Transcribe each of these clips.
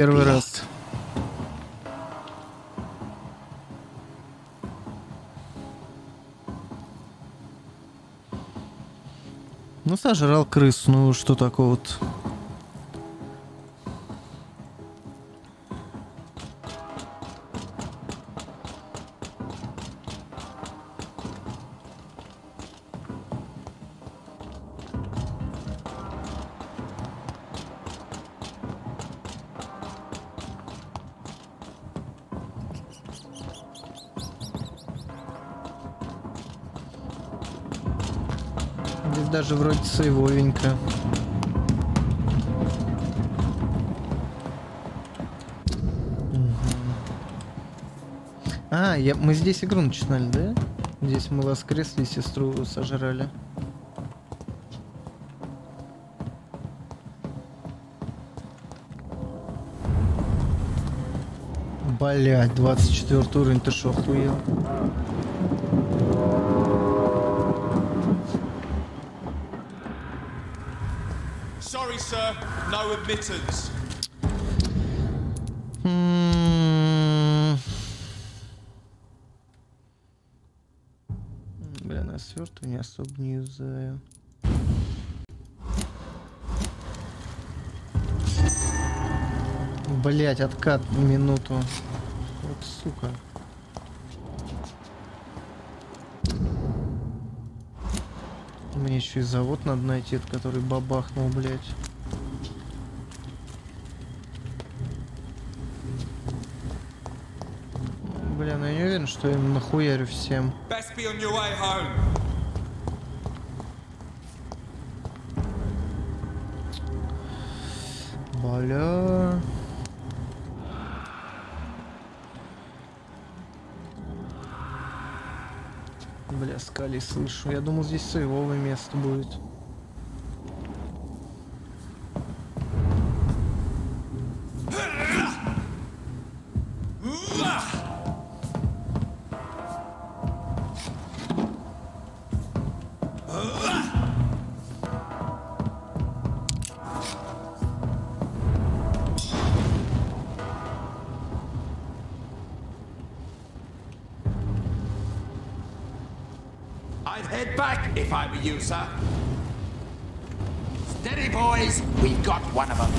Первый раз. Ну, сожрал крысу, ну что такое вот. Здесь даже вроде сейвовенько. А, мы здесь игру начинали, да? Здесь мы воскресли, сестру сожрали. Блять, 24 уровень, ты шо, охуел? Sorry, sir. No admittance. Бля, на свертывание особо не юзаю. Блять, откат на минуту. Вот сука. Мне еще и завод надо найти, который бабахнул, блять. Бля, ну я не уверен, что я им нахуярю всем. Best be on your way home. Бля. Бля, скали слышу. Я думал, здесь сейвовое место будет. I'd head back if I were you, sir. Steady, boys. We've got one of them.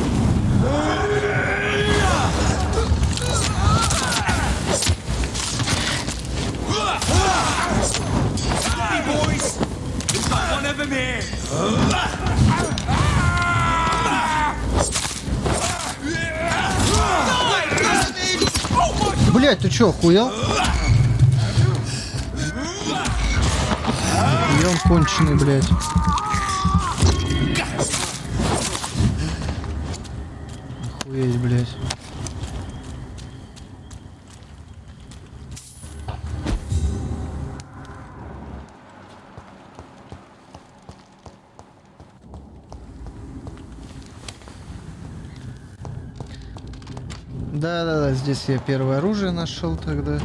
Steady, boys. We've got one of them here. Блять, ты чё, охуел? И он конченый, блядь. Охуеть, блядь. Да-да-да, здесь я первое оружие нашел тогда.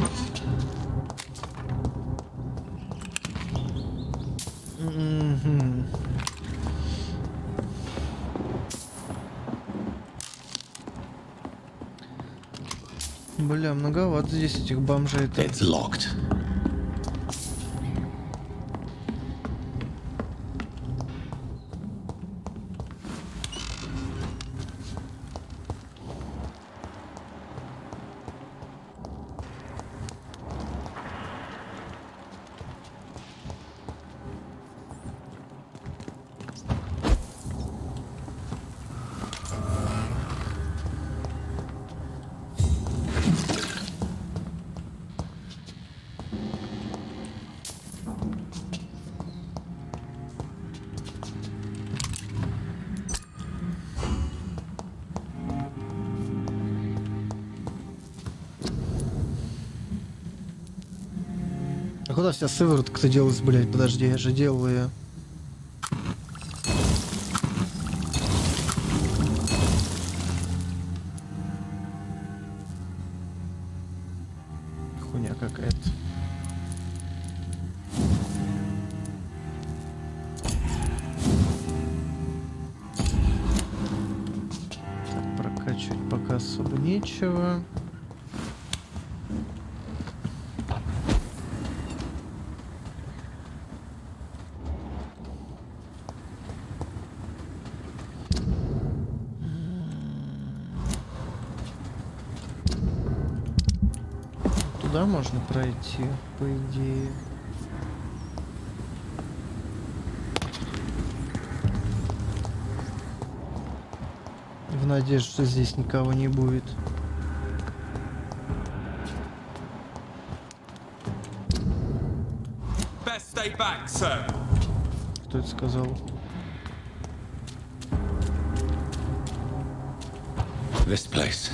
Бля, многовато здесь этих бомжей-то. It's locked. А куда вся сыворотка-то делась, блядь? Подожди, я же делал ее. Хуйня какая-то. Так, прокачивать пока особо нечего. Туда можно пройти, по идее. В надежде, что здесь никого не будет. Best stay back, sir. Кто это сказал? This place.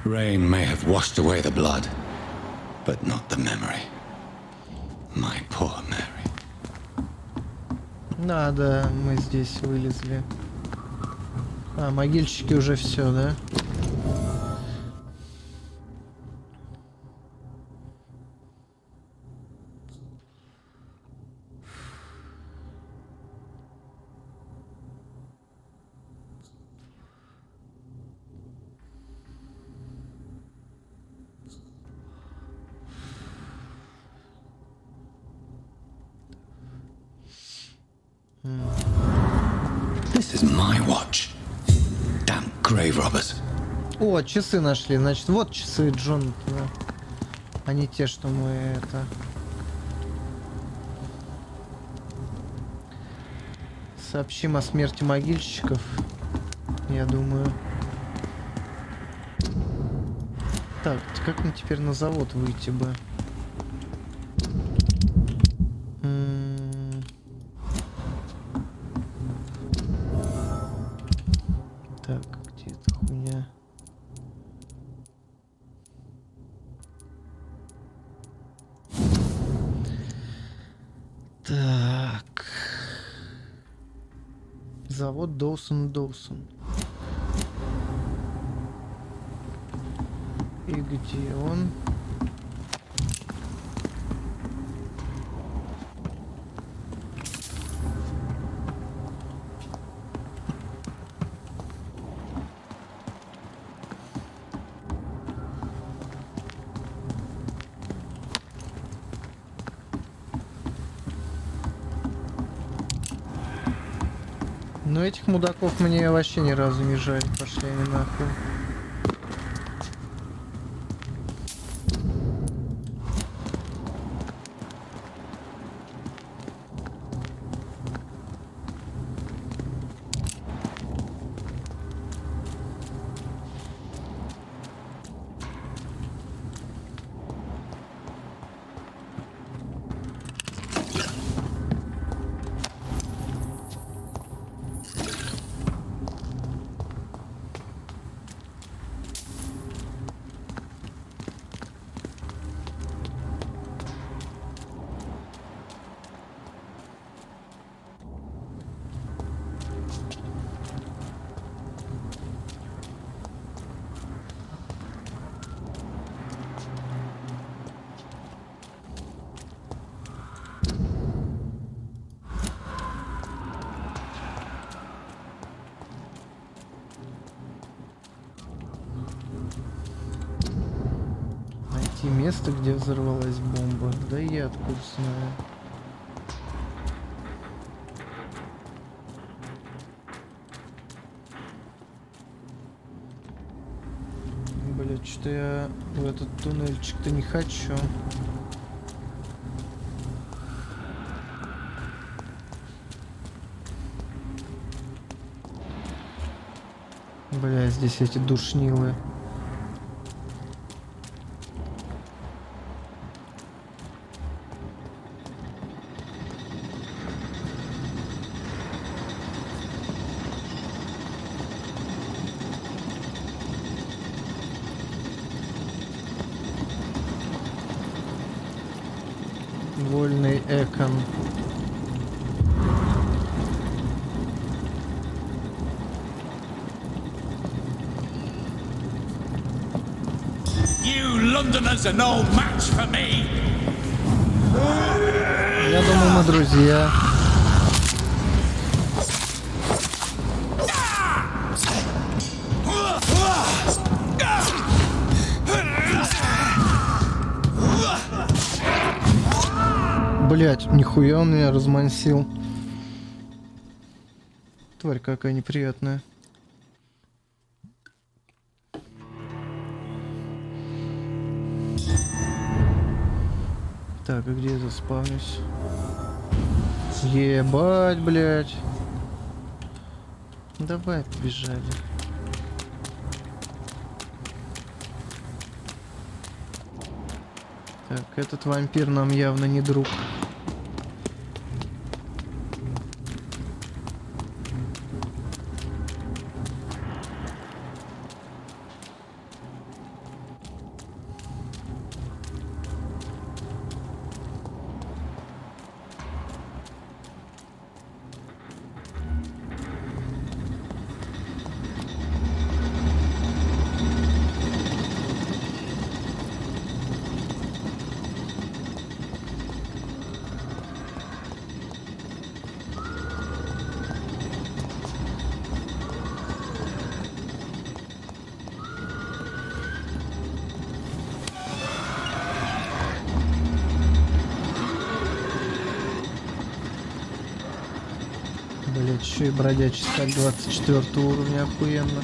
Rain may have washed away the blood, but not the memory. My poor Mary. Надо, мы здесь вылезли. А, могильщики уже все, да? This is my watch. Damn grave robbers. О, часы нашли. Значит, вот часы Джонатана. А не те, что мы это... Сообщим о смерти могильщиков. Я думаю. Так, как мне теперь на завод выйти бы? Так, где эта хуйня? Так. Завод Доусон. И где он? Но этих мудаков мне вообще ни разу не жаль. Пошли они нахуй. Место, где взорвалась бомба. Да я откуда знаю. Блять, что я в этот туннельчик-то не хочу. Бля, здесь эти душнилы. Вольный Экон. You Londoners are no match for me. Я думаю, мы друзья. Блять, нихуя он меня размансил. Тварь какая неприятная. Так, и где я заспавнюсь? Ебать, блять. Давай, побежали. Так, этот вампир нам явно не друг. Блять, еще и бродячий сталь 24 уровня, охуенно.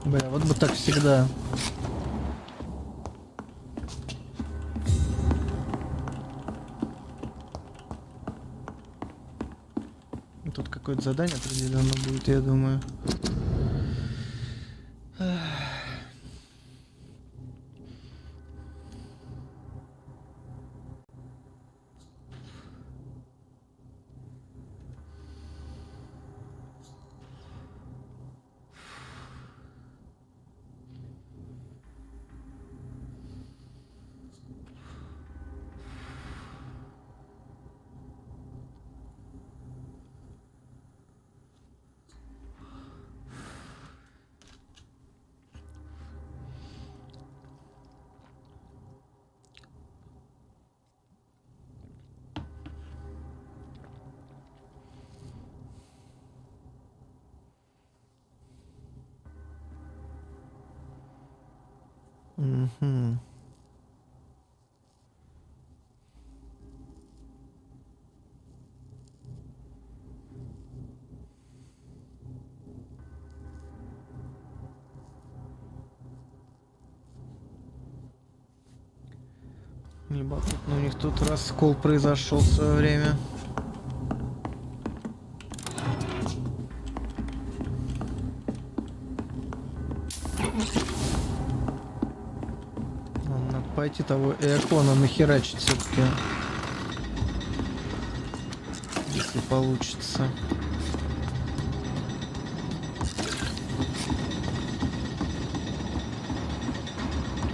Бля, вот бы так всегда. Тут какое-то задание определенно будет, я думаю. Угу. Любопытно, у них тут раскол произошел в свое время. Надо пойти того Эакона нахерачить все-таки. Если получится.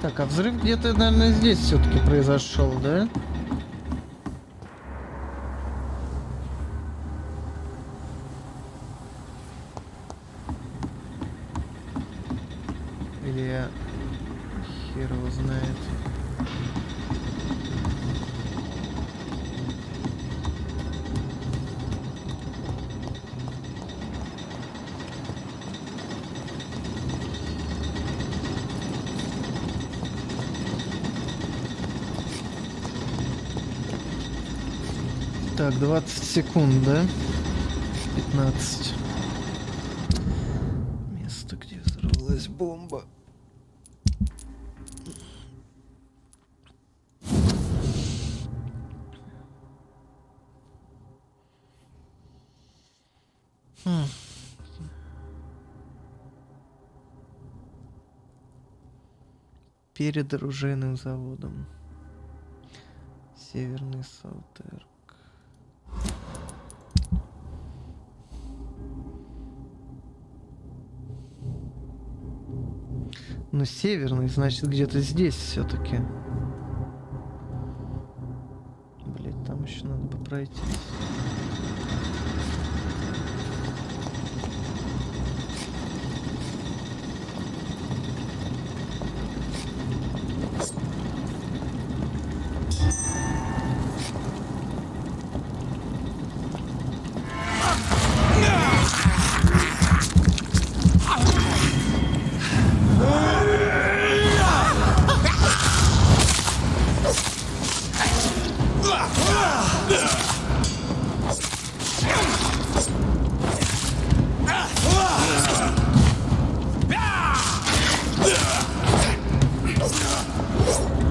Так, а взрыв где-то, наверное, здесь все-таки произошел, да? Или я... Хер его знает. Так, 20 секунд, да? 15. Место, где взорвалась бомба. Перед оружейным заводом. Северный Саутерк. Ну, северный, значит, где-то здесь все-таки. Блять, там еще надо бы пройти.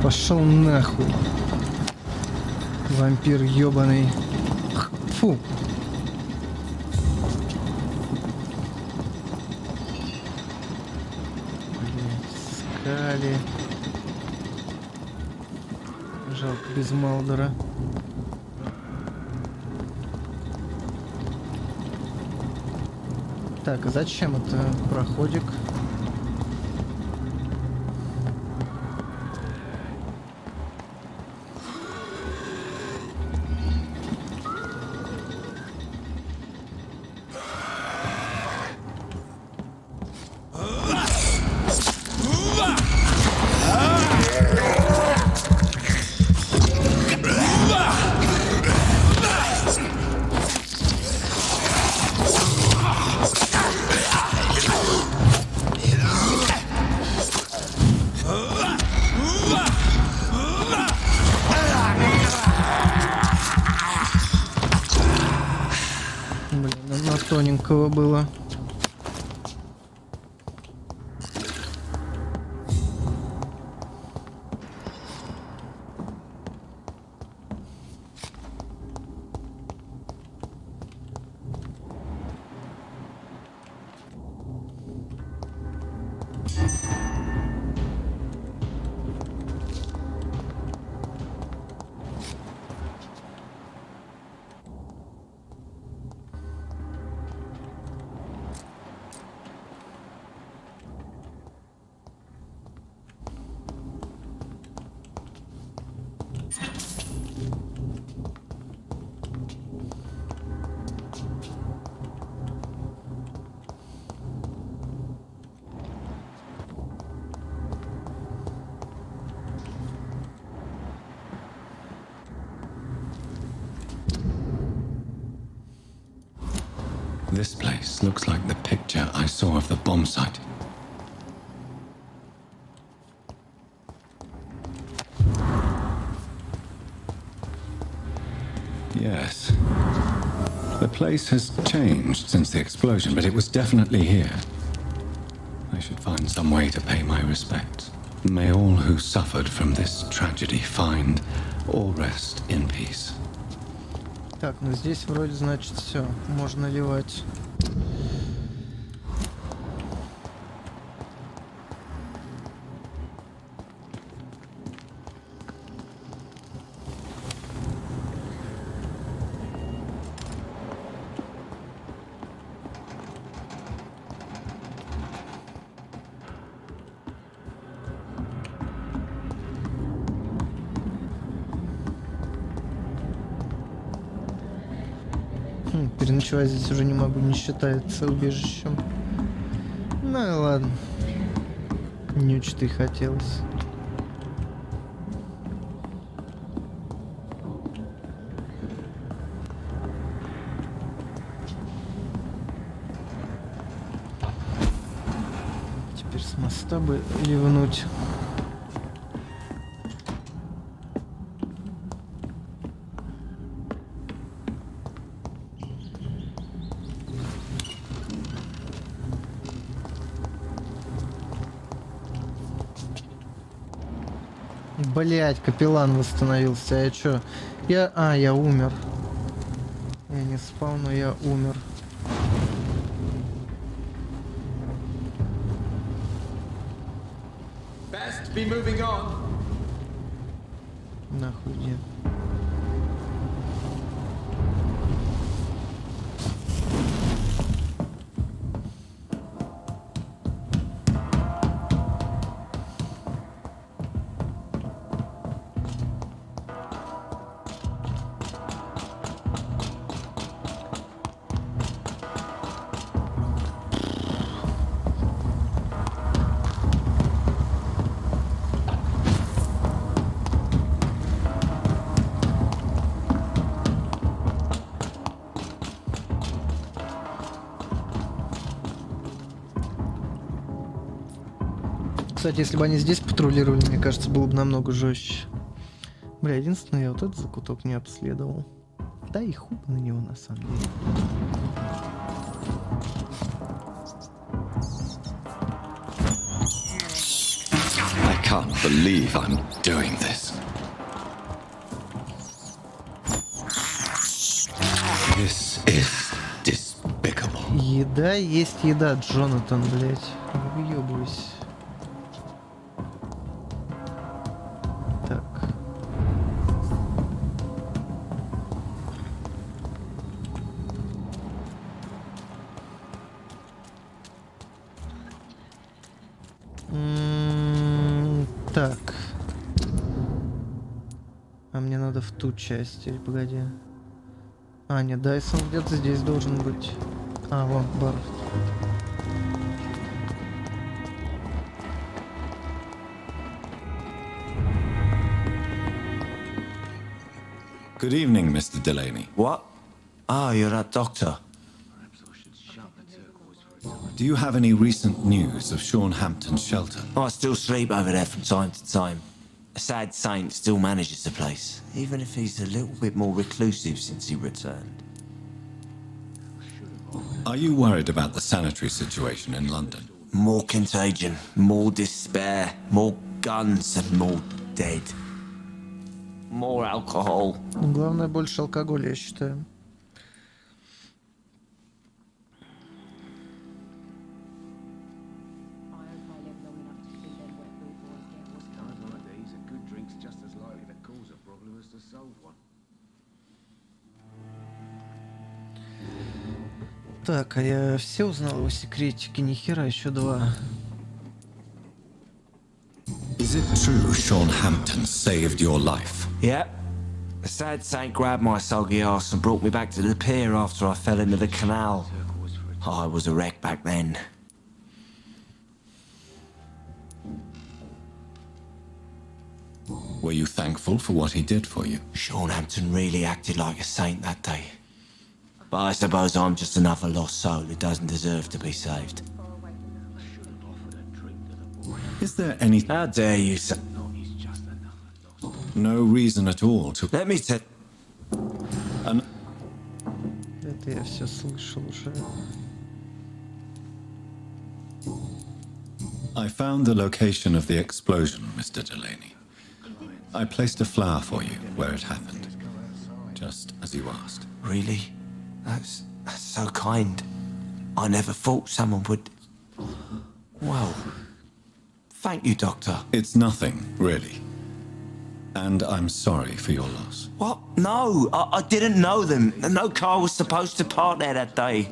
Пошел нахуй. Вампир ёбаный. Фу. Блять, скали. Жалко без Малдора. Так, а зачем это проходик? Тоненького было. This place looks like the picture I saw of the bomb site. Yes. The place has changed since the explosion, but it was definitely here. I should find some way to pay my respects. May all who suffered from this tragedy find or rest in peace. Так, ну здесь вроде, значит, все. Можно ливать. Переночевать здесь уже не могу, не считается убежищем. Ну и ладно. Не очень-то и хотелось. Теперь с моста бы ливнуть. Блять, капеллан восстановился. Я чё? Я умер. Я не спал, но я умер. Best be moving on. Нахуй где? Кстати, если бы они здесь патрулировали, мне кажется, было бы намного жестче. Бля, единственное, я вот этот закуток не обследовал. Да и хуй на него, на самом деле. I can't believe I'm doing this. This is despicable. Еда есть еда, Джонатан, блядь. Не выебывайся. Так. Так. А мне надо в ту часть, или погоди. А, нет, Дайсон где-то здесь должен быть. А, вон, бар. Good evening, Mr. Delaney. What? Oh, you're that doctor. Do you have any recent news of Sean Hampton's shelter? Oh, I still sleep over there from time to time. A sad saint still manages the place, even if he's a little bit more reclusive since he returned. Are you worried about the sanitary situation in London? More contagion, more despair, more guns and more dead. More alcohol. Главное, больше алкоголя, я считаю. Так, а я все узнал его секретики, нихера, еще два. Is it true Sean Hampton saved your life? Yeah. The sad saint grabbed my soggy ass and brought me back to the pier after I fell into the canal. I was a wreck back then. Were you thankful for what he did for you? Sean Hampton really acted like a saint that day. But I suppose I'm just another lost soul who doesn't deserve to be saved. Is there any... How dare you say... No reason at all to... Let me tell... An... Это я все слышал уже. I found the location of the explosion, Mr. Delaney. I placed a flower for you where it happened, just as you asked. Really? That's so kind. I never thought someone would... Well... Thank you, Doctor. It's nothing, really. And I'm sorry for your loss. What? No, I didn't know them. No car was supposed to park there that day.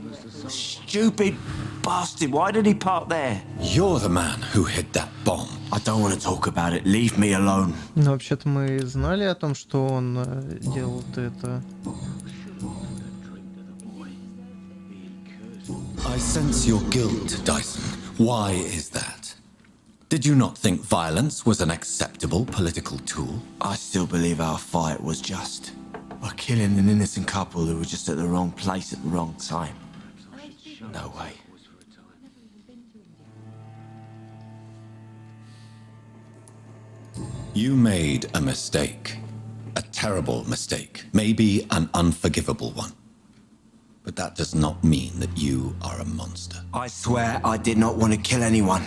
Stupid bastard, why did he park there? You're the man who hid that bomb. I don't want to talk about it. Leave me alone. Но вообще-то мы знали о том, что он делал это. I sense your guilt, Dyson. Why is that? Did you not think violence was an acceptable political tool? I still believe our fight was just. By killing an innocent couple who were just at the wrong place at the wrong time. No way. You made a mistake. A terrible mistake. Maybe an unforgivable one. But that does not mean that you are a monster. I swear I did not want to kill anyone.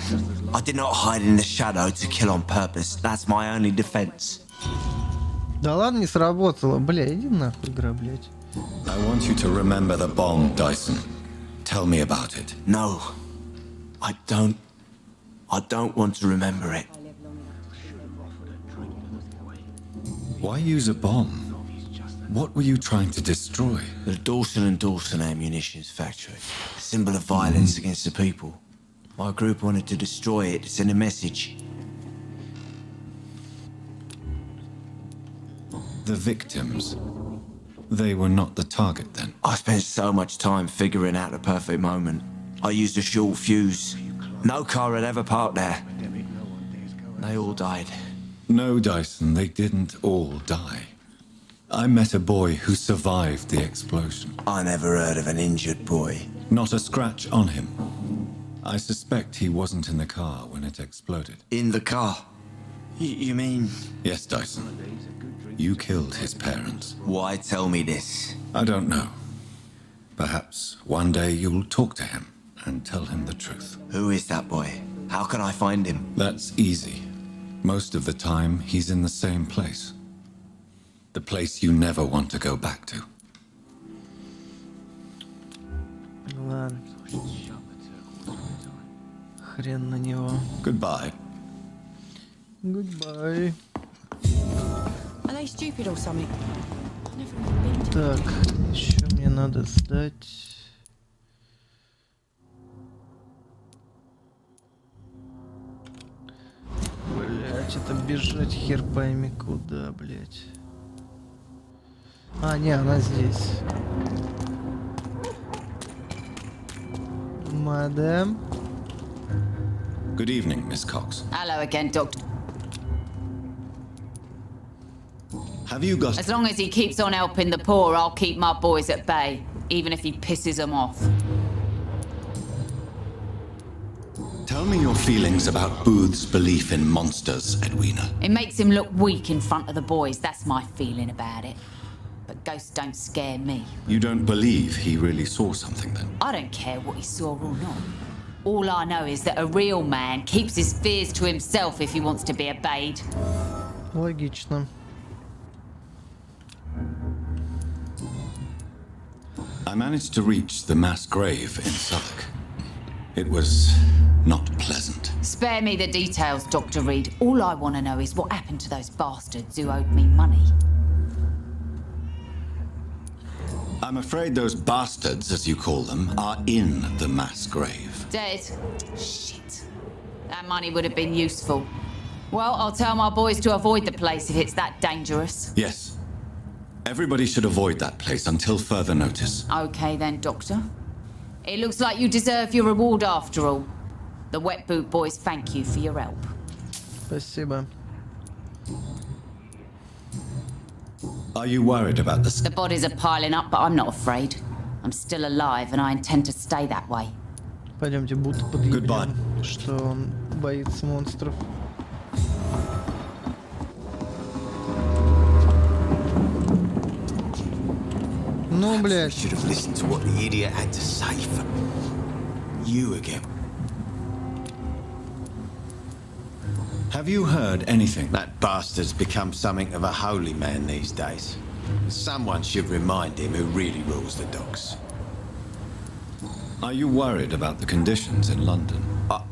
I did not hide in the shadow to kill on purpose. That's my only defense. Да ладно, не сработало. Бля, иди нахуй, игра, блядь. I want you to remember the bomb, Dyson. Tell me about it. No. I don't want to remember it. Why use a bomb? What were you trying to destroy? The Dawson & Dawson ammunitions factory. A symbol of violence against the people. My group wanted to destroy it to send a message. The victims. They were not the target then. I spent so much time figuring out the perfect moment. I used a short fuse. No car had ever parked there. They all died. No, Dyson, they didn't all die. I met a boy who survived the explosion. I never heard of an injured boy. Not a scratch on him. I suspect he wasn't in the car when it exploded. In the car? You mean... Yes, Dyson. You killed his parents. Why tell me this? I don't know. Perhaps one day you'll talk to him and tell him the truth. Who is that boy? How can I find him? That's easy. Most of the time, he's in the same place. The place you never want to go back to. Ладно. Хрен на него. Goodbye. Goodbye. Are they stupid or something? I've never been to... Так, еще мне надо сдать. Блять, это бежать хер пойми куда, блять. А, не, она здесь. Мадам. Good evening, Miss Cox. Hello again, Doctor. Have you got... As long as he keeps on helping the poor, I'll keep my boys at bay, even if he pisses them off. Tell me your feelings about Booth's belief in monsters, Edwina. It makes him look weak in front of the boys, that's my feeling about it. But ghosts don't scare me. You don't believe he really saw something, then? I don't care what he saw or not. All I know is that a real man keeps his fears to himself if he wants to be obeyed. Логично. I managed to reach the mass grave in Southwark. It was not pleasant. Spare me the details, Dr. Reed. All I want to know is what happened to those bastards who owed me money. I'm afraid those bastards, as you call them, are in the mass grave. Dead? Shit. That money would have been useful. Well, I'll tell my boys to avoid the place if it's that dangerous. Yes. Everybody should avoid that place until further notice. Okay then, Doctor. It looks like you deserve your reward after all. The Wet Boot Boys thank you for your help. Спасибо. Are you worried about this? The bodies are piling up, but I'm not afraid. I'm still alive and I intend to stay that way. Пойдемте, будто подъебем, что он боится монстров. Ну, блядь. Should have listened to what the idiot had to say for you again. Have you heard anything? That bastard's become something of a holy man these days. Someone should remind him who really rules the docks. Are you worried about the conditions in London?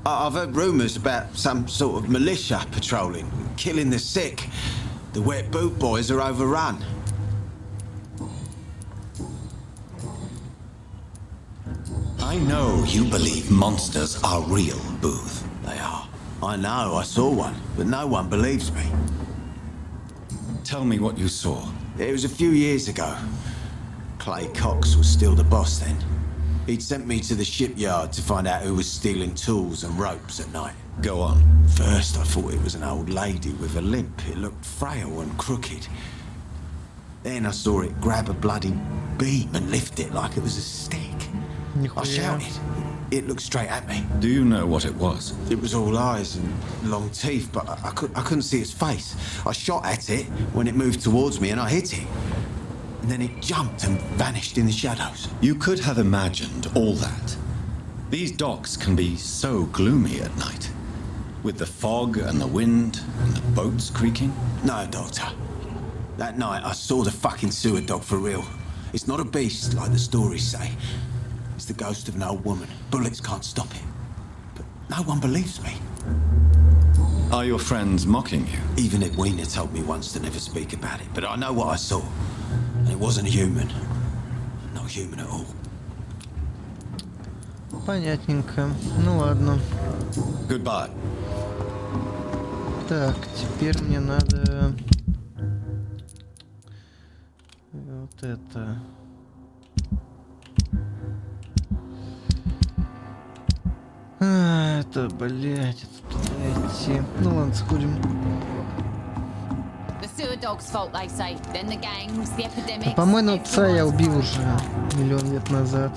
I've heard rumours about some sort of militia patrolling, killing the sick. The Wet Boot Boys are overrun. I know you believe monsters are real, Booth. They are. I know, I saw one, but no one believes me. Tell me what you saw. It was a few years ago. Clay Cox was still the boss then. He'd sent me to the shipyard to find out who was stealing tools and ropes at night. Go on. First I thought it was an old lady with a limp. It looked frail and crooked. Then I saw it grab a bloody beam and lift it like it was a stick. I shouted. It looked straight at me. Do you know what it was? It was all eyes and long teeth, but I couldn't see its face. I shot at it when it moved towards me and I hit it. And then it jumped and vanished in the shadows. You could have imagined all that. These docks can be so gloomy at night. With the fog and the wind and the boats creaking. No, Doctor. That night I saw the fucking sewer dog for real. It's not a beast like the stories say. It's the ghost of an old woman. Bullets can't stop it. But no one believes me. Are your friends mocking you? Even Edwina told me once to never speak about it. But I know what I saw. And it wasn't a human. Not human at all. Понятненько. Ну ладно. Goodbye. Так, теперь мне надо... Вот это... Это, блядь, это туда идти. Ну ладно, сходим. По-моему, отца я убил уже 1 000 000 лет назад.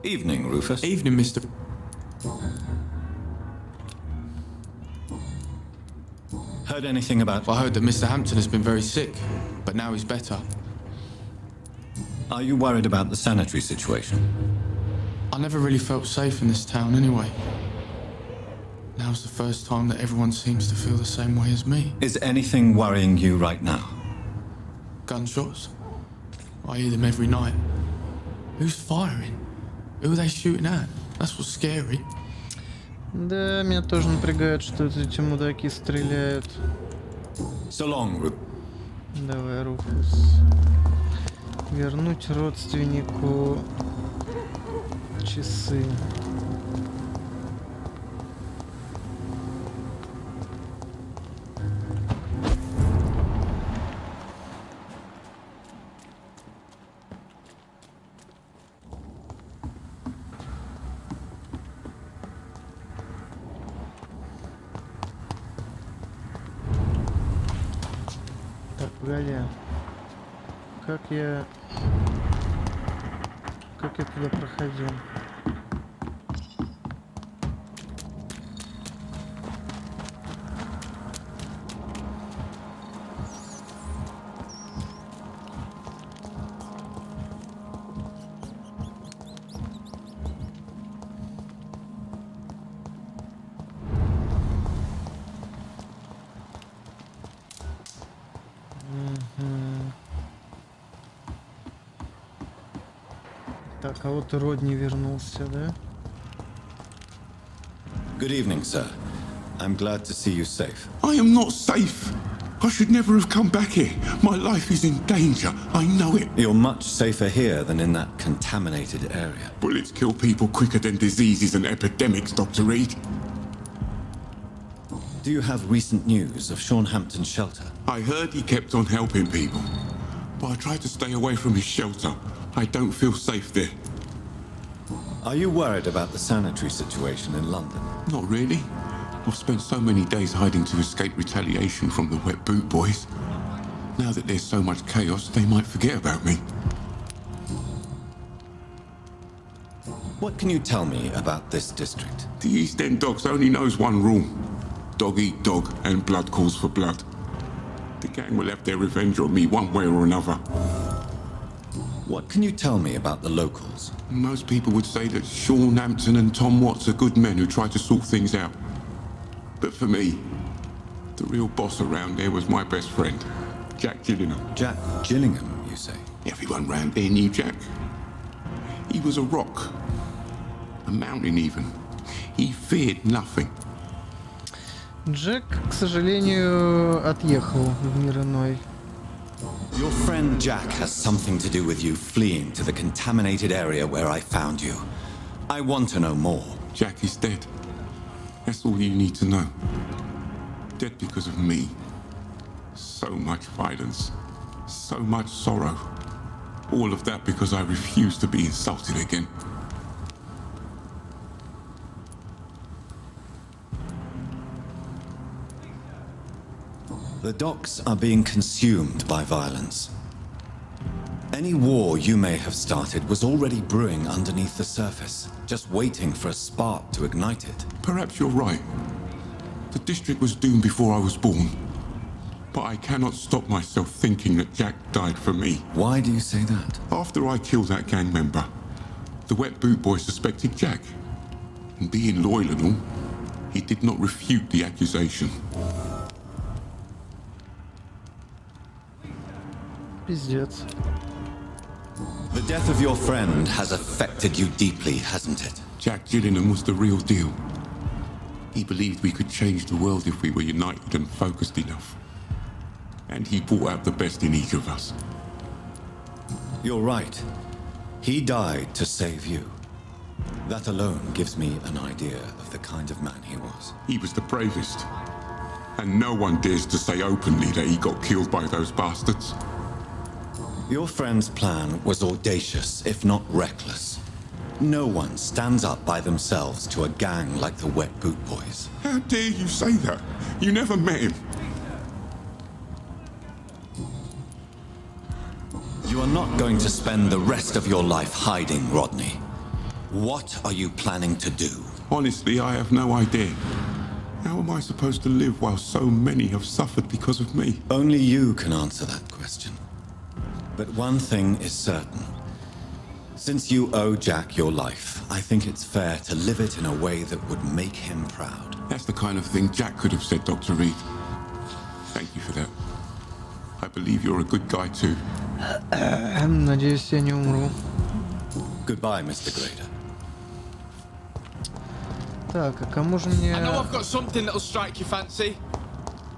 Evening, Rufus. Evening, Mr. Heard anything about... I heard that Mr. Hampton has been very sick, but now he's better. Are you worried about the sanitary situation? I never really felt safe in this town anyway. Now's the first time that everyone seems to feel the same way as me. Is anything worrying you right now? Gunshots? I hear them every night. Who's firing? Who are they shooting at? That's what's scary. Да, меня тоже напрягает, что эти мудаки стреляют. So long, Rufus. Давай, Руфус. Вернуть родственнику часы. Так, погоди. Как я туда проходил? Так, а вот и Родни вернулся, да? Good evening, sir. I'm glad to see you safe. I am not safe. I should never have come back here. My life is in danger. I know it. You're much safer here than in that contaminated area. Bullets kill people quicker than diseases and epidemics, Dr. Reed. Do you have recent news of Sean Hampton's shelter? I heard he kept on helping people, but I tried to stay away from his shelter. I don't feel safe there. Are you worried about the sanitary situation in London? Not really. I've spent so many days hiding to escape retaliation from the Wet Boot Boys. Now that there's so much chaos, they might forget about me. What can you tell me about this district? The East End Dogs only knows one rule. Dog eat dog, and blood calls for blood. The gang will have their revenge on me one way or another. What can you tell me about the locals? Most people would say that Sean Hampton and Tom Watts are good men who try to sort things out. But for me, the real boss around there was my best friend, Jack Gillingham. Jack Gillingham, you say? Everyone round there knew Jack. He was a rock, a mountain even. He feared nothing. Джек, к сожалению, отъехал в мир иной. Your friend Jack has something to do with you fleeing to the contaminated area where I found you. I want to know more. Jack is dead. That's all you need to know. Dead because of me. So much violence. So much sorrow. All of that because I refused to be insulted again. The docks are being consumed by violence. Any war you may have started was already brewing underneath the surface, just waiting for a spark to ignite it. Perhaps you're right. The district was doomed before I was born. But I cannot stop myself thinking that Jack died for me. Why do you say that? After I killed that gang member, the Wet Boot Boy suspected Jack. And being loyal and all, he did not refute the accusation. Пиздец. The death of your friend has affected you deeply, hasn't it? Jack Gillingham was the real deal. He believed we could change the world if we were united and focused enough. And he brought out the best in each of us. You're right. He died to save you. That alone gives me an idea of the kind of man he was. He was the bravest. And no one dares to say openly that he got killed by those bastards. Your friend's plan was audacious, if not reckless. No one stands up by themselves to a gang like the Wet Boot Boys. How dare you say that? You never met him. You are not going to spend the rest of your life hiding, Rodney. What are you planning to do? Honestly, I have no idea. How am I supposed to live while so many have suffered because of me? Only you can answer that question. But one thing is certain. Since you owe Jack your life, I think it's fair to live it in a way that would make him proud. That's the kind of thing Jack could have said, Dr. Reed. Thank you for that. I believe you're a good guy too. Надеюсь, я не умру. Goodbye, Mr. Grader. Так, а кому же мне I know I've got something that'll strike your fancy.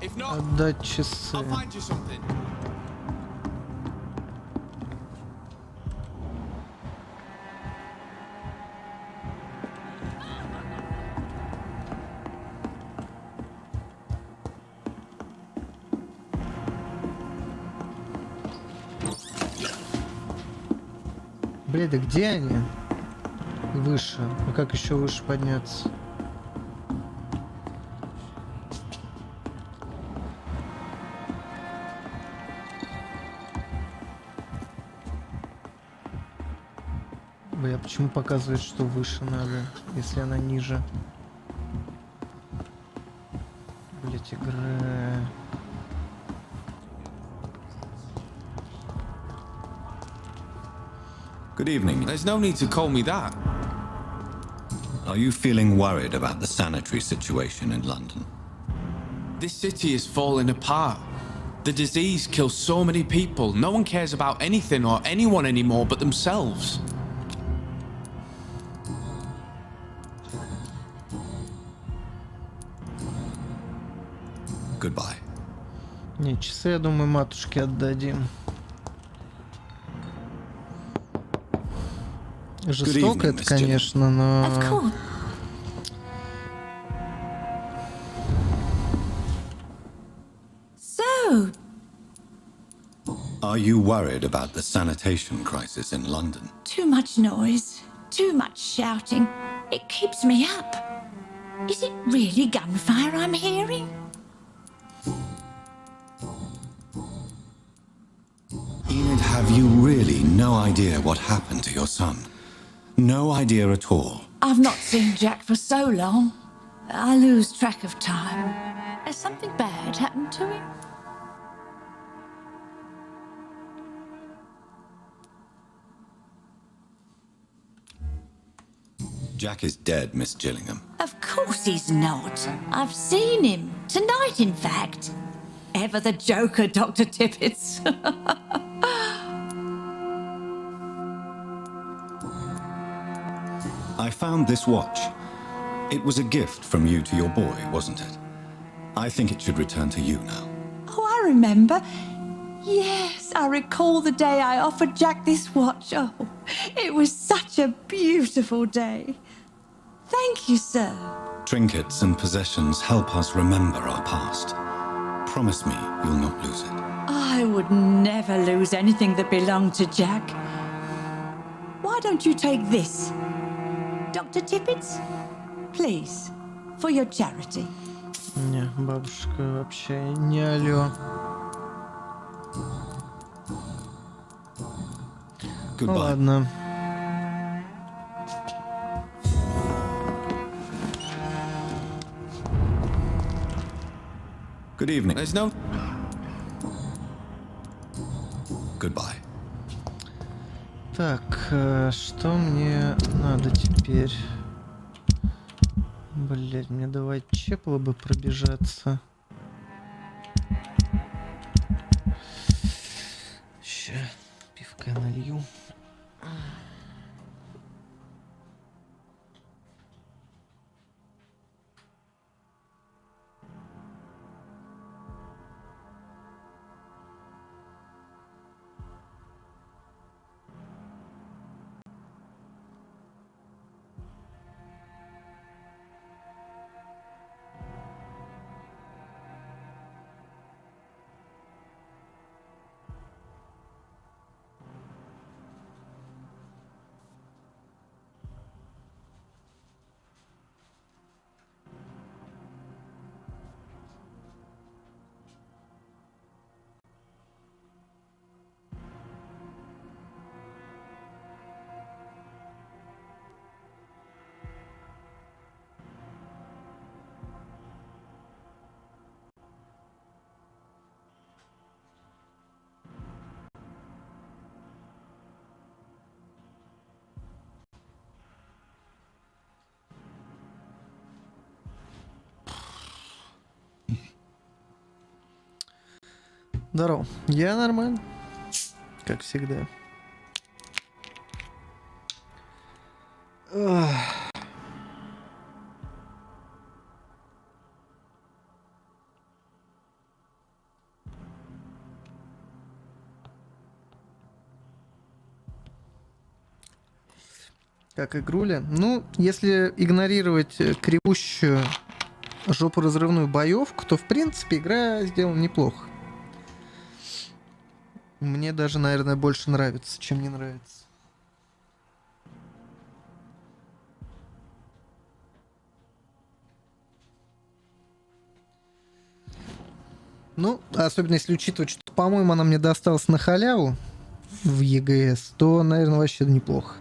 If not, отдать часы? I'll find you something. Блин, да где они? Выше. А как еще выше подняться? Бля, почему показывает, что выше надо, если она ниже? Блять, игра. Good evening. There's no need to call me that. Are you feeling worried about the sanitary situation in London? This city is falling apart. The disease kills so many people. No one cares about anything or anyone anymore but themselves. Goodbye. Не, часы, я думаю, матушке отдадим. Жестоко это, конечно, но... Of course. So, Are you worried about the sanitation crisis in London? too much noise, too much shouting. It keeps me up. Is it really gunfire I'm hearing? Enid, have you really no idea what happened to your son? No idea at all. I've not seen Jack for so long. I lose track of time. Has something bad happened to him? Jack is dead, Miss Gillingham. Of course he's not. I've seen him. Tonight, in fact. Ever the joker, Dr. Tippets. I found this watch. It was a gift from you to your boy, wasn't it? I think it should return to you now. Oh, I remember. Yes, I recall the day I offered Jack this watch. Oh, it was such a beautiful day. Thank you, sir. Trinkets and possessions help us remember our past. Promise me you'll not lose it. I would never lose anything that belonged to Jack. Why don't you take this? Dr. Tippets? Please, for your charity. Не, бабушка вообще не алё. Ну Goodbye. ладно. Good evening. There's no... Goodbye. Так, что мне надо теперь? Блять, мне давай чепло бы пробежаться. Ща, пивка налью. Здорово. Я нормально. Как всегда. Ах. Как игруля? Ну, если игнорировать кривущую жопу разрывную боевку, то в принципе игра сделана неплохо. Мне даже, наверное, больше нравится, чем не нравится. Ну, особенно если учитывать, что, по-моему, она мне досталась на халяву в ЕГС, то, наверное, вообще неплохо.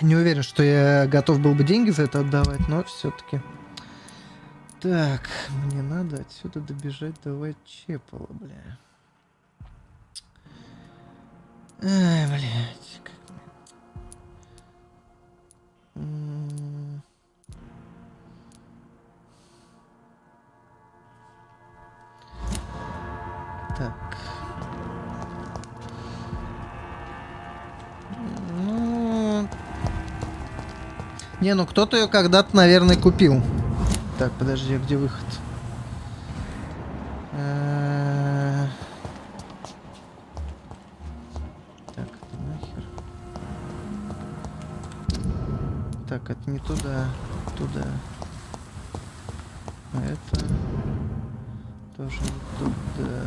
Не уверен, что я готов был бы деньги за это отдавать, но все-таки. Так, мне надо отсюда добежать до Уайтчепела, бля. Ай, блядь. Так. Ну... Не, ну кто-то ее когда-то, наверное, купил. Так, подожди, а где выход? Так, это нахер. Так, это не туда. Туда. А это... тоже не туда.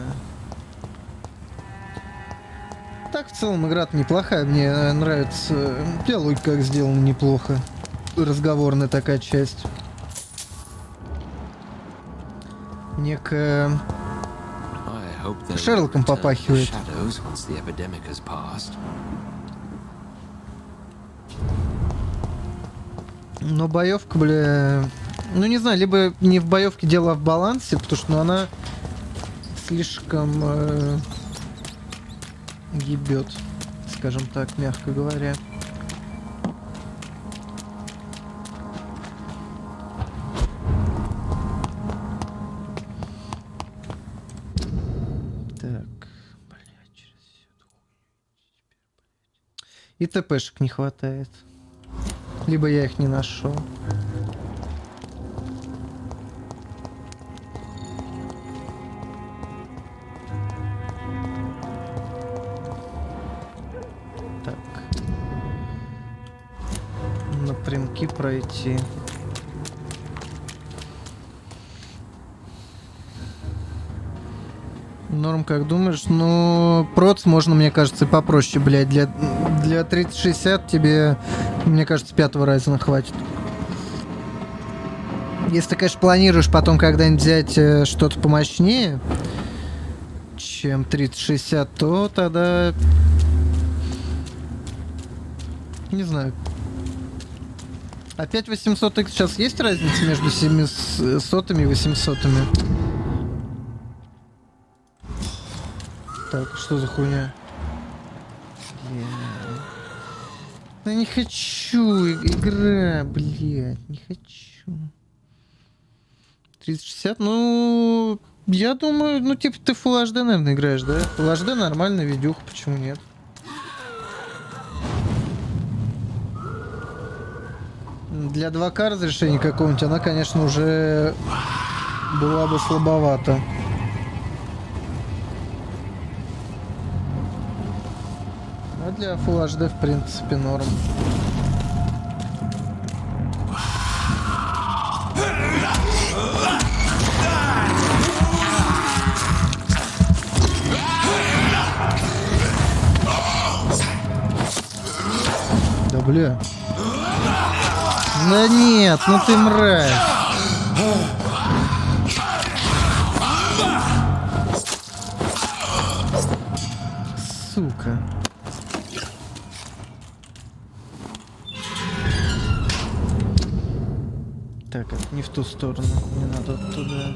Так, в целом, игра-то неплохая. Мне нравится. Диалог как сделан неплохо. Разговорная такая часть. Некая... Шерлоком попахивает. Но боевка, бля... Ну, не знаю, либо не в боевке дело, а в балансе, потому что ну, она слишком ебет, скажем так, мягко говоря. Так, блядь, через всю эту хуйню. И ТПшек не хватает. Либо я их не нашел. Так. Напрямки пройти. Норм, как думаешь? Ну, проц можно, мне кажется, и попроще, блядь. Для 3060 тебе, мне кажется, 5-го Ryzen хватит. Если ты, конечно, планируешь потом когда-нибудь взять что-то помощнее, чем 3060, то тогда... Не знаю. Опять 800X сейчас есть разница между 700 и 800? Так, что за хуйня? Да не хочу, игра, блядь, не хочу. 3060, ну, я думаю, ну, типа, ты Full HD, наверное, играешь, да? Full HD нормальная видюха, почему нет? Для 2К разрешения какого-нибудь она, конечно, уже была бы слабовата. А для Full HD, в принципе, норм. Да бля. Да нет, ну ты мразь. Сука. Так, это не в ту сторону. Мне надо туда.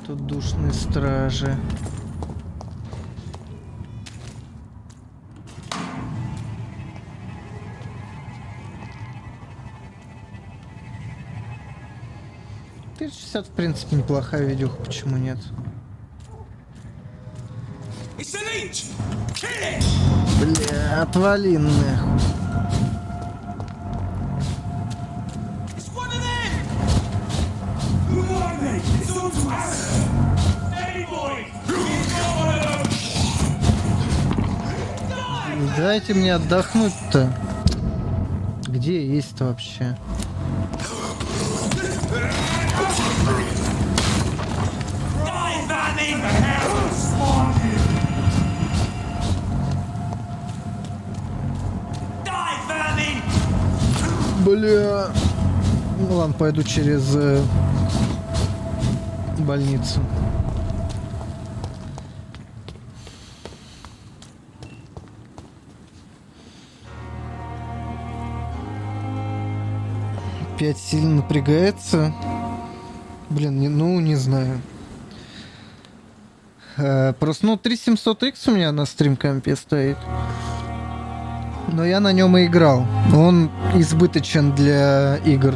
Тут душные стражи. 460, в принципе, неплохая видюха, почему нет? Бля, отвали нахуй. Дайте мне отдохнуть-то. Где есть-то вообще? Бля. Ну ладно, пойду через больницу. Опять сильно напрягается. Блин, не знаю. Просто, 3700X у меня на стрим-компе стоит. Но я на нем и играл. Он избыточен для игр.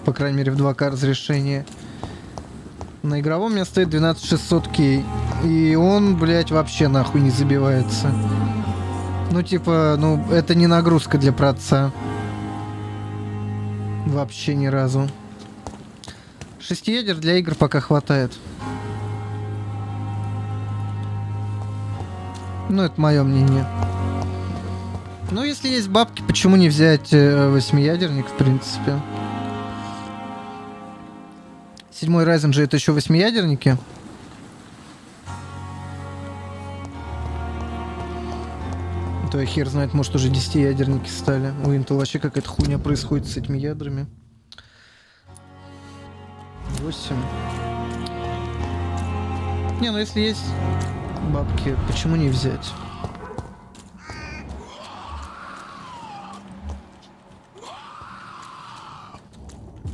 По крайней мере, в 2К разрешении. На игровом у меня стоит 12600K. И он, блядь, вообще нахуй не забивается. Это не нагрузка для проца. Вообще ни разу. 6 ядер для игр пока хватает. Это мое мнение. Если есть бабки, почему не взять 8-ядерник, в принципе? 7-й Ryzen же это еще 8-ядерники. То я хер знает, может уже 10-ядерники стали. У Intel вообще какая-то хуйня происходит с этими ядрами. 8. Если есть бабки, почему не взять?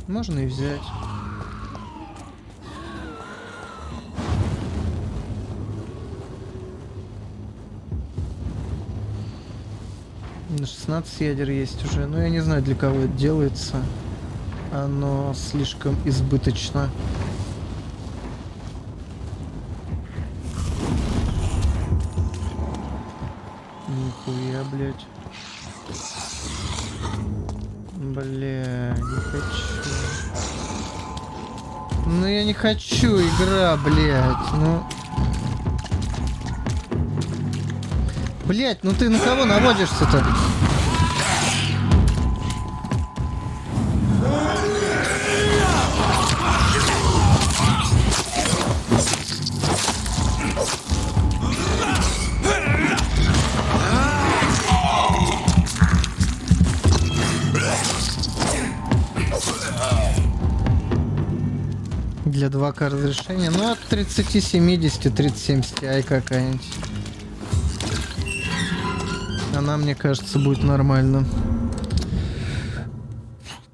Можно и взять. На 16 ядер есть уже. Я не знаю, для кого это делается. Оно слишком избыточно. Нихуя, блядь. Бля, не хочу. Я не хочу, игра, блядь. Блядь, ты на кого наводишься-то? Для 2К разрешения. От 3070, 3070 Ti какая-нибудь. Она, мне кажется, будет нормально.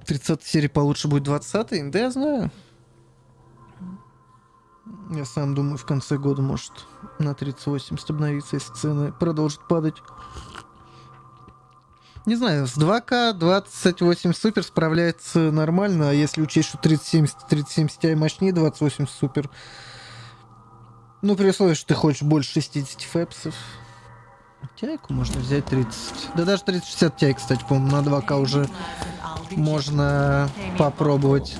30 серии получше будет 20-й? Да я знаю. Я сам думаю, в конце года может на 3080 обновиться, если цены продолжат падать. Не знаю, с 2К 2080 Super справляется нормально, а если учесть, что 3070 Ti мощнее 2080 Super, при условии, что ты хочешь больше 60 фэпсов, Тяйку можно взять 30. Да даже 3060 Ti, кстати, по-моему, на 2К уже можно попробовать.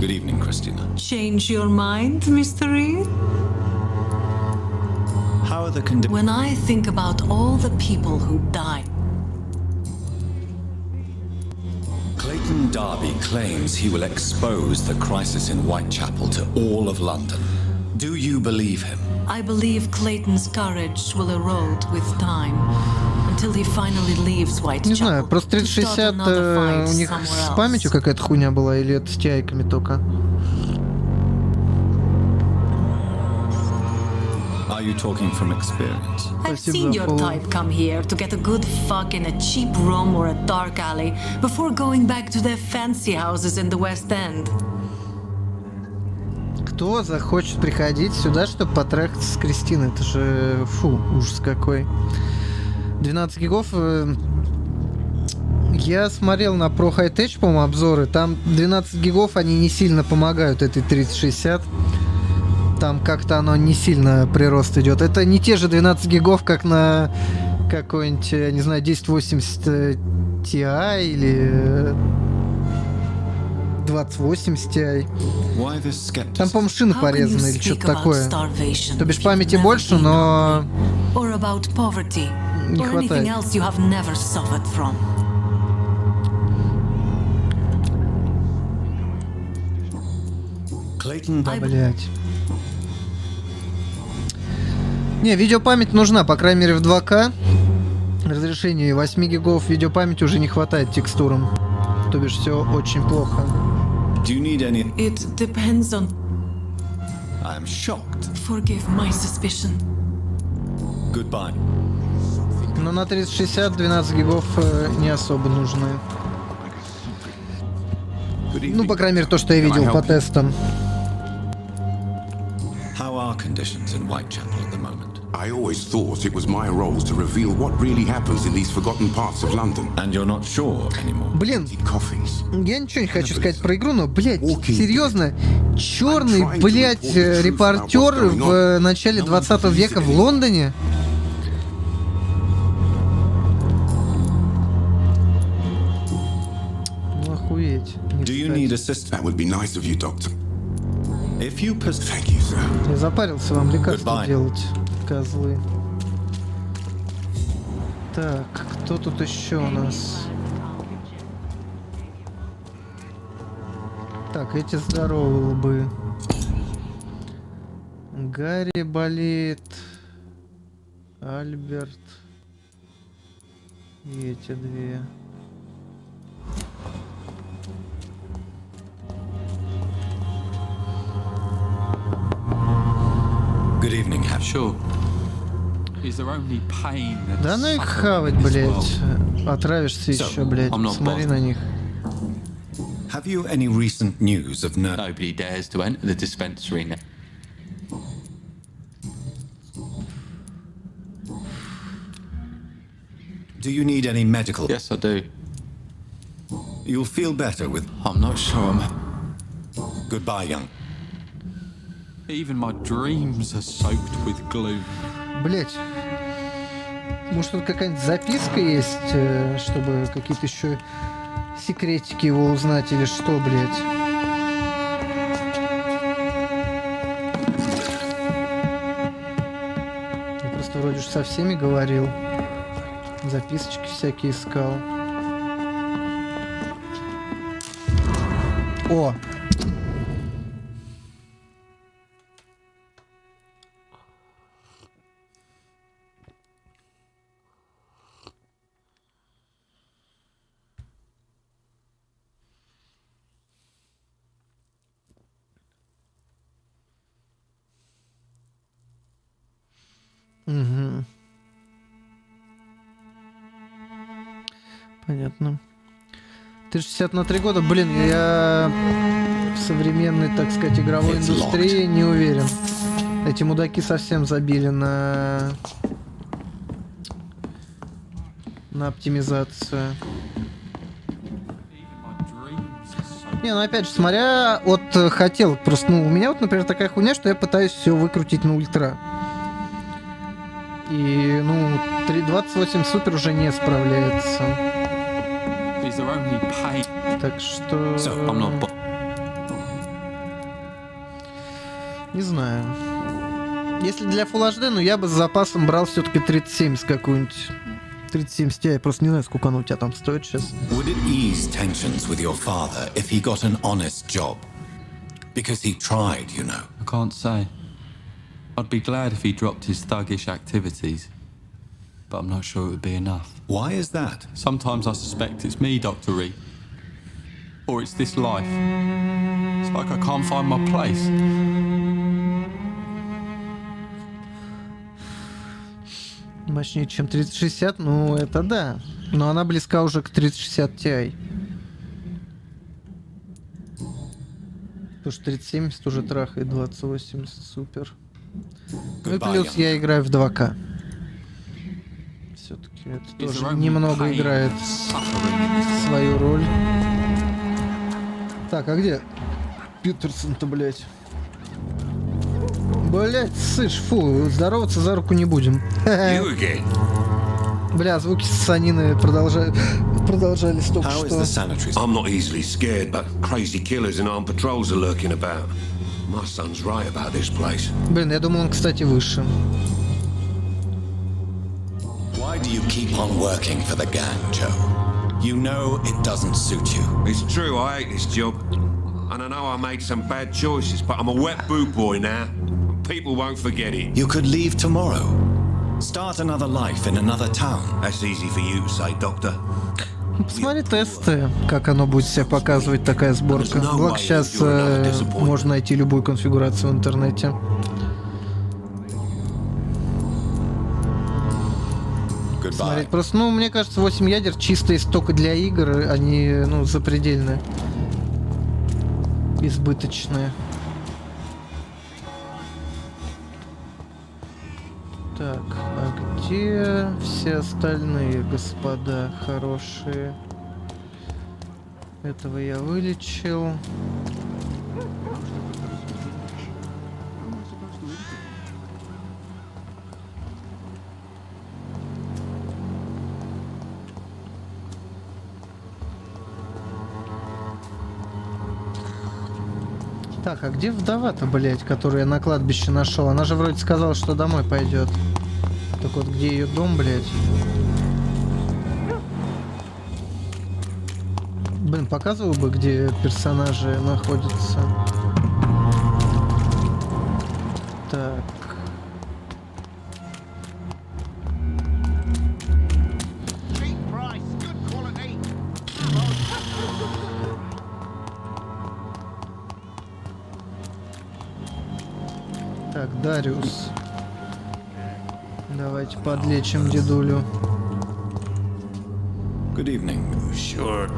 Good evening, Christina. Change your mind, Mr. Reed? How are the conditions? When I think about all the people who died. Clayton Darby claims he will expose the crisis in Whitechapel to all of London. Do you believe him? I believe Clayton's courage will erode with time until he finally leaves Whitechapel. Не знаю, просто 3060 у них с памятью какая-то хуйня была, или это с тяйками только? Are you talking from experience? I've seen your type come here to get a good fuck in a cheap room or a dark alley before going back to their fancy houses in the West End. Кто захочет приходить сюда, чтобы потрахаться с Кристиной? Это же, фу, ужас какой. 12 гигов. Я смотрел на Pro High Tech, по-моему, обзоры. Там 12 гигов, они не сильно помогают этой 3060. Там как-то оно не сильно прирост идет. Это не те же 12 гигов, как на какой-нибудь, я не знаю, 1080 Ti или 2080 Ti. Там, по-моему, шины порезаны или что-то такое. То бишь памяти больше, но не хватает. Блять. Не, видеопамять нужна, по крайней мере, в 2К. Разрешению 8 гигов видеопамяти уже не хватает текстурам. То бишь все очень плохо. It depends on... I am shocked. Forgive my suspicion. Goodbye. Но на 3060 12 гигов не особо нужны. Ну, по крайней мере, то, что я видел по тестам. How are conditions in Whitechapel at the moment? I always thought it was my role to reveal what really happens in these forgotten parts of London. And you're not sure anymore. Блин, Coffins. я ничего не хочу сказать про игру, но, блядь, серьезно, черный, блядь, репортер в начале 20 века в Лондоне? Ну, охуеть. Do you need assistance? That would be nice of you, Doctor. If you Thank you, sir. Я запарился вам лекарства делать, козлы. Так, кто тут еще у нас? Так, эти здоровые лбы. Гарри болеет. Альберт. И эти две. Good evening, Hap. Sure. Is there only pain and Да ну их suffering хавать, in this блядь. world? Отравишься еще, блядь. I'm not Смотри bothered. на них. Have you any recent news of Nobody dares to enter the dispensary now. Do you need any medical? Yes, I do. You'll feel better with... I'm not sure I'm... Goodbye, young. Even my dreams are soaked with glue. Блять. Может тут какая-нибудь записка есть, чтобы какие-то еще секретики его узнать или что, блять? Я просто вроде уж со всеми говорил. Записочки всякие искал. О! Угу. Понятно. 360 на 3 года, блин, я в современной, так сказать, игровой индустрии не уверен. Эти мудаки совсем забили на оптимизацию. Не, ну опять же, смотря от хотелок, просто, ну, у меня вот, например, такая хуйня, что я пытаюсь все выкрутить на ультра. И, ну, 328 супер уже не справляется. Так что... Не знаю. Если для Full HD, ну я бы с запасом брал все-таки 3070 какую-нибудь. 3070 Ti, я просто не знаю, сколько она у тебя там стоит сейчас. Would it ease tensions with your father if he got an honest job? Because he tried, you know. I can't say. I'd be glad if he dropped his thuggish activities, but I'm not sure it would be enough. Why is that? Sometimes I suspect it's me, Dr. Reed. Or it's this life. It's like I can't find my place. Мощнее, чем 3060, ну это да. Но она близка уже к 3060 Ti. Потому что 3070 уже трахает 2080 супер. Ну и плюс я играю в 2К. Все-таки это тоже немного играет. свою роль. Так, а где Питерсон-то, блядь? Блядь, сышь, фу, здороваться за руку не будем. Бля, звуки ссанины продолжались только что. I'm not easily scared, but crazy killers and armed patrols are lurking about. My son's right about this place. Блин, я думал, он, кстати, выше. Why do you keep on working for the gang, Joe? You know it doesn't suit you. It's true, I hate this job. And I know I made some bad choices, but I'm a wet boot boy now. People won't forget it. You could leave tomorrow. Start another life in another town. That's easy for you to say, Doctor. Посмотри тесты, как оно будет себя показывать, такая сборка. Благо сейчас можно найти любую конфигурацию в интернете. Смотреть просто, ну, мне кажется, 8 ядер чисто из только для игр, они, ну, запредельные. Избыточные. Так, а где все остальные господа хорошие? Этого я вылечил. Так, а где вдова-то, блять, которую я на кладбище нашел? Она же вроде сказала, что домой пойдет. Так вот, где ее дом, блять? Блин, показывал бы, где персонажи находятся. Так. Так, Дариус. Давайте подлечим дедулю. Good evening. Sure.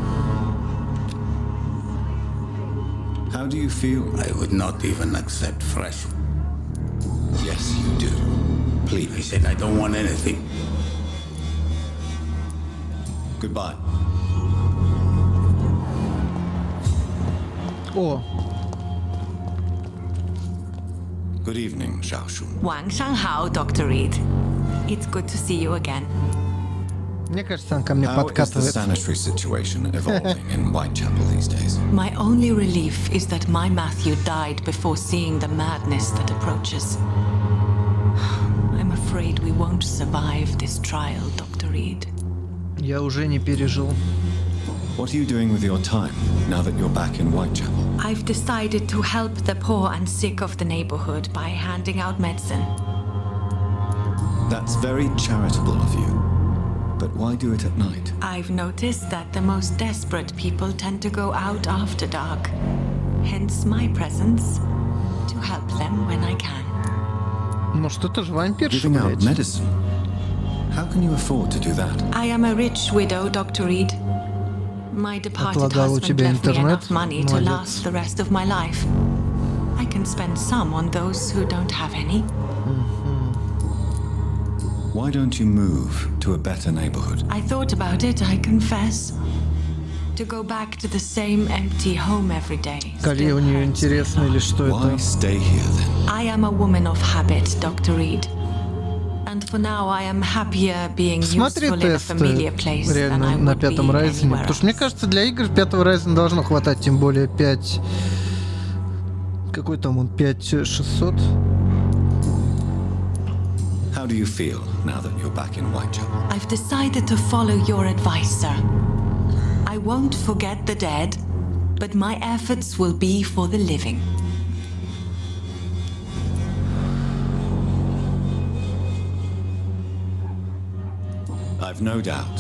How do you feel? I would not even accept fresh. Yes, you do. Please, I said I don't want anything. Goodbye. О, Good evening, Xiaoxu. 晚上好, Dr. Reed. It's good to see you again. мне кажется, он ко мне How is the подкатывает. sanitary situation evolving in Whitechapel these days? My only relief is that my Matthew died before seeing the madness that approaches. I'm afraid we won't survive this trial, Dr. Reed. Я уже не пережил. What are you doing with your time now that you're back in Whitechapel? I've decided to help the poor and sick of the neighborhood by handing out medicine. That's very charitable of you. But why do it at night? I've noticed that the most desperate people tend to go out after dark. Hence my presence, to help them when I can. Может, это же вампирша, Giving out блядь. medicine? How can you afford to do that? I am a rich widow, Dr. Reed. My departed Отлагал у husband тебя left me интернет. enough money to Молодец. last the rest of my life. I can spend some on those who don't have any. Why don't you move to a better neighborhood? I thought about it, I confess. To go back to the same empty home every day. Колье у still нее hurts me интересно или что Why это? stay here then? I am a woman of habit, Dr. Reed. And for now I am happier being Смотри useful in a тесты familiar place than реально I на would be пятом Райзене. anywhere Потому что мне else. кажется, для игр пятого Райзена должно хватать, тем более 5... Какой там он? 5600? How do you feel now that you're back in Whitechapel? I've decided to follow your advice, sir. I won't forget the dead, but my efforts will be for the living. I've no doubt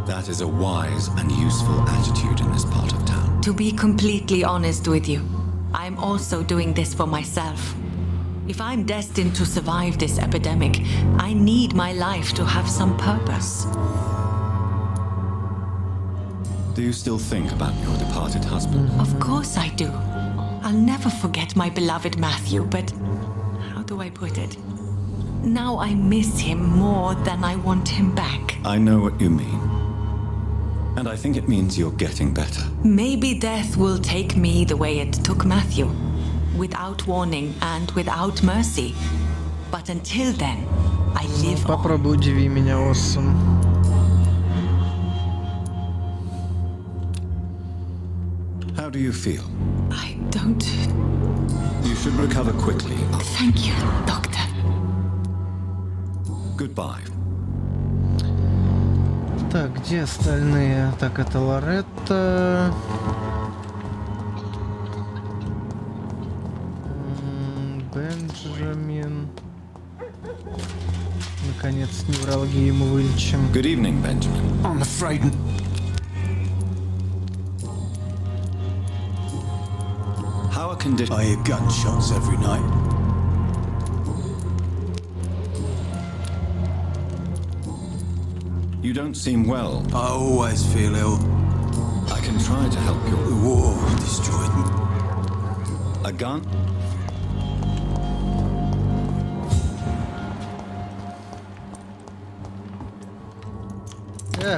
that is a wise and useful attitude in this part of town. To be completely honest with you, I'm also doing this for myself. If I'm destined to survive this epidemic, I need my life to have some purpose. Do you still think about your departed husband? Of course I do. I'll never forget my beloved Matthew, but how do I put it? Now I miss him more than I want him back. I know what you mean. And I think it means you're getting better. Maybe death will take me the way it took Matthew, without warning and without mercy. But until then, I live on. Попробуй удиви меня, Оссом. How do you feel? I don't... You should recover quickly. Thank you, Doctor. Goodbye. Так, где остальные? Так, это Лоретта. Бенджамин. Наконец, невралгию ему вылечим. Good evening, Benjamin. I'm afraid... How are conditions? I hear gunshots every night. You don't seem well. I always feel ill. I can try to help you. The war destroyed me. A gun?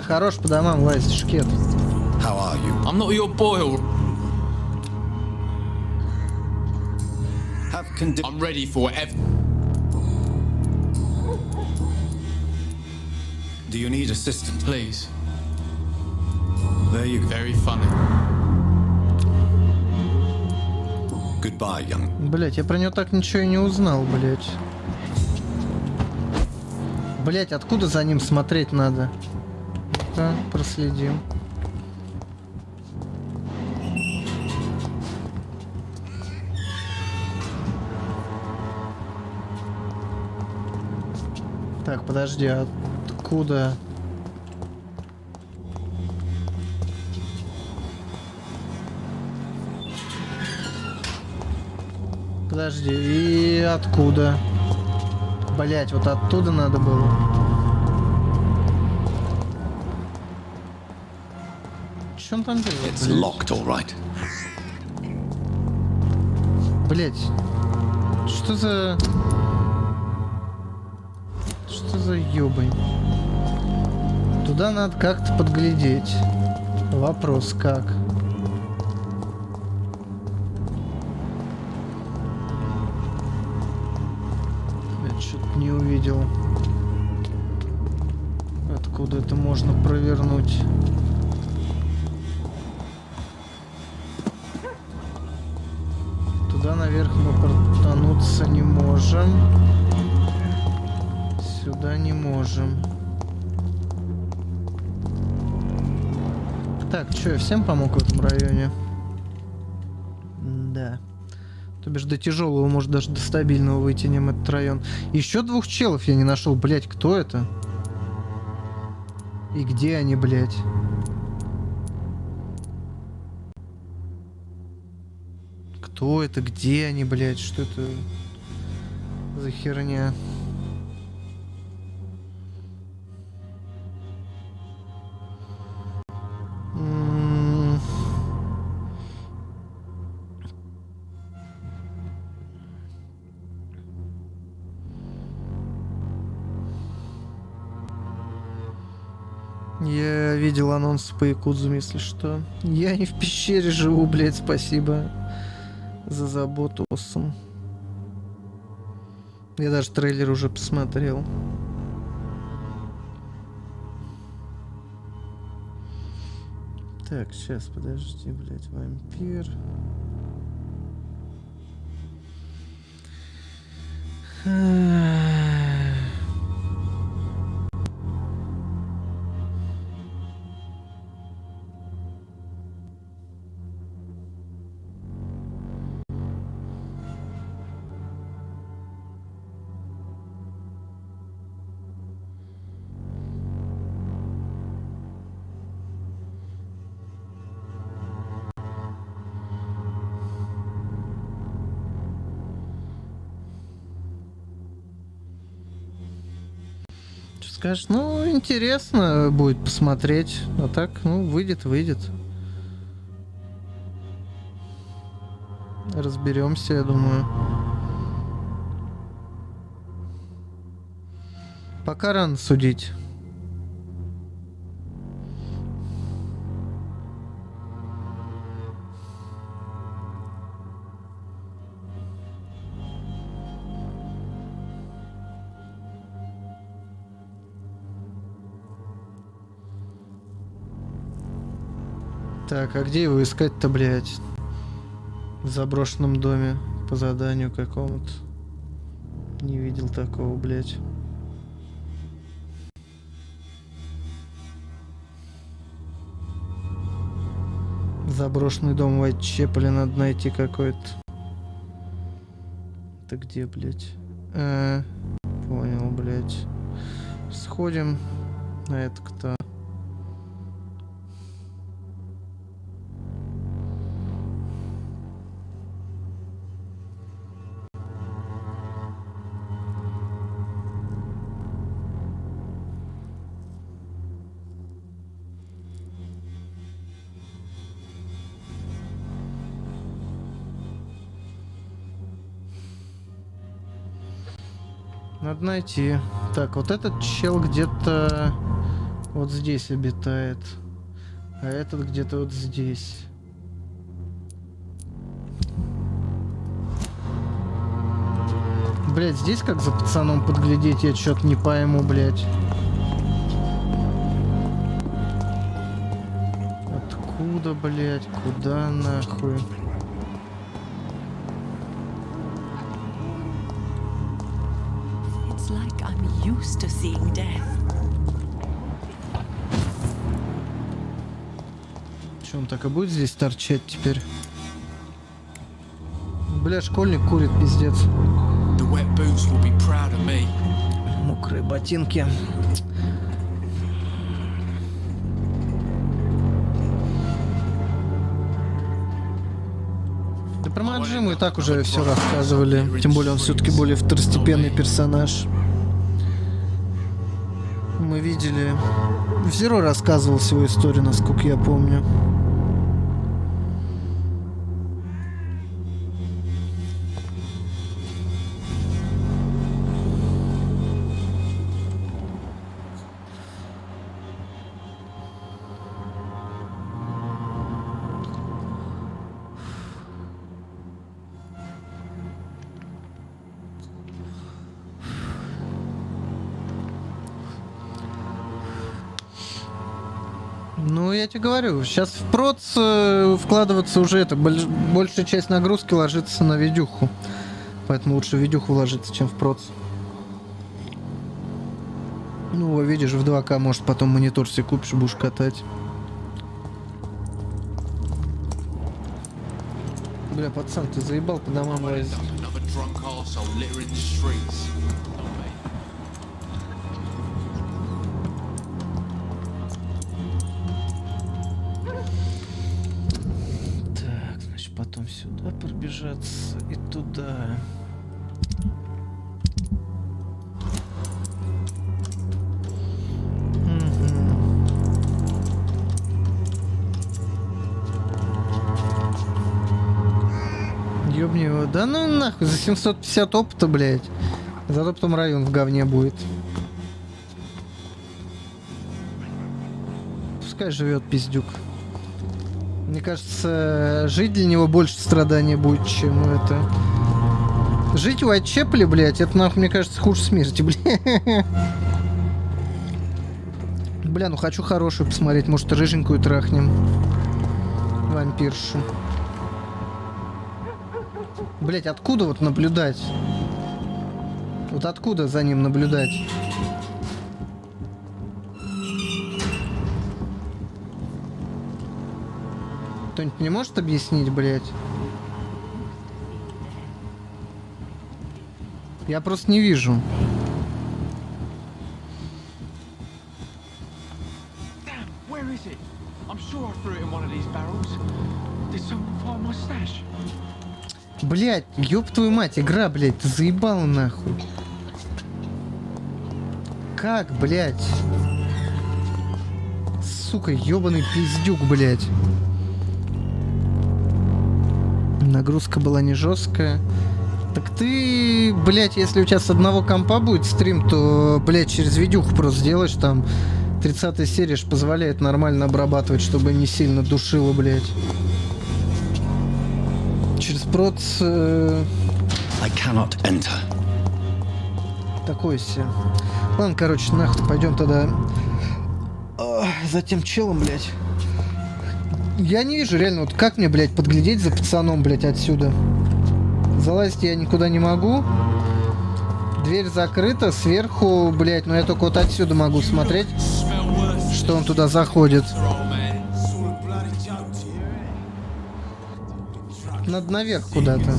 Хорош по домам лазить, шкет. How are you? I'm not your boy. Have I'm ready for whatever. Do you need assistance? Please. There you go. Very funny. Goodbye, young. Блять, я про него так ничего и не узнал, блять. Блять, откуда за ним смотреть надо? Да, проследим. Так, подожди, откуда? Подожди, и откуда? Блять, вот оттуда надо было. Что он там делает? It's locked, all right. Блять, что за... Что за ёбань? Туда надо как-то подглядеть. Вопрос как? Я что-то не увидел. Откуда это можно провернуть? Туда наверх мы протануться не можем. Сюда не можем. Так, что, я всем помог в этом районе? Да. То бишь до тяжелого, может даже до стабильного вытянем этот район. Еще двух челов я не нашел. Блять, кто это? И где они, блять? Кто это? Где они, блять? Что это за херня? Я видел анонс по Якудзу, если что. Я не в пещере живу, блядь, спасибо за заботу, Осом. Я даже трейлер уже посмотрел. Так, сейчас, подожди, блядь, вампир. Скажешь, ну, интересно будет посмотреть. А так, ну, выйдет. Разберемся, я думаю. Пока рано судить. Так, а где его искать-то, блядь? В заброшенном доме по заданию какому-то. Не видел такого, блядь. Заброшенный дом Уайтчепеля надо найти какой-то. Это где, блядь? Понял, блядь. Сходим. А это кто? Надо найти. Так, вот этот чел где-то вот здесь обитает. А этот где-то вот здесь. Блять, здесь как за пацаном подглядеть, я что-то не пойму, блять. Откуда, блять? Куда нахуй? Used to seeing death. Че, он так и будет здесь торчать теперь? Бля, школьник курит, пиздец. Мокрые ботинки. Да про Маджи мы и так уже все рассказывали. Тем более он все-таки более второстепенный персонаж. Мы видели. Зеро рассказывал свою историю, насколько я помню. Ну, я тебе говорю, сейчас в проц вкладываться уже это, большая часть нагрузки ложится на видюху. Поэтому лучше в видюху ложиться, чем в проц. Ну, видишь, в 2К, может, потом монитор себе купишь, будешь катать. Бля, пацан, ты заебал по домам лазить. Потом сюда пробежаться и туда. Ёбни его. Да ну нахуй, за 750 опыта, блядь. Зато потом район в говне будет. Пускай живет пиздюк. Мне кажется, жить для него больше страдания будет, чем это. Жить в Уайтчепеле, блядь, это нахуй, мне кажется, хуже смерти, блядь. Бля, ну хочу хорошую посмотреть, может, рыженькую трахнем. Вампиршу. Блядь, откуда вот наблюдать? Вот откуда за ним наблюдать? Кто-нибудь не может объяснить, блядь? Я просто не вижу. Блядь, ёб твою мать, игра, блядь, ты заебала нахуй. Как, блядь? Сука, ёбаный пиздюк, блядь. Нагрузка была не жесткая. Так ты, блядь, если у тебя с одного компа будет стрим, то, блядь, через видюху просто сделаешь там. 30-я серия ж позволяет нормально обрабатывать, чтобы не сильно душило, блядь. Через проц... I cannot enter. Такой себе. Ладно, короче, нахуй, пойдем тогда за тем челом, блядь. Я не вижу реально, вот как мне, блядь, подглядеть за пацаном, блядь, отсюда. Залазить я никуда не могу. Дверь закрыта, сверху, блядь, но я только вот отсюда могу смотреть, что он туда заходит. Надо наверх куда-то.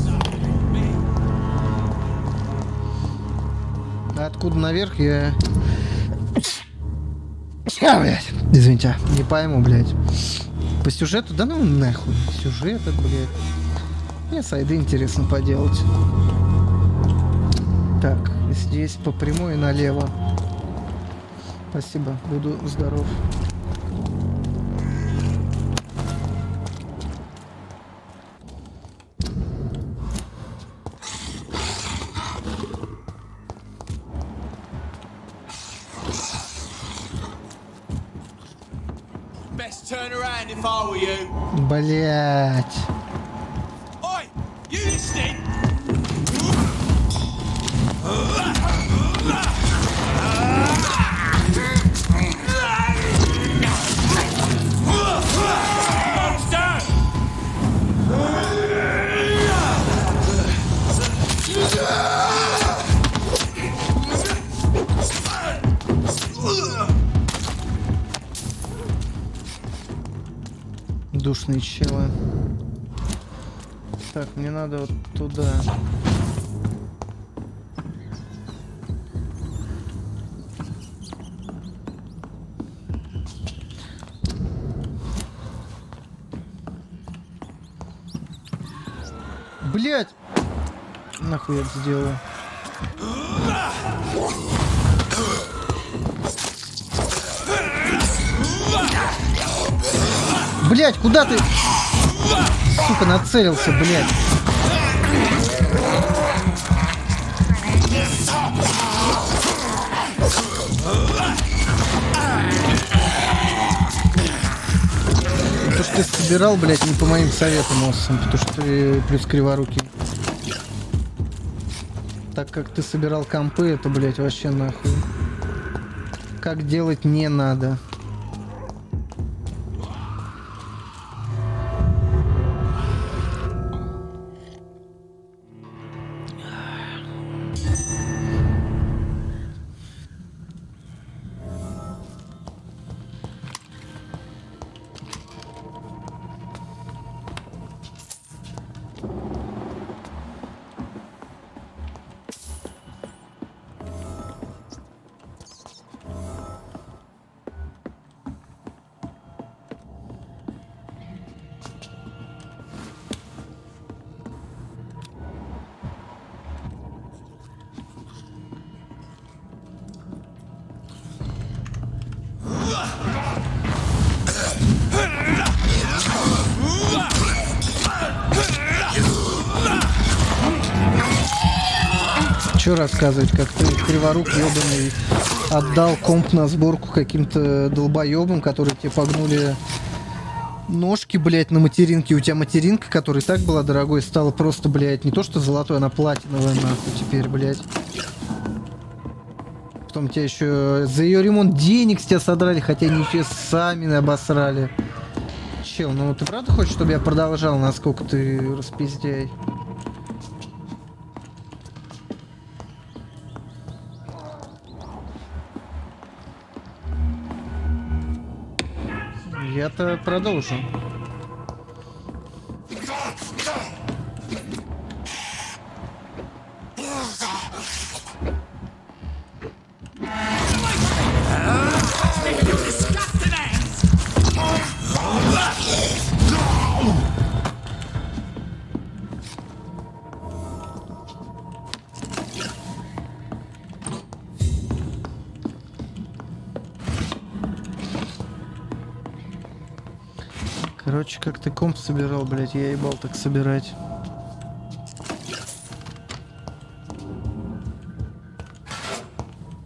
А откуда наверх я... блядь, извините, не пойму, блядь. По сюжету? Да ну нахуй. Сюжет, блядь. Мне сайды интересно поделать. Так, здесь по прямой налево. Спасибо, буду здоров. Блять. Душные челы. Так, мне надо вот туда. Блять! Нахуй я это сделал? Блять, куда ты? Сука, нацелился, блять. То, что ты собирал, блять, не по моим советам, Оссам, потому что ты плюс криворукий. Так как ты собирал компы, это, блять, вообще нахуй. Как делать не надо. Что рассказывать, как ты криворук ебаный отдал комп на сборку каким-то долбоебам, которые тебе погнули ножки, блядь, на материнке. У тебя материнка, которая и так была дорогой, стала просто, блядь, не то что золотой, она платиновая, нахуй, теперь, блядь. Потом тебя еще за ее ремонт денег с тебя содрали, хотя они еще сами обосрали. Чел, ну ты правда хочешь, чтобы я продолжал, насколько ты распиздяй? Я-то продолжу. Короче, как ты комп собирал, блядь, я ебал так собирать.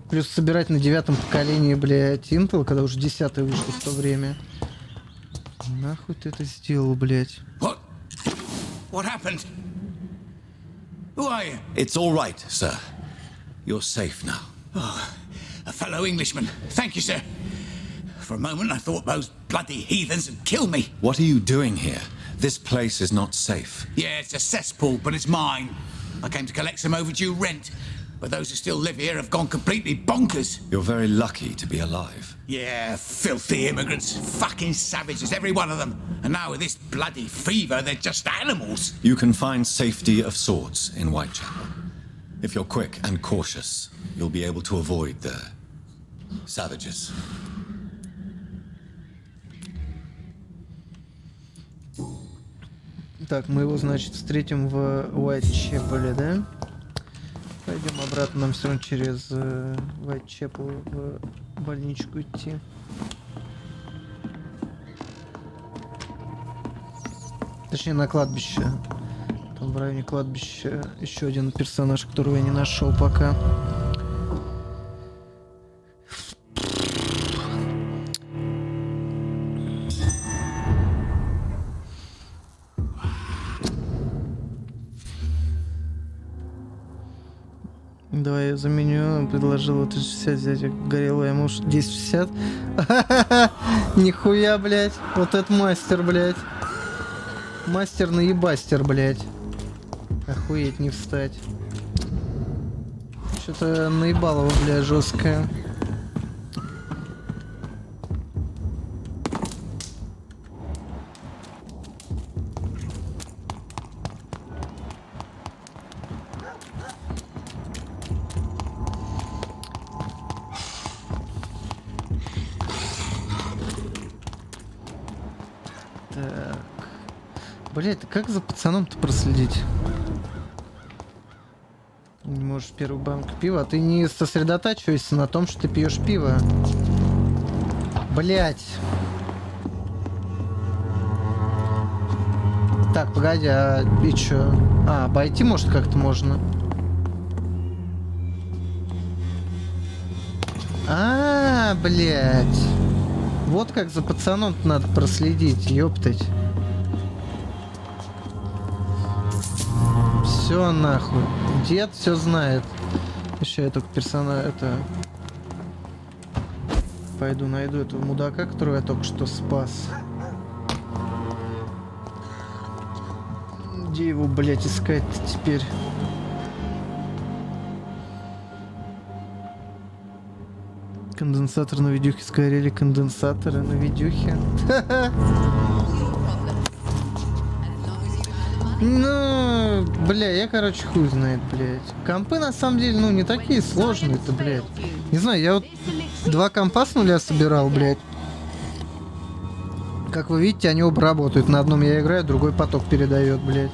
Плюс собирать на 9-м поколении, блядь, Intel, когда уже 10-й вышел в то время. Нахуй ты это сделал, блядь? What happened? Who are you? It's all right, sir. You're safe now. Oh, a fellow Englishman. Thank you, sir. For a moment, I thought those bloody heathens and kill me. What are you doing here? This place is not safe. Yeah, it's a cesspool, but it's mine. I came to collect some overdue rent, but those who still live here have gone completely bonkers. You're very lucky to be alive. Yeah, filthy immigrants. Fucking savages, every one of them. And now with this bloody fever, they're just animals. You can find safety of sorts in Whitechapel. If you're quick and cautious, you'll be able to avoid the savages. Так, мы его, значит, встретим в Уайтчепеле, да? Пойдем обратно, нам все равно через Уайтчепел в больничку идти. Точнее, на кладбище. Там в районе кладбища еще один персонаж, которого я не нашел пока. Давай я заменю. Он предложил 360 взять горело, ему 1060. Нихуя, блядь. Вот это мастер, блядь. Мастер наебастер, блядь. Охуеть, не встать. Что-то наебалово, блядь, жесткое. Блять, ты как за пацаном-то проследить? Не можешь первую банку пива, а ты не сосредотачивайся на том, что ты пьешь пиво. Блять. Так, погоди, а и чё? А, обойти может как-то можно. А, блять. Вот как за пацаном-то надо проследить, ёптать. Все нахуй. Дед все знает. Еще я только персонаж это. Пойду найду этого мудака, которого я только что спас. Где его, блять, искать-то теперь? Конденсатор на видюхе сгорели. Конденсаторы на видюхе. Ну, бля, я, короче, хуй знает, блядь. Компы, на самом деле, ну, не такие сложные-то, блядь. Не знаю, я вот 2 компа с нуля собирал, блядь. Как вы видите, они оба работают. На одном я играю, другой поток передает, блядь.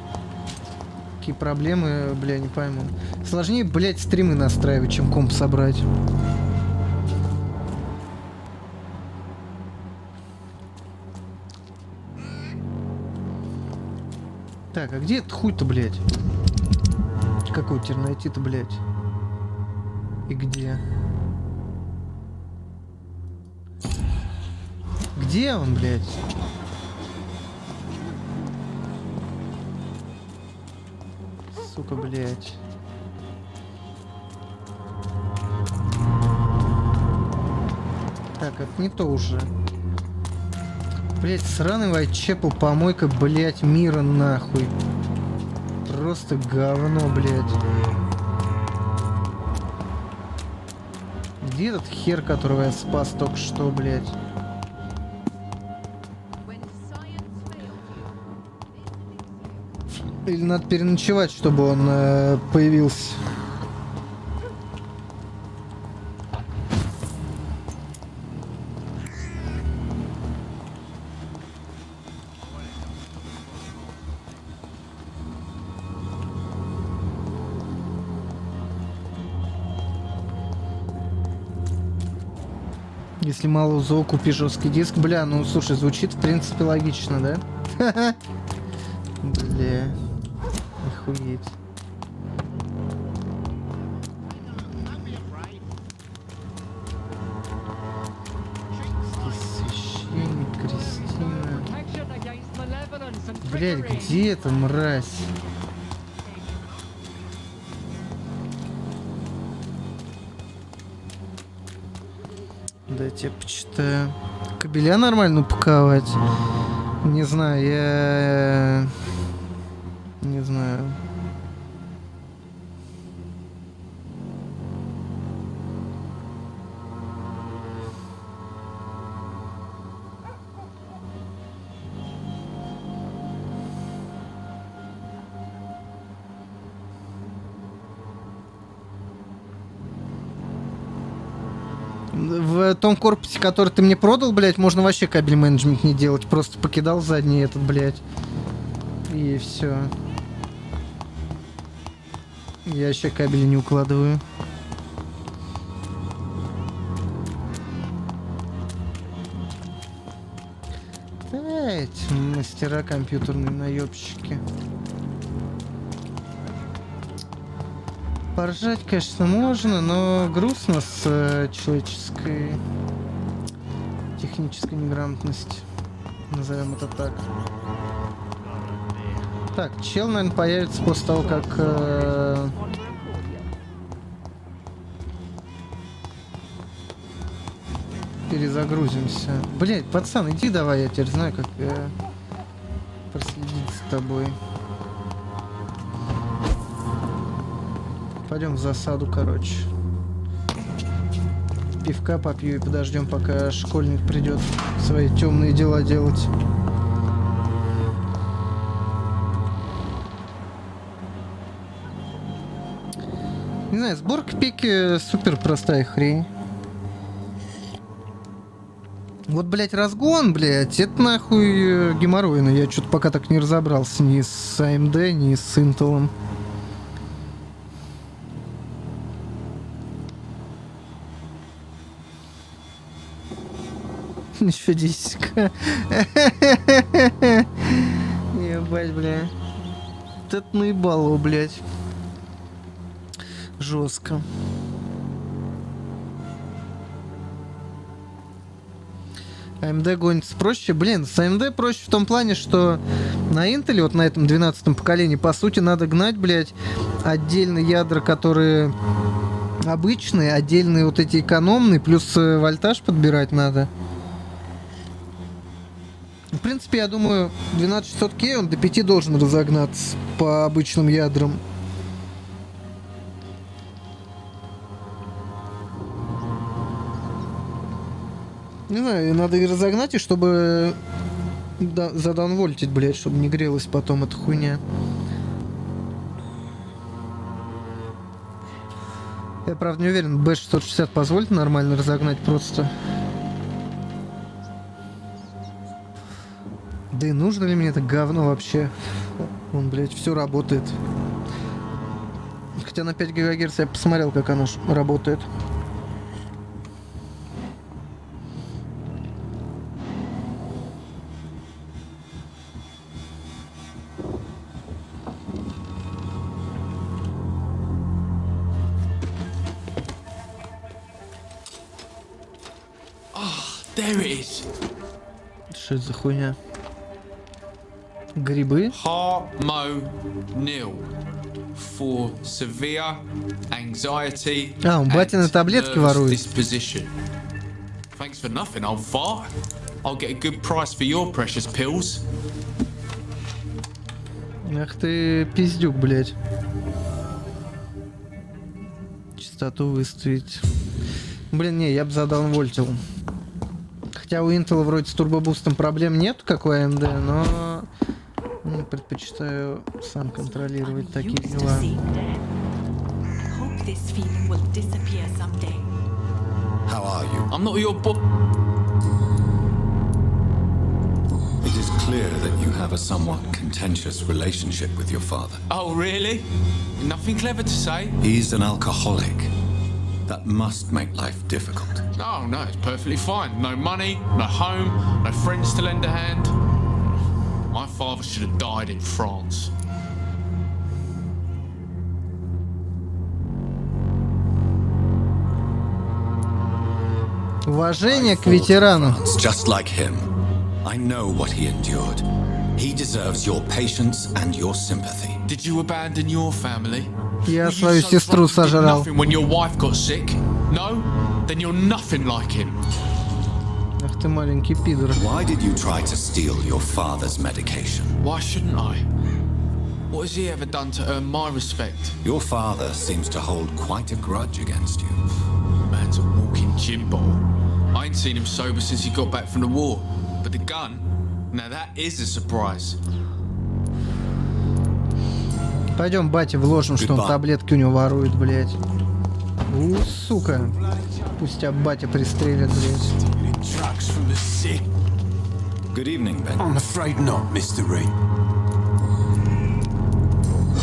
Какие проблемы, бля, не пойму. Сложнее, блядь, стримы настраивать, чем комп собрать. Так, а где этот хуй-то, блядь? Какой теперь найти-то, блядь? И где? Где он, блядь? Сука, блядь. Так, это не то уже. Блять, сраный Whitechapel, помойка, блять, мира нахуй. Просто говно, блять. Где этот хер, которого я спас только что, блять? Или надо переночевать, чтобы он появился? Если мало узлов, купи жесткий диск. Бля, ну слушай, звучит в принципе логично, да? Бля. Охуеть. Священник, Кристина. Блядь, где эта мразь? Дайте я почитаю. Кабеля нормально упаковать? Не знаю, я... Не знаю. В том корпусе, который ты мне продал, блядь, можно вообще кабель менеджмент не делать. Просто покидал задний этот, блядь. И все. Я вообще кабели не укладываю. Эти мастера компьютерные наебщики. Поржать, конечно, можно, но грустно с человеческой технической неграмотностью. Назовем это так. Так, чел, наверное, появится после того, как... перезагрузимся. Блять, пацан, иди давай, я теперь знаю, как проследить с тобой. Пойдем в засаду, короче. Пивка попью и подождем, пока школьник придет свои темные дела делать. Не знаю, сборка пики супер простая хрень. Вот, блять, разгон, блять, это нахуй геморройно. Я что-то пока так не разобрался ни с AMD, ни с Intel. Еще 10к. Ебать, бля. Это наебало, блядь. Жестко. AMD гонится проще. Блин, с AMD проще в том плане, что на Intel, вот на этом 12-м поколении, по сути, надо гнать, блядь, отдельные ядра, которые обычные, отдельные вот эти экономные, плюс вольтаж подбирать надо. В принципе, я думаю, 12600K он до 5 должен разогнаться по обычным ядрам. Не знаю, надо и разогнать, и чтобы задаунвольтить, блядь, чтобы не грелась потом эта хуйня. Я, правда, не уверен, B660 позволит нормально разогнать просто. Да и нужно ли мне это говно вообще? Он, блядь, все работает. Хотя на 5 ГГц я посмотрел, как оно работает. There it is. Что это за хуйня? Грибы? Harmonil for severe anxiety. А, он батины таблетки ворует. Thanks for nothing, old fart. I'll get a good price for your precious pills. Ах ты пиздюк, блядь. Частоту выставить. Блин, не, я бы задаунвольтил. Хотя у Intel вроде с турбобустом проблем нет, как у AMD, но предпочитаю сам контролировать такие дела. How are you? I'm not your book. It is clear that you have a somewhat contentious relationship with your father. Oh, really? Nothing clever to say? He's an alcoholic. That must make life difficult. Oh, no, it's perfectly fine. No money, no home, no friends to lend a hand. My father should have died in France. Уважение к ветерану. Just like him. I know what he endured. He deserves your patience and your sympathy. Did you abandon your family? Я свою сестру сожрал. When your wife got sick? No? then you're nothing like him. Ах ты маленький пидор. Why did you try to steal your father's medication? Why shouldn't I? What has he ever done to earn my respect? Your father seems to hold quite a grudge against you. Man's a walking gym ball. I ain't seen him sober since he got back from the war. But the gun, now that is a surprise. Пойдем бате вложим, что он таблетки у него ворует, блядь. Сука. Пусть тебя батя пристрелят, блядь. Good evening, Ben. I'm afraid not, Mr. Reed.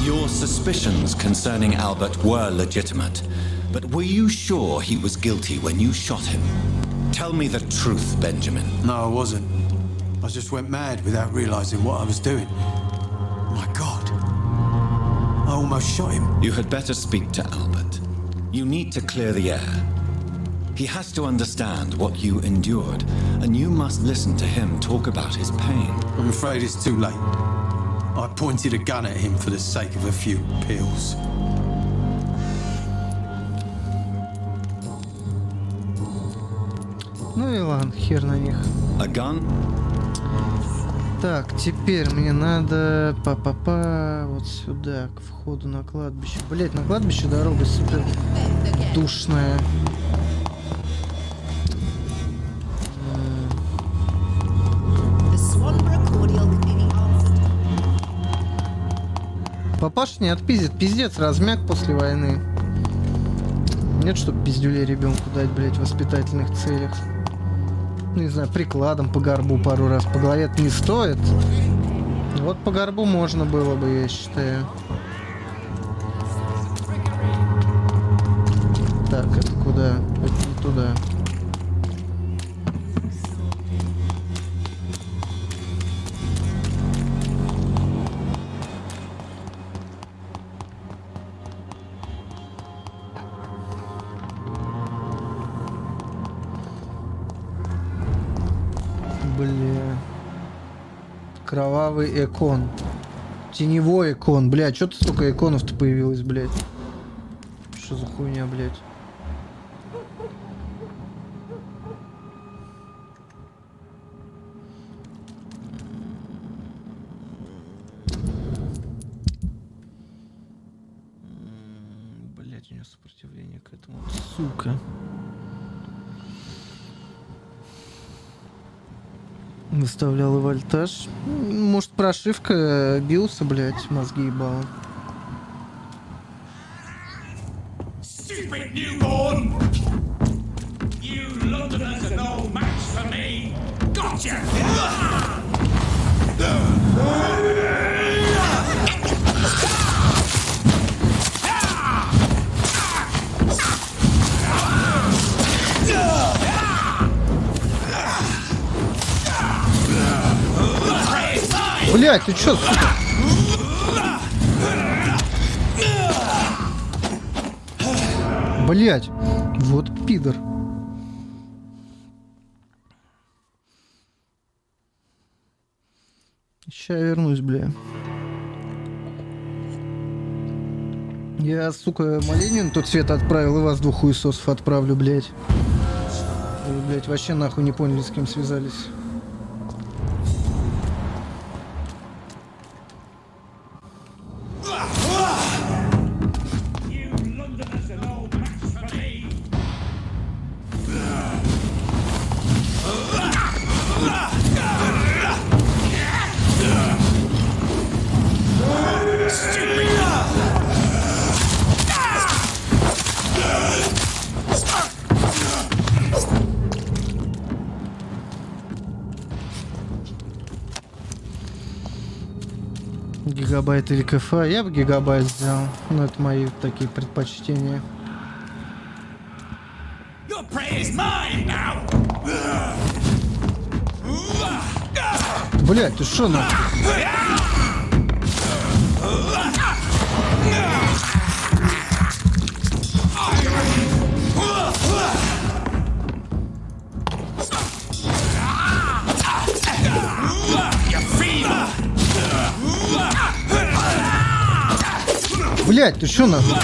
Your suspicions concerning Albert were legitimate, but were you sure he was guilty when you shot him? Tell me the truth, Benjamin. No, I wasn't. I just went mad without realizing what I was doing. My God. I almost shot him. You had better speak to Albert. You need to clear the air. He has to understand what you endured, and you must listen to him talk about his pain. I'm afraid it's too late. I pointed a gun at him for the sake of a few pills. Ну и ладно, хер на них. A gun? Так, теперь мне надо вот сюда, к входу на кладбище. Блять, на кладбище дорога супер душная. Папаша не отпиздит, пиздец, размяк после войны. Нет, чтоб пиздюлей ребенку дать, блять, в воспитательных целях. Ну, не знаю, прикладом по горбу пару раз. По голове это не стоит. Вот по горбу можно было бы, я считаю. Так, это куда? Это не туда. Бля. Кровавый икон. Теневой икон. Бля, что-то столько иконов-то появилось, блядь. Что за хуйня, блядь? Блядь, у него сопротивление к этому. Сука. Выставлял и вольтаж. Может, прошивка биоса, блядь, мозги ебала. Блять, ты чё, сука? Блять, вот пидор. Ща я вернусь, бля. Я, сука, моление на тот свет отправил, и вас двух хуесосов отправлю, блять. Вы, блять, вообще нахуй не поняли, с кем связались. Гигабайт или КФА? Я бы гигабайт взял. Но это мои такие предпочтения. Блять, ты шо нахуй? Блять, ты шо нахуй?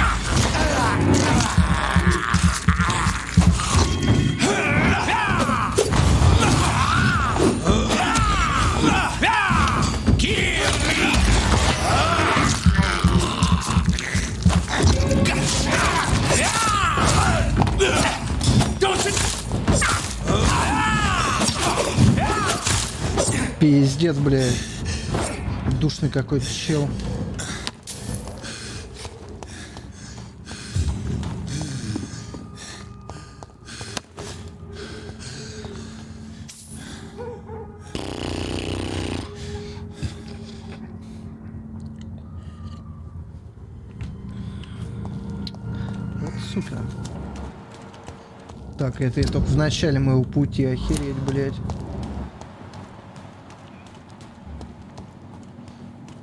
Пиздец, блядь. Душный какой-то чел. Вот сука. Так, это я только в начале моего пути, охереть, блядь.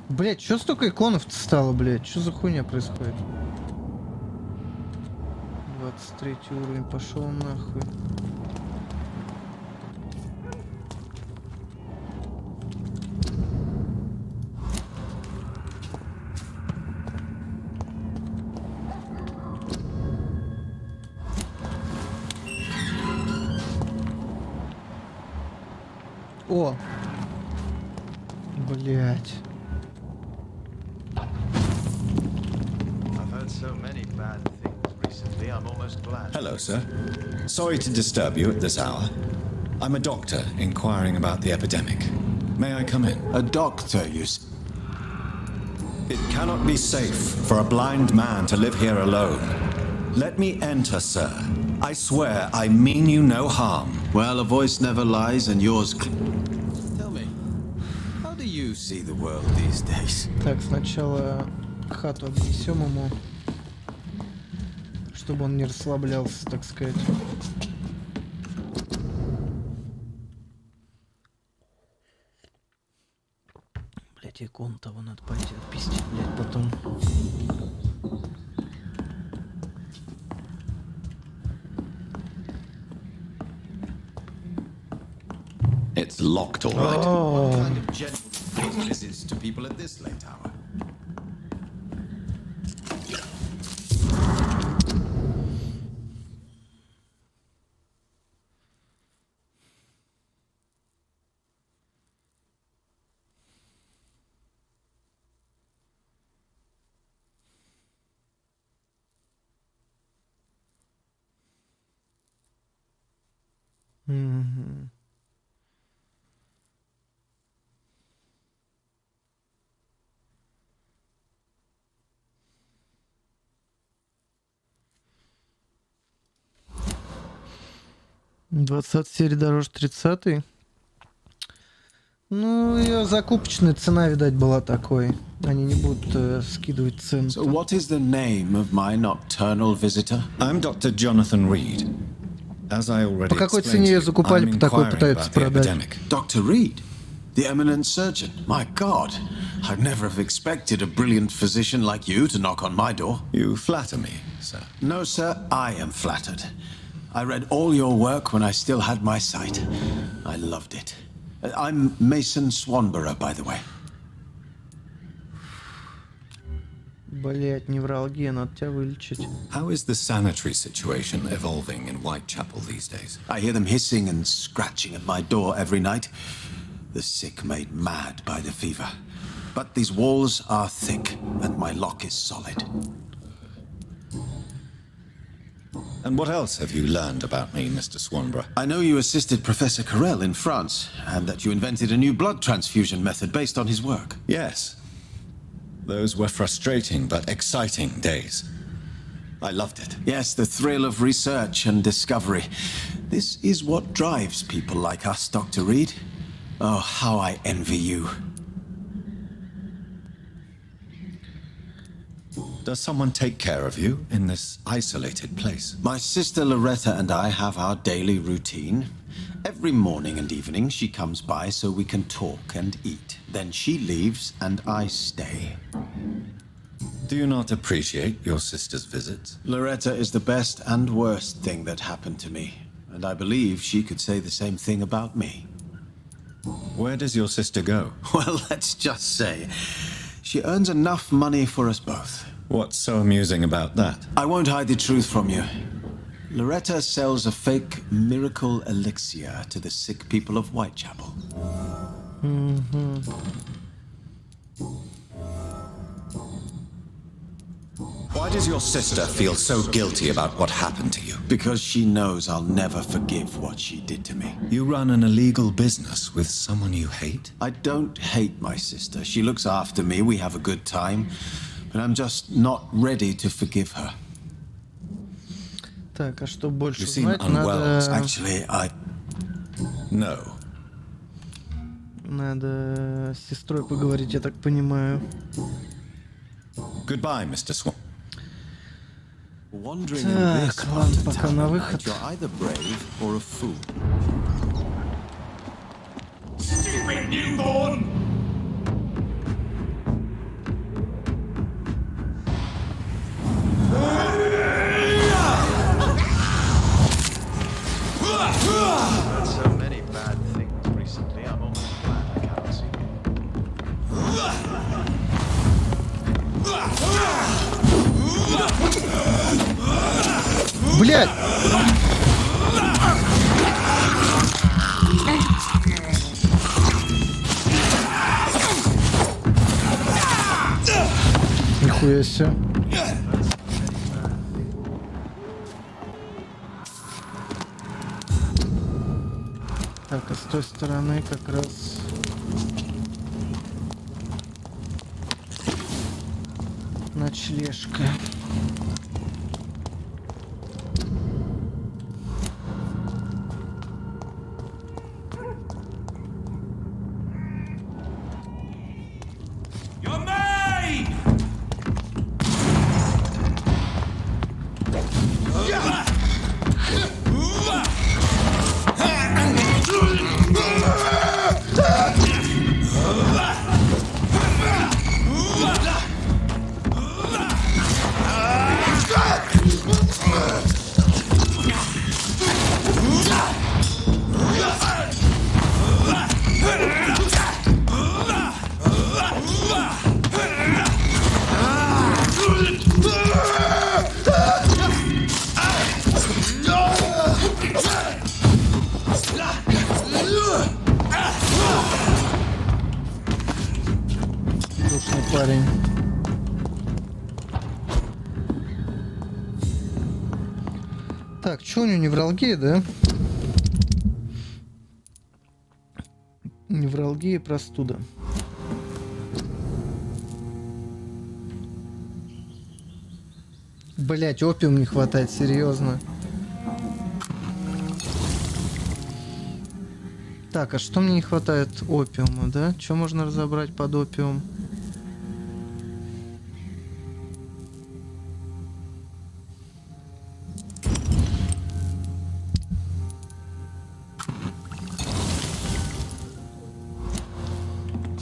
Блядь, чё столько иконов-то стало, блядь? Чё за хуйня происходит? 23 уровень, пошел нахуй. О! Блядь. Hello, sir. Sorry to disturb you at this hour. I'm a doctor inquiring about the epidemic. May I come in? A doctor, you s- It cannot be safe for a blind man to live here alone. Let me enter, sir. I swear I mean you no harm. Well, a voice never lies, and yours... Tell me, how do you see the world these days? Так, сначала хату обнесем ему, чтобы он не расслаблялся, так сказать. Блять, икон того надо пойти отпиздить, блять, потом. It's locked, all right. Oh. What kind of gentle pays visits to people at this late hour? Мгм. Двадцатая серия дороже 30-й. Ну, ее закупочная цена, видать, была такой. Они не будут скидывать цену. So what is the name of my nocturnal visitor? I'm Dr. Jonathan Reed. As I already По какой explained цене to ее you, закупали, I'm по такой inquiring пытаются about the продать. epidemic. Dr. Reed, the eminent surgeon. My God, I'd never have expected a brilliant physician like you to knock on my door. You flatter me, sir. No, sir, I am flattered. I read all your work when I still had my sight. I loved it. I'm Mason Swanborough, by the way. Блять, невралгия, надо тебя вылечить. How is the sanitary situation evolving in Whitechapel these days? I hear them hissing and scratching at my door every night. The sick made mad by the fever. But these walls are thick, and my lock is solid. And what else have you learned about me, Mr. Swanborough? I know you assisted Professor Carell in France, and that you invented a new blood transfusion method based on his work. Yes. Those were frustrating but exciting days. I loved it. Yes, the thrill of research and discovery. This is what drives people like us, Dr. Reed. Oh, how I envy you. Does someone take care of you in this isolated place? My sister Loretta and I have our daily routine. Every morning and evening she comes by so we can talk and eat. Then she leaves and I stay. Do you not appreciate your sister's visits? Loretta is the best and worst thing that happened to me. And I believe she could say the same thing about me. Where does your sister go? Well, let's just say she earns enough money for us both. What's so amusing about that? I won't hide the truth from you. Loretta sells a fake miracle elixir to the sick people of Whitechapel. Why Why does your sister feel so guilty about what happened to you? Because she knows I'll never forgive what she did to me. You run an illegal business with someone you hate? I don't hate my sister. She looks after me, we have a good time. But I'm just not ready to forgive her. Так, а что больше You seem знать? unwell. Надо... Actually, No. Надо с сестрой поговорить, я так понимаю. Goodbye, Mr. Swan. Так, ладно, пока на выход. You're either brave or a fool. Stupid newborn! So many bad things recently, I'm almost glad I can't see them. Блядь! Нихуя себе. Так, а с той стороны как раз... Ночлежка. You're mine! Слушай, парень. Так, что у него невралгия, да? Невралгия и простуда. Блять, опиум не хватает, серьезно. Так, а что мне не хватает? Опиума, да? Что можно разобрать под опиум?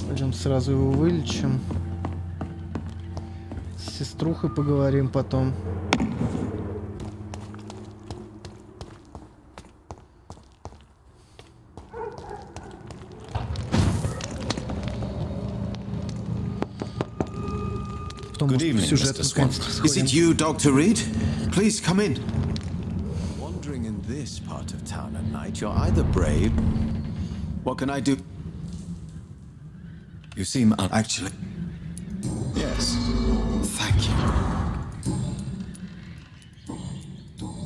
Пойдем сразу его вылечим. С сеструхой поговорим потом. Good evening, Mr. Swan. Is it you, Dr. Reed? Please come in. Wandering in this part of town at night, you're either brave. What can I do? You seem Actually, Yes. thank you.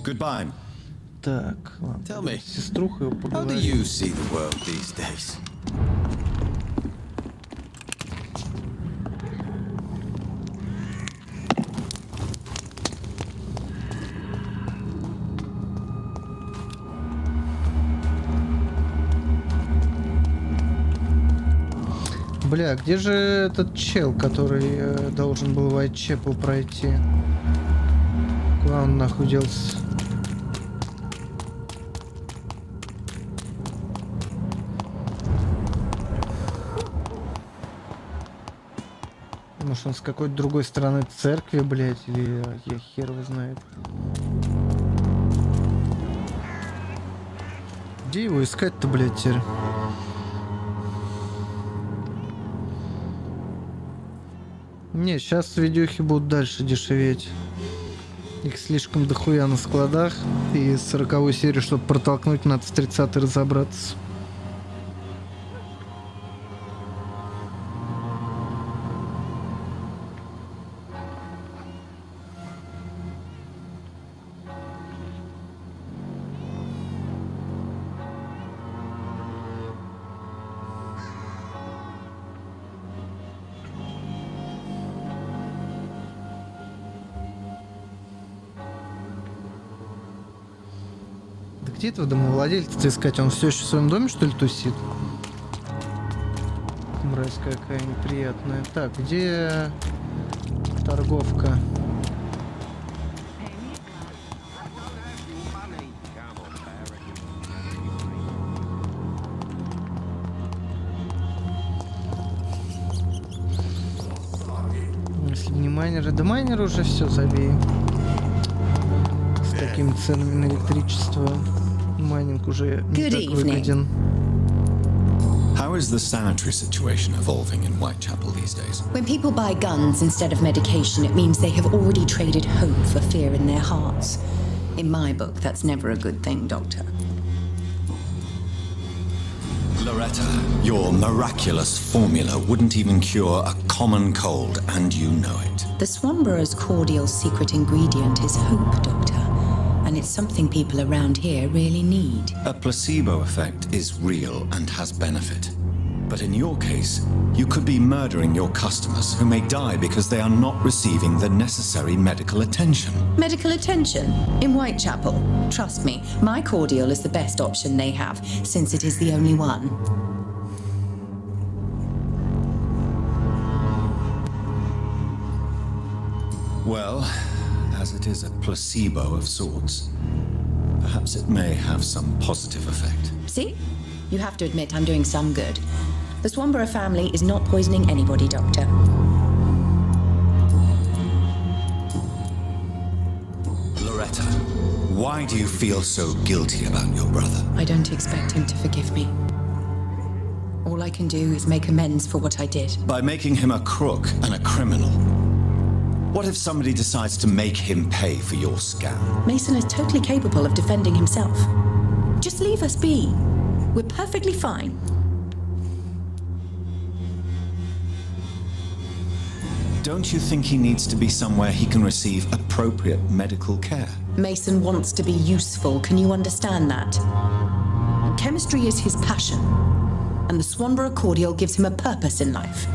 Goodbye. Так, ладно. Tell me, С сеструхой его how do поговорим. you see the world these days? Бля, где же этот чел, который должен был Вайтчепл пройти? Куда он нахуй делся? Может, он с какой-то другой стороны церкви, блядь, или я хер его знает. Где его искать-то, блядь, теперь? Не, сейчас видюхи будут дальше дешеветь. Их слишком дохуя на складах. И 40-ю серию, чтобы протолкнуть, надо в 30-й разобраться. где этого домовладельца искать? Он все еще в своем доме, что ли, тусит? Мразь какая неприятная. Так, где торговка? Если не майнеры, да майнеры уже все забей. С такими ценами на электричество майнинг уже не так выгоден. How is the sanitary situation evolving in Whitechapel these days? When people buy guns instead of medication, it means they have already traded hope for fear in their hearts. In my book, that's never a good thing, Doctor. Loretta, your miraculous formula wouldn't even cure a common cold, and you know it. The Swanborough's cordial secret ingredient is hope, Doctor. And it's something people around here really need. A placebo effect is real and has benefit. But in your case, you could be murdering your customers who may die because they are not receiving the necessary medical attention. Medical attention? In Whitechapel? Trust me, my cordial is the best option they have, since it is the only one. Well, as it is a placebo of sorts, perhaps it may have some positive effect. See? You have to admit I'm doing some good. The Swanborough family is not poisoning anybody, Doctor. Loretta, why do you feel so guilty about your brother? I don't expect him to forgive me. All I can do is make amends for what I did. By making him a crook and a criminal. What if somebody decides to make him pay for your scam? Mason is totally capable of defending himself. Just leave us be. We're perfectly fine. Don't you think he needs to be somewhere he can receive appropriate medical care? Mason wants to be useful. Can you understand that? Chemistry is his passion, and the Swanborough cordial gives him a purpose in life.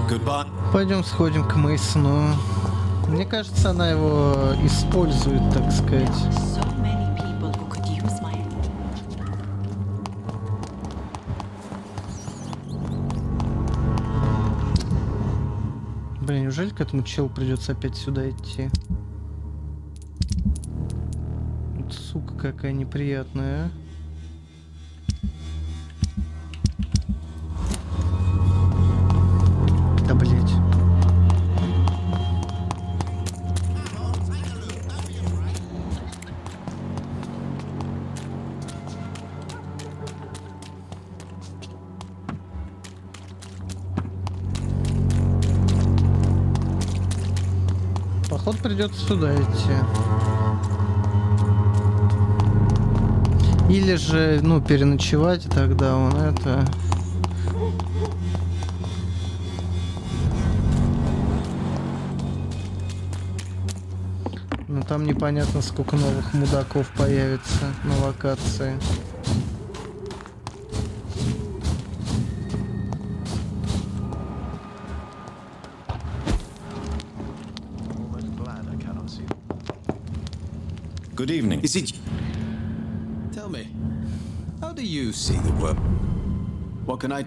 Goodbye. Пойдем сходим к Мейсону. Мне кажется, она его использует, так сказать. Блин, неужели к этому челу придется опять сюда идти? Вот сука какая неприятная, а. Да блять. Походу придется сюда идти. Или же, ну, переночевать, и тогда он это... Но там непонятно, сколько новых мудаков появится на локации. Good evening. Is it... Tell me, how do you see the world? What can I...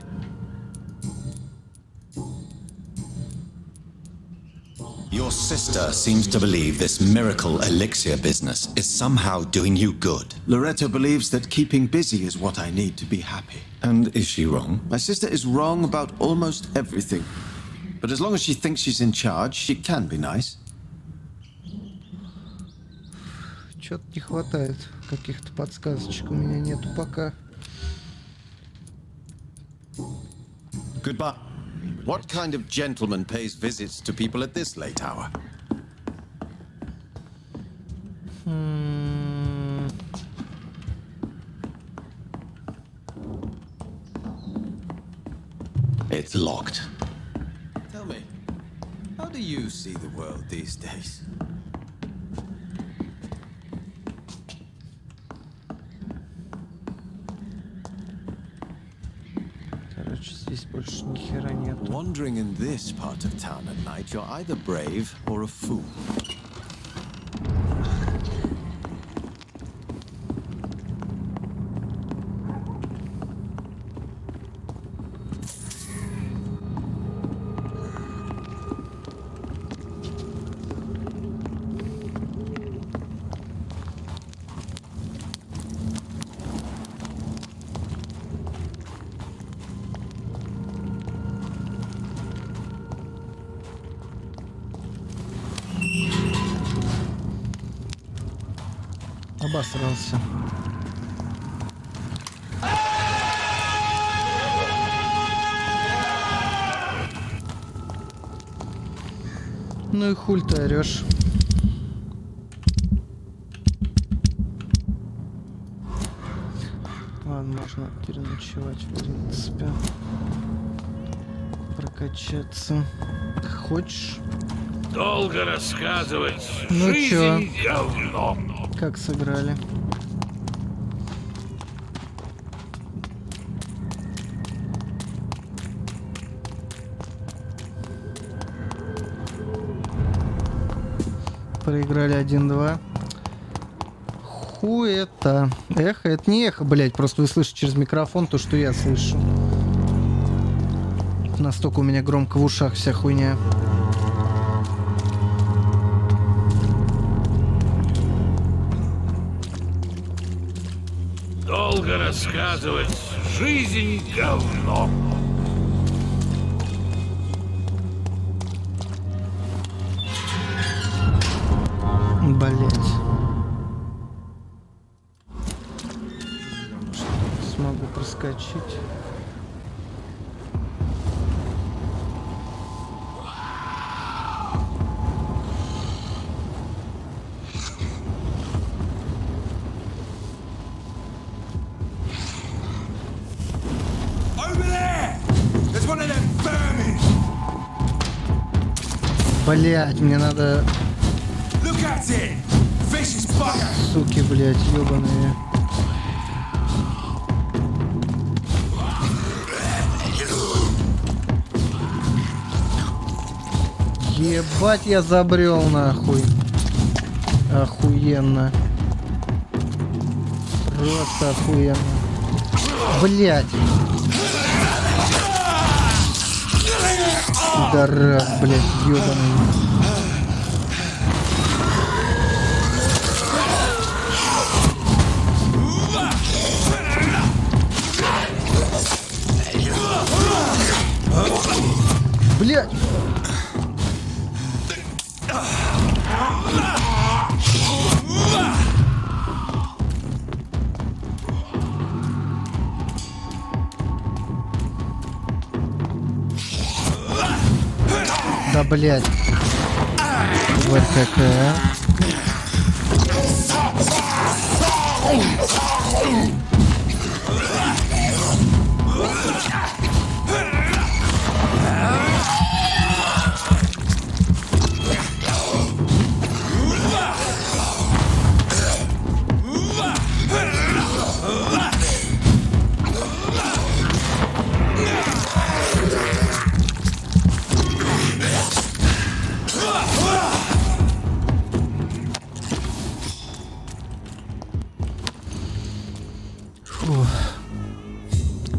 Your sister seems to believe this miracle elixir business is somehow doing you good. Loretta believes that keeping busy is what I need to be happy. And is she wrong? My sister is wrong about almost everything. But as long as she thinks she's in charge, she can be nice. Чё-то не хватает. Каких-то подсказочек у меня нету пока. Goodbye. What kind of gentleman pays visits to people at this late hour? It's locked. Tell me, how do you see the world these days? Короче, здесь больше ни хера нету. wandering in this part of town at night, you're either brave or a fool. Обосрался. Ну и хуль ты орешь. Ладно, можно переночевать, в принципе. Прокачаться. Хочешь? Долго рассказывать. Ну чё? Жизнь говно. Как сыграли? Проиграли 1-2. Хуета. Эхо? Это не эхо, блять. Просто вы слышите через микрофон то, что я слышу. Настолько у меня громко в ушах вся хуйня. Долго рассказывать. Жизнь говно. Блять. Смогу проскочить. Блять, мне надо... Суки, блять, ёбаные. Ебать, я забрел нахуй. Охуенно. Просто охуенно. Блять. Пидорас, блять, ёбаный. Блять. Да, блять. Вот какая.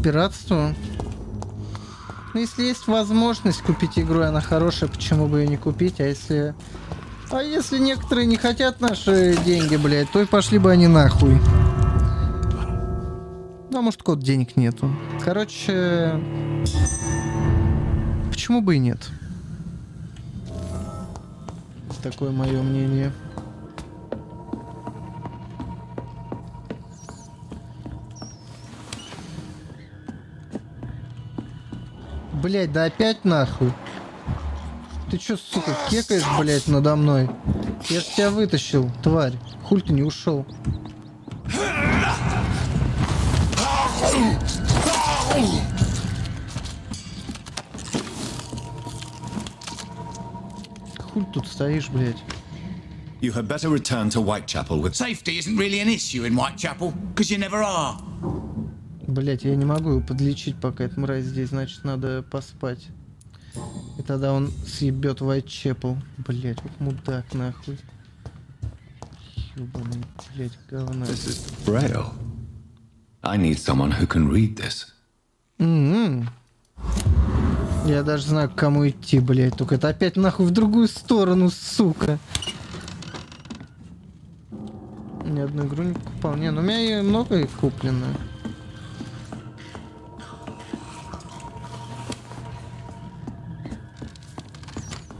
Пиратство. Ну, если есть возможность купить игру, она хорошая, почему бы ее не купить? А если некоторые не хотят наши деньги, блядь, то и пошли бы они нахуй. Ну, а может, код денег нету. Короче, почему бы и нет? Такое мое мнение. Блять, да опять нахуй. Ты чё, сука, кекаешь, блять, надо мной? Я ж тебя вытащил, тварь. Хуль ты не ушел. Хуль тут стоишь, блять. You had better return to Whitechapel with... Safety isn't really an issue in Whitechapel, because you never are. Блять, я не могу его подлечить, пока эта мразь здесь, значит, надо поспать. тогда он съебет Уайтчепл. Блять, вот мудак нахуй. Ёбаный, блять, говна. This is Braille. I need someone who can read this. Я даже знаю, к кому идти, блять. Только это опять нахуй в другую сторону, сука. Ни одну игру не покупал. Не, ну у меня и много куплено.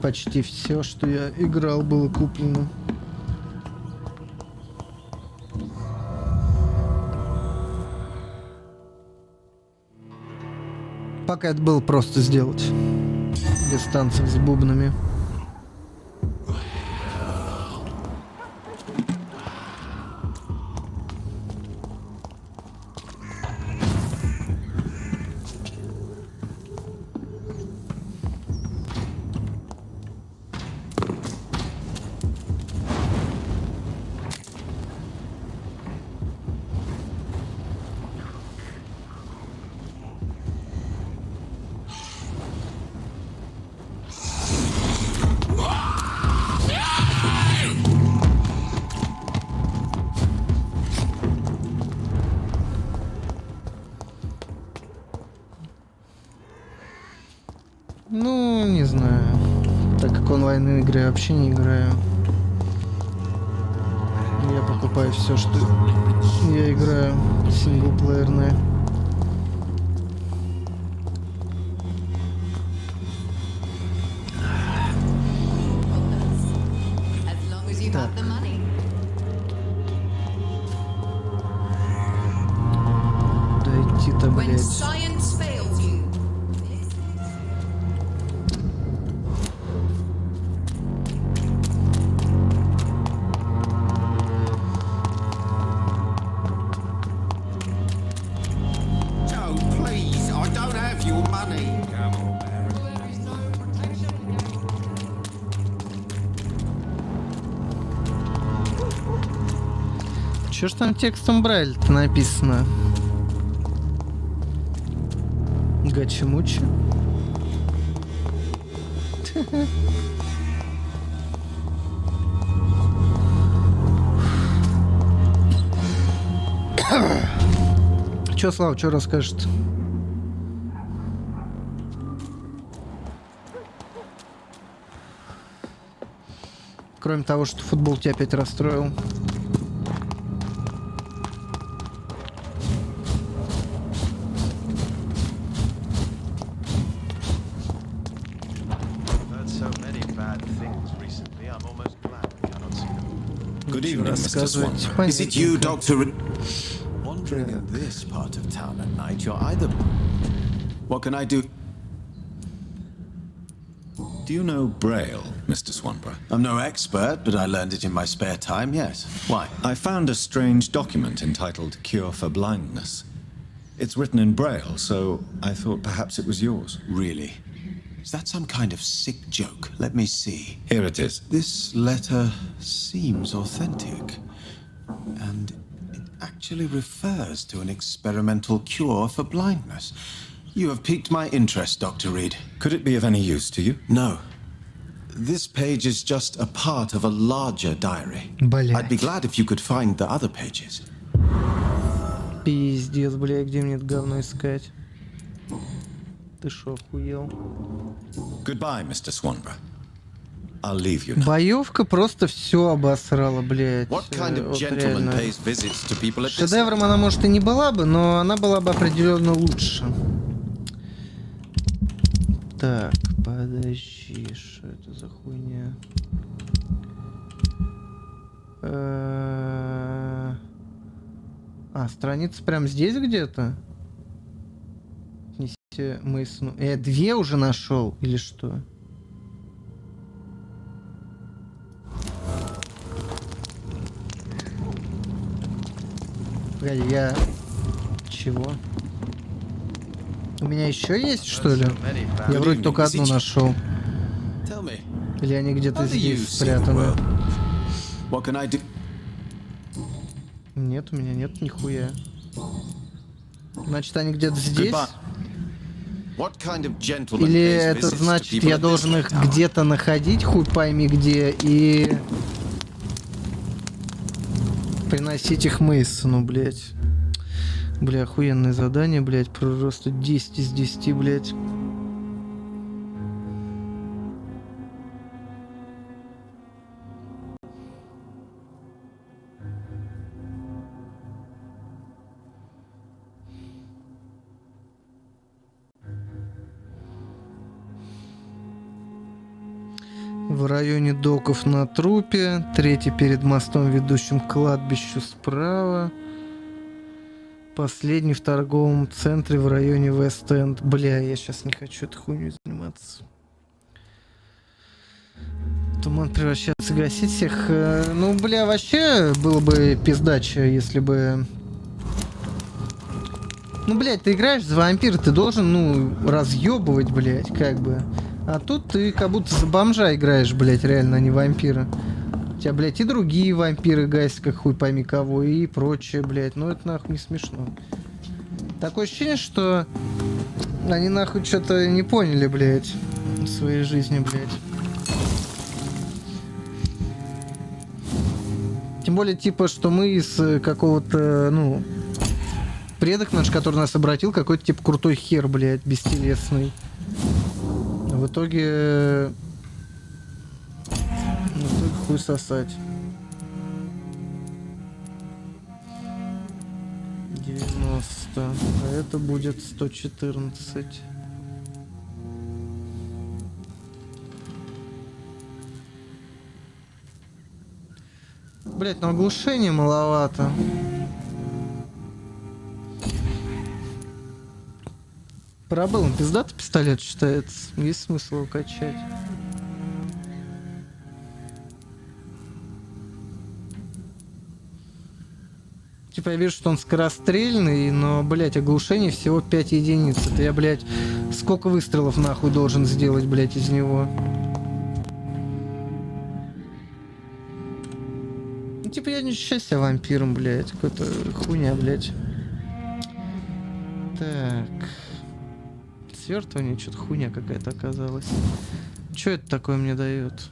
Почти все, что я играл, было куплено. Пока это было просто сделать. Без танцев с бубнами. Ну, не знаю. Так как онлайн-игры я вообще не играю. Я покупаю все, что я играю синглплеерное. Так. Дойти-то, блядь. Чё ж там текстом Брайль-то написано? Гачи-мучи? Чё, Слава, чё расскажет? Кроме того, что футбол тебя опять расстроил. Good evening, Mr. Swan. Is it you, Dr. Wandering in this part of town at night, you're either... What can I do? Do you know Braille, Mr. Swanborough? I'm no expert, but I learned it in my spare time, yes. Why? I found a strange document entitled Cure for Blindness. It's written in Braille, so I thought perhaps it was yours. Really? Is that some kind of sick joke? Let me see. Here it is. This letter seems authentic. And it actually refers to an experimental cure for blindness. You have piqued my interest, Dr. Reed. Could it be of any use to you? No. This page is just a part of a larger diary. Блять. I'd be glad if you could find the other pages. Пиздец, бля, где мне это говно искать? Ты шо, охуел? Goodbye, Mr. Swanborough. I'll leave you now. Боевка просто все обосрала, блядь. What kind of gentleman pays visits to people at this? Шедевром она, может, и не была бы, но она была бы определенно лучше. Так, подожди, что это за хуйня? Страница прям здесь где-то? Несите Мейсону. Я две уже нашел или что? Погоди, я... Чего? У меня еще есть, что ли? Я вроде только одну нашел. Или они где-то здесь спрятаны? Нет, у меня нет нихуя. Значит, они где-то здесь? Или это значит, я должен их где-то находить, хуй пойми где, и приносить их Мейсону, блядь. Бля, охуенное задание, блядь, просто 10 из 10, блядь. В районе доков на трупе, третий перед мостом, ведущим к кладбищу справа, последний в торговом центре в районе Вест-Энд. Бля, я сейчас не хочу этой хуйней заниматься. Туман превращается, гасить всех. Ну, бля, вообще было бы пиздача, если бы... Ну, блядь, ты играешь за вампира, ты должен, ну, разъебывать, блядь, как бы. А тут ты как будто за бомжа играешь, блядь, реально, а не вампира. У тебя, блядь, и другие вампиры гасят, как хуй пойми кого, и прочее, блядь. Ну, это нахуй не смешно. Такое ощущение, что они нахуй что-то не поняли, блядь, в своей жизни, блядь. Тем более, типа, что мы из какого-то, ну, предок наш, который нас обратил, какой-то, типа, крутой хер, блядь, бестелесный. В итоге хуй сосать. 90. А это будет 114. Блять, но оглушения маловато. Парабеллум пиздатый пистолет считается. Есть смысл его качать. Типа я вижу, что он скорострельный, но, блять, оглушение всего 5 единиц. Это я, блять, сколько выстрелов нахуй должен сделать, блять, из него? Ну, типа я не ощущаю себя вампиром, блять. Какая-то хуйня, блять. Так. Свертывание, что-то хуйня какая-то оказалась. Что это такое мне дает?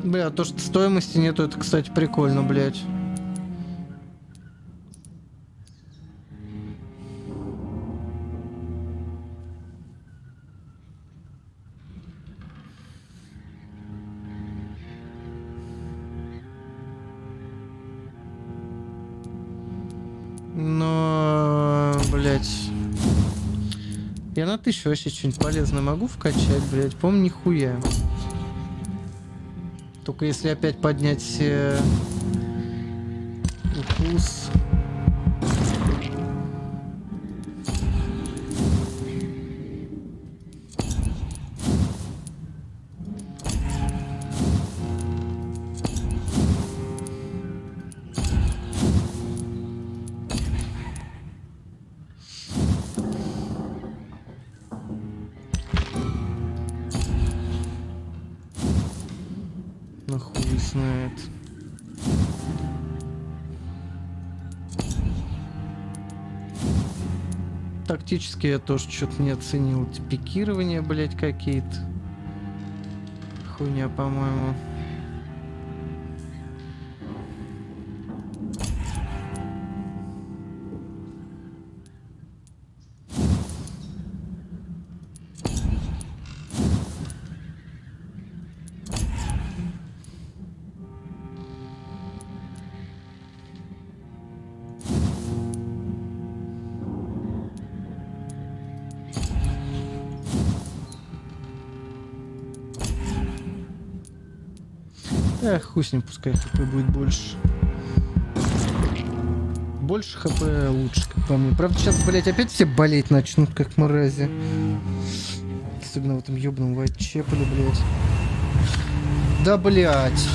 Бля, то, что стоимости нету, это, кстати, прикольно, блядь. Но, блядь, я на 1000 вообще что-нибудь полезное могу вкачать, блядь? По-моему, нихуя. Только если опять поднять укус. Нахуй знает. Тактически я тоже что-то не оценил. Эти пикирования, блять, какие-то. Хуйня, по-моему. Эх, хуй с ним, пускай хп будет больше. Больше хп лучше, как по мне. Правда, сейчас, блять, опять все болеть начнут, как мрази. Особенно в этом ёбаном вайтчепле, блять. Да, блять.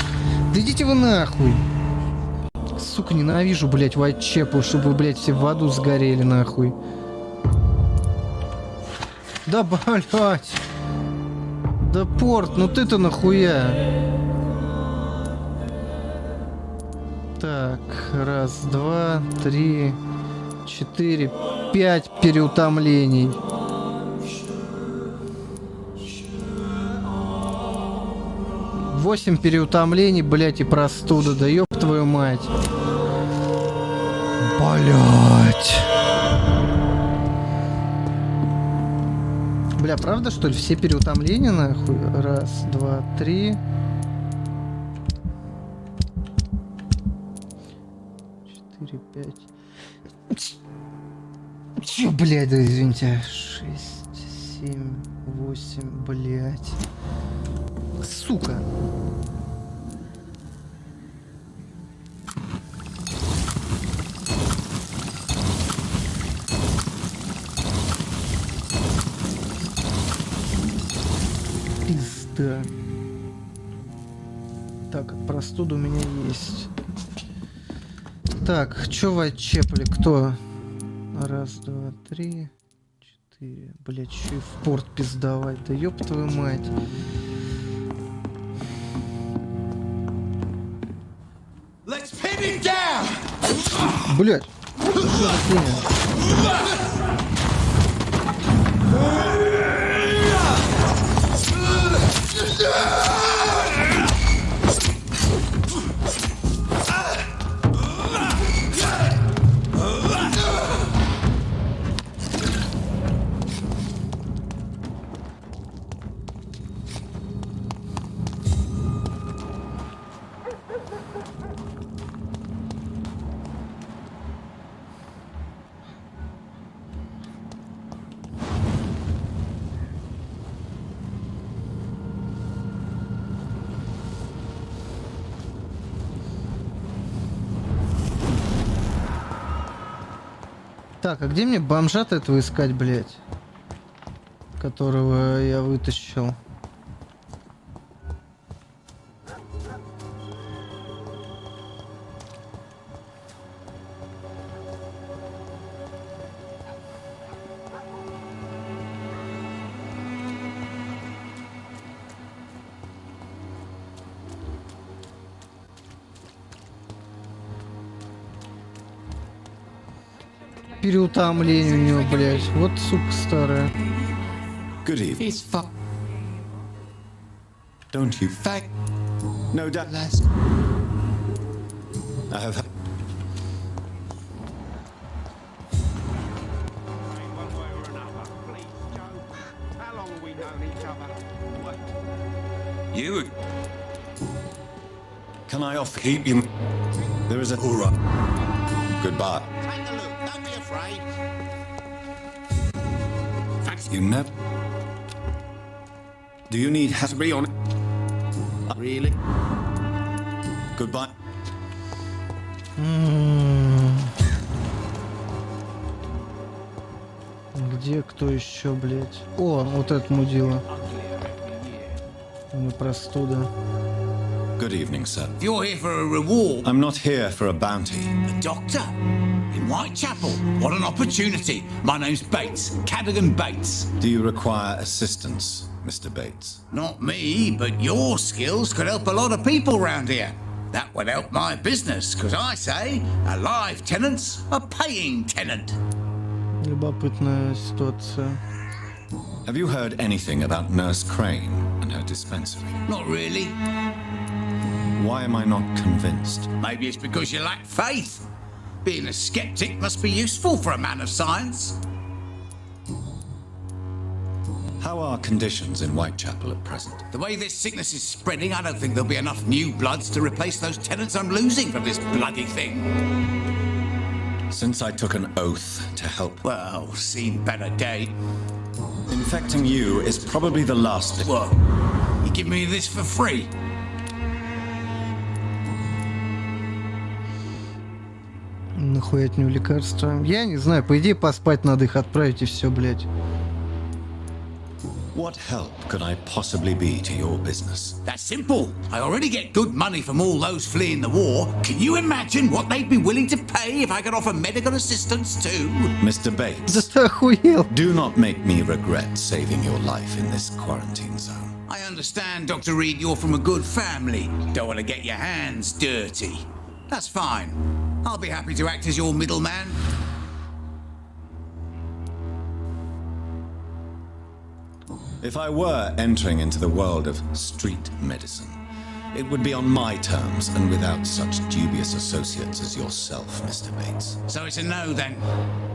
Да идите вы нахуй. Сука, ненавижу, блять, вайтчепл, чтобы вы, блять, все в аду сгорели, нахуй. Да, блять. Да порт, ну ты-то нахуя? Так, раз, два, три, 4, 5 переутомлений. Восемь переутомлений, блять, и простуда. Да ёб твою мать. Блять. Бля, правда, что ли? Все переутомления, нахуй? Раз, два, три. 4, 5. Чё, блядь, да извините. 6, 7, 8, блядь. Сука. Пизда. Так, простуда у меня есть. Так, чё Вайтчепли? Кто? Раз, два, три, 4. Блять, чё и в порт пиздовать? Да ёб твою мать. Блять. Так, а где мне бомжа-то этого искать, блядь? Которого я вытащил. Переутомление у него, блядь. Вот сука старая. Good evening. It's fuck. Don't you fag? No doubt. I have. You. Can I offer keep you? There is a. All right. Goodbye. Take a look, don't be afraid. You never. Do you need to be on? Really? Goodbye. Где кто еще, блядь? О, вот это мудила. Ну, простуда. Good evening, sir. If you're here for a reward... I'm not here for a bounty. A doctor? In Whitechapel? What an opportunity. My name's Bates. Cadogan Bates. Do you require assistance, Mr. Bates? Not me, but your skills could help a lot of people round here. That would help my business, because I say a live tenant's a paying tenant. Любопытная ситуация. Have you heard anything about Nurse Crane and her dispensary? Not really. Why am I not convinced? Maybe it's because you lack faith. Being a skeptic must be useful for a man of science. How are conditions in Whitechapel at present? The way this sickness is spreading, I don't think there'll be enough new bloods to replace those tenants I'm losing from this bloody thing. Since I took an oath to help... Well, seen better day. Infecting you is probably the last... What? You give me this for free? Нахуй от него лекарства. Я не знаю, по идее поспать надо их отправить и все, блядь. What help could I possibly be to your business? That's simple. I already get good money from all those fleeing the war. Can you imagine what they'd be willing to pay if I could offer medical assistance too? Mr. Bates, Да ты охуел. do not make me regret saving your life in this quarantine zone. I understand, Dr. Reed, you're from a good family. Don't want to get your hands dirty. That's fine. I'll be happy to act as your middleman. If I were entering into the world of street medicine, it would be on my terms and without such dubious associates as yourself, Mr. Bates. So it's a no, then.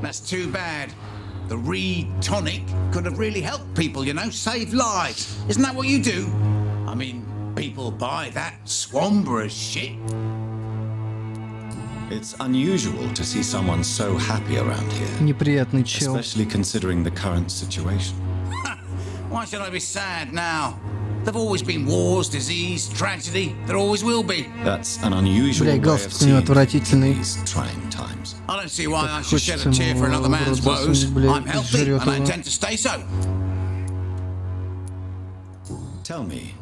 That's too bad. The Reed tonic could have really helped people, you know, saved lives. Isn't that what you do? I mean, people buy that Swanborough shit. It's unusual to see someone so happy around here. Неприятный чел. Especially considering the current situation. Why should I be sad now? There've always been wars, disease, tragedy. There always will be. That's an unusual way of seeing these trying times. I don't see why I should shed a tear for another man's woes. I'm healthy, and I intend to stay so. Tell me,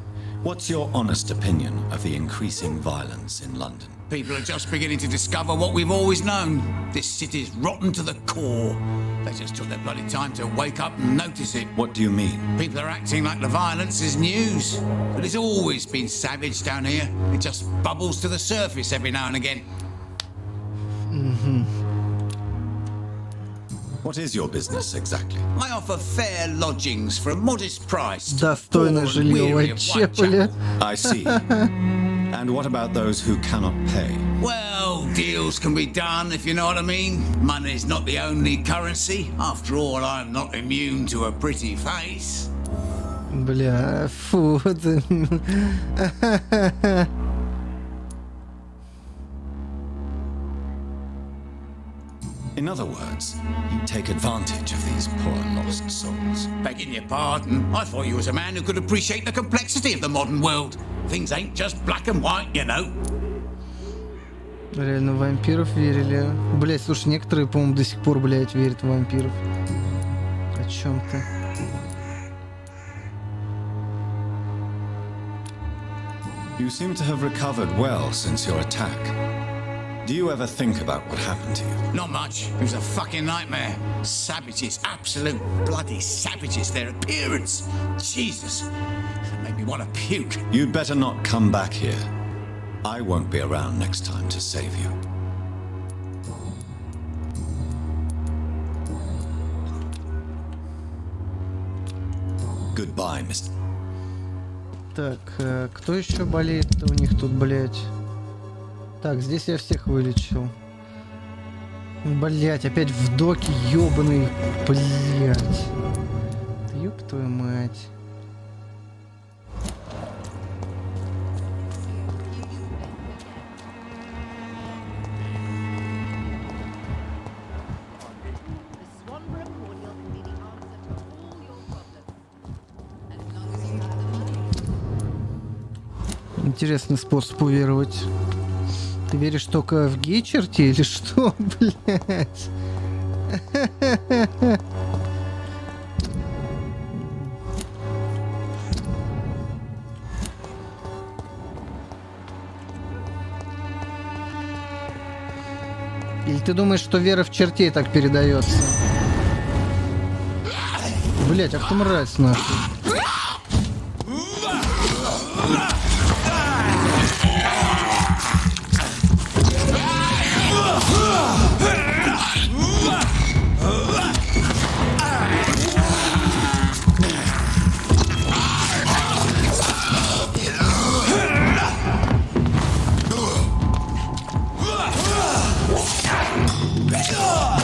what's your honest opinion of the increasing violence in London? People are just beginning to discover what we've always known. This city's rotten to the core. They just took their bloody time to wake up and notice it. What do you mean? People are acting like the violence is news. But it's always been savage down here. It just bubbles to the surface every now and again. What is your business exactly? I offer fair lodgings for a modest price. Достойное жилье в Whitechapel. I see. And what about those who cannot pay? Well, deals can be done, if you know what I mean. Money's not the only currency. After all, I'm not immune to a pretty face. Бля, фу. In other words, you take advantage of these poor lost souls. Begging your pardon, I thought you was a man who could appreciate the complexity of the modern world. Things ain't just black and white, you know. Реально в вампиров верили. Блять, слушай, некоторые, по-моему, до сих пор, блять, верят в вампиров. О чем ты? You seem to have recovered well since your attack. Do you ever think about what happened to you? Not much. It was a fucking nightmare. Savages, absolute bloody savages. Their appearance. Jesus. It made me want to puke. You'd better not come back here. I won't be around next time to save you. Goodbye, Mr. Так, кто еще болеет-то у них тут, блять? Так, здесь я всех вылечил. Блять, опять в доке, ёбаный, блять. Ёб твою мать. Интересный способ уверовать. Ты веришь только в гей-черти или что, блядь? Или ты думаешь, что вера в чертей так передается? Блядь, ах ты мразь, нахуй.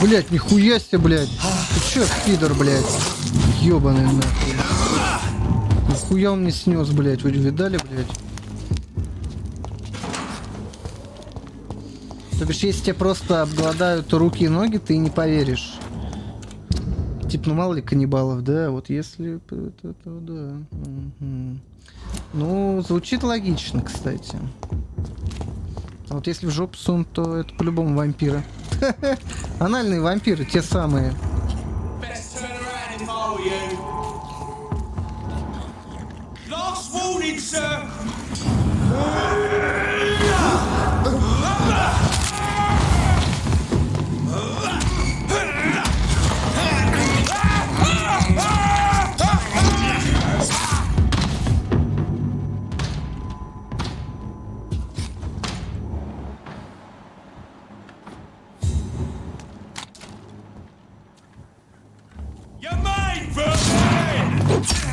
Блять, нихуя себе, блядь. Ты чё, пидор, блядь? Ёбаный нахуй. Нихуя он не снес, блядь. Вы видали, блядь? То бишь, если тебе просто обгладают руки и ноги, ты не поверишь. Типа, ну мало ли каннибалов, да? Вот если... Это, да. Угу. Ну, звучит логично, кстати. А вот если в жопу сунут, то это по-любому вампиры. Анальные вампиры, те самые.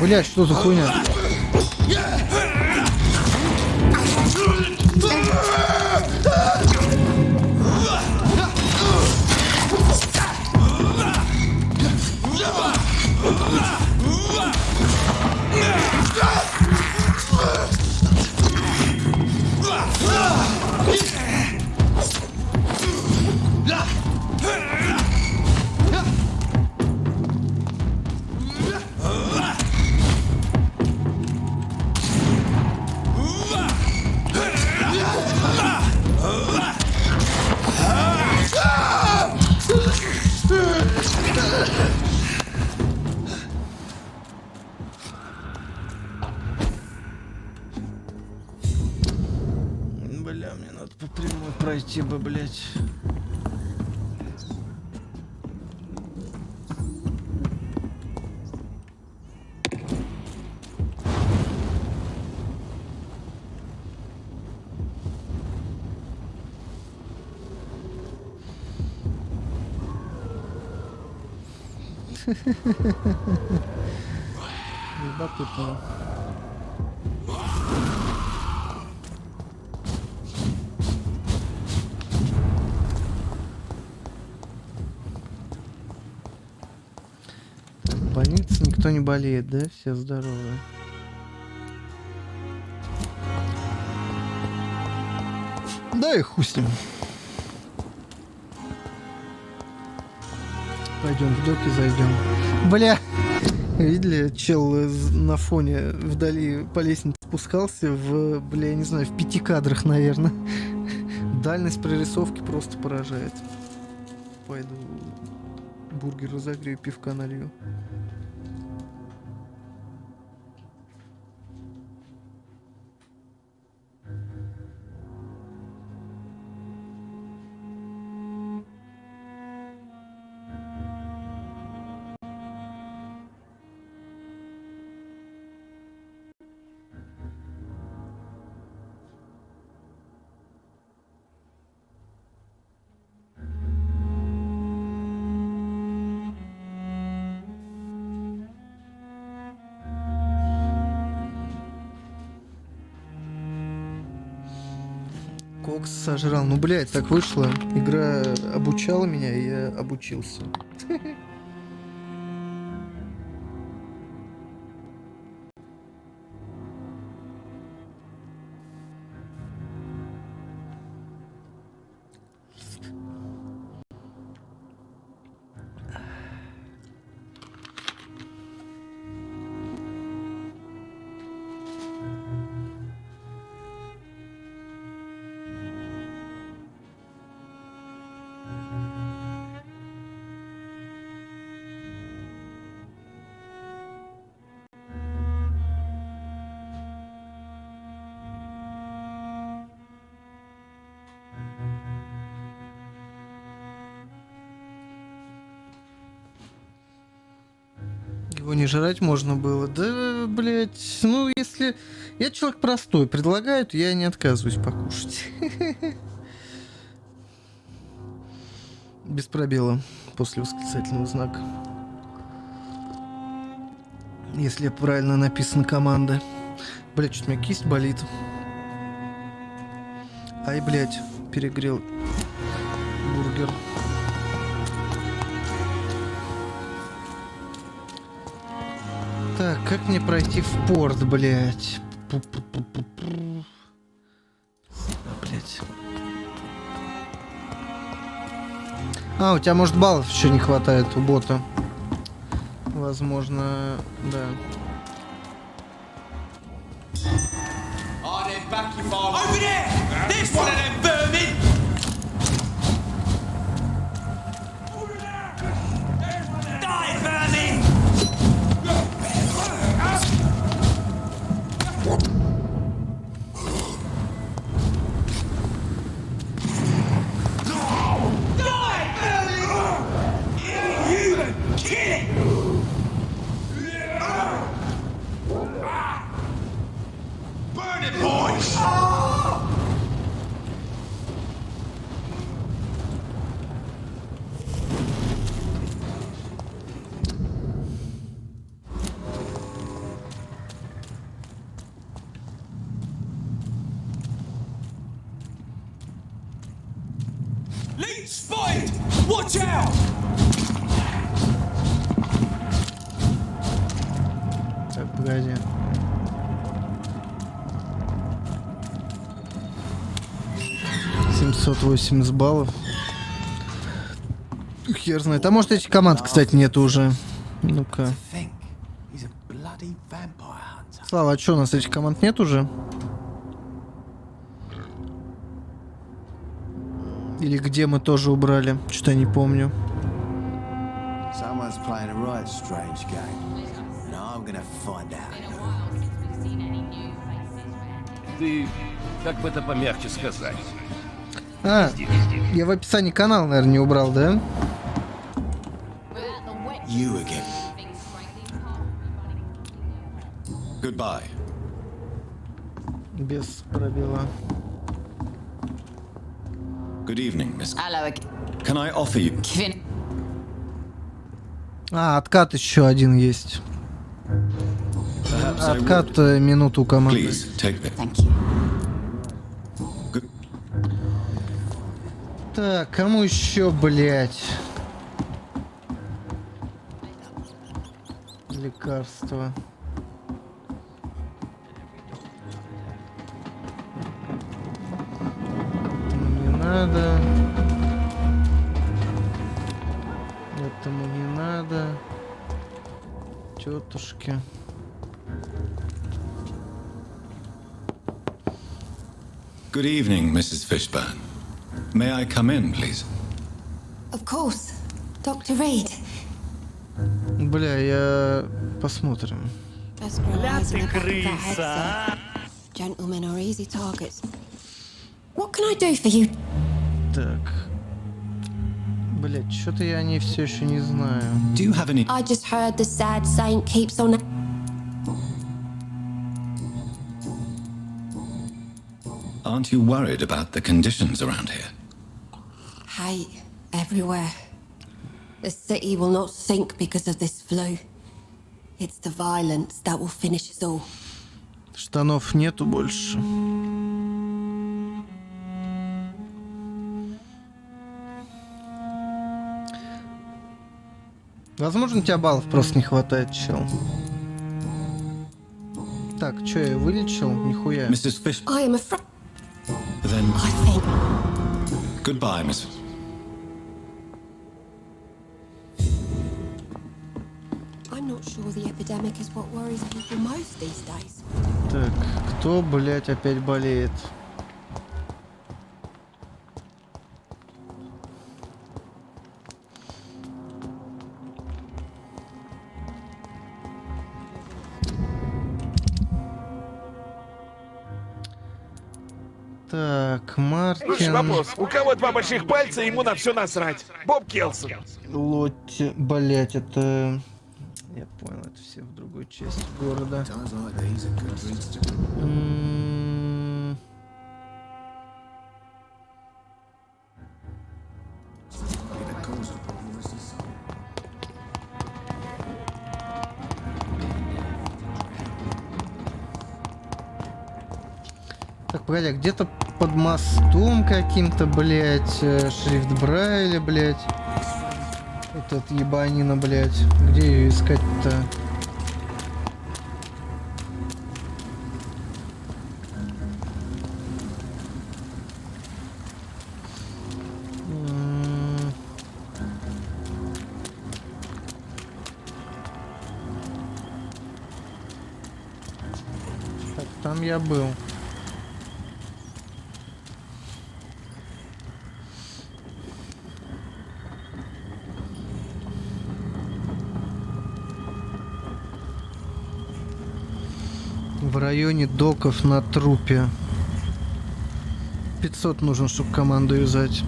Блядь, что за хуйня? Бля, мне надо по прямой пройти бы, блядь. Любопытно. В больнице никто не болеет, да? Все здоровы. Да и хуй с ним. Пойдем в доки зайдем. Бля! Видели, чел на фоне вдали по лестнице спускался в, бля, я не знаю, в 5 кадрах, наверное. Дальность прорисовки просто поражает. Пойду бургер разогрею, пивка налью. Кокс сожрал. Ну, блядь, так вышло. Игра обучала меня, и я обучился. Его не жрать можно было. Да, блять, ну если... Я человек простой, предлагают, я не отказываюсь покушать. Без пробела после восклицательного знака. Если правильно написана команда. Блять, что-то у меня кисть болит. Ай, блять, перегрел бургер. Так, как мне пройти в порт, блять? Блять. А, у тебя, может, баллов еще не хватает у бота. Возможно, да. Burn it, boys! Spotted! Watch out! Так, погоди. $780 баллов. Хер знает. А может, этих команд, кстати, нет уже. Ну-ка. Слава, а что, у нас этих команд нет уже? Или где мы тоже убрали? Что-то я не помню. Ты, как бы это помягче сказать? А, я в описании канала, наверное, не убрал, да? Goodbye. Без пробела. Good evening, Miss. Hello again. Can I offer you? А, откат еще один есть. Откат минуту команды. Please, take it. Thank you. Так, кому еще, блять? Лекарства. Не надо. Этому не надо. Тетушки. Good evening, Mrs. Fishburne. May I come in, please? Of course. Dr. Reed. Бля, я... Посмотрим. Gentlemen are easy targets. What can I do for you? Так. Блять, что-то я о ней все еще не знаю. Do you have any... I just heard the sad saint keeps on... Aren't you worried about the conditions around here? Hate everywhere. The city will not sink because of this flu. It's the violence that will finish us all. Штанов нету больше. Возможно, у тебя баллов просто не хватает, чел. Так, что я вылечил? Нихуя. Mrs. Fish... I am afraid... Then... I think... Goodbye, Miss... I'm not sure the epidemic is what worries people most these days. Так, кто, блядь, опять болеет? Так, Мартин... Слушай, вопрос. У кого два больших пальца, ему на все насрать. Боб Келсон. Лотти... Блять, это... Я понял, это все в другой части города. Так, погоди, а где-то под мостом каким-то, блядь, шрифт Брайля, блядь. Этот ебанина, блядь. Где ее искать-то? Так, там я был. В районе доков на трупе. 500 нужно, чтобы команду юзать.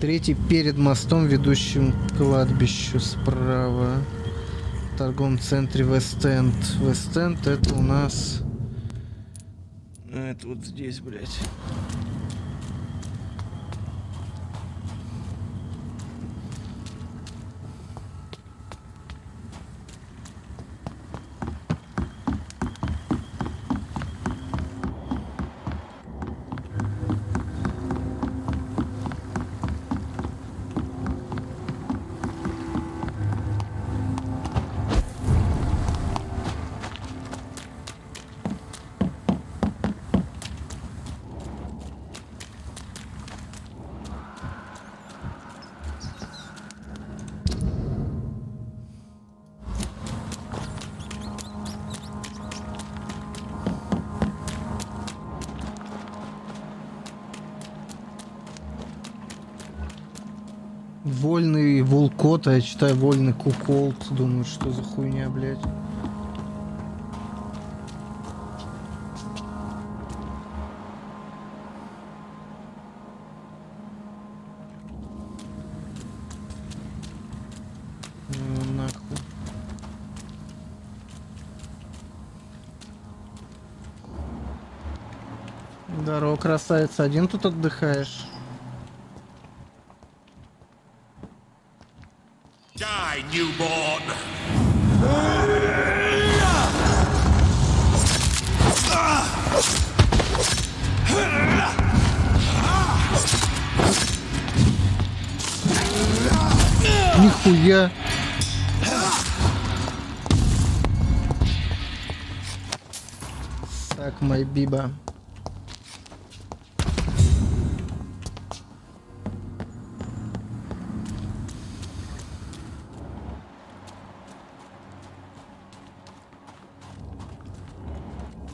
Третий перед мостом, ведущим к кладбищу справа. В торговом центре Вест-Энд. Вест-Энд это у нас... Это вот здесь, блядь. Вольный Вулкот, а я читаю вольный Куколт. Думаю, что за хуйня, блядь. Ну, нахуй. Здорово, красавица. Один тут отдыхаешь? Die, newborn! Нихуя. Так, мой биба.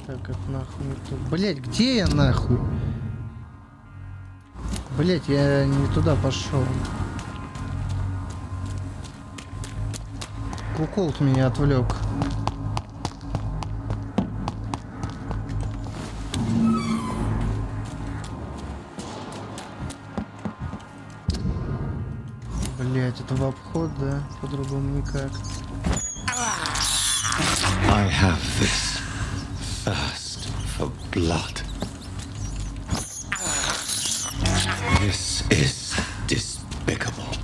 Так, как нахуй не то. Блять, где я нахуй? Блять, я не туда пошел. Куколт меня отвлек. Блять, это в обход, да? По-другому никак. I have this thirst for blood. This is despicable.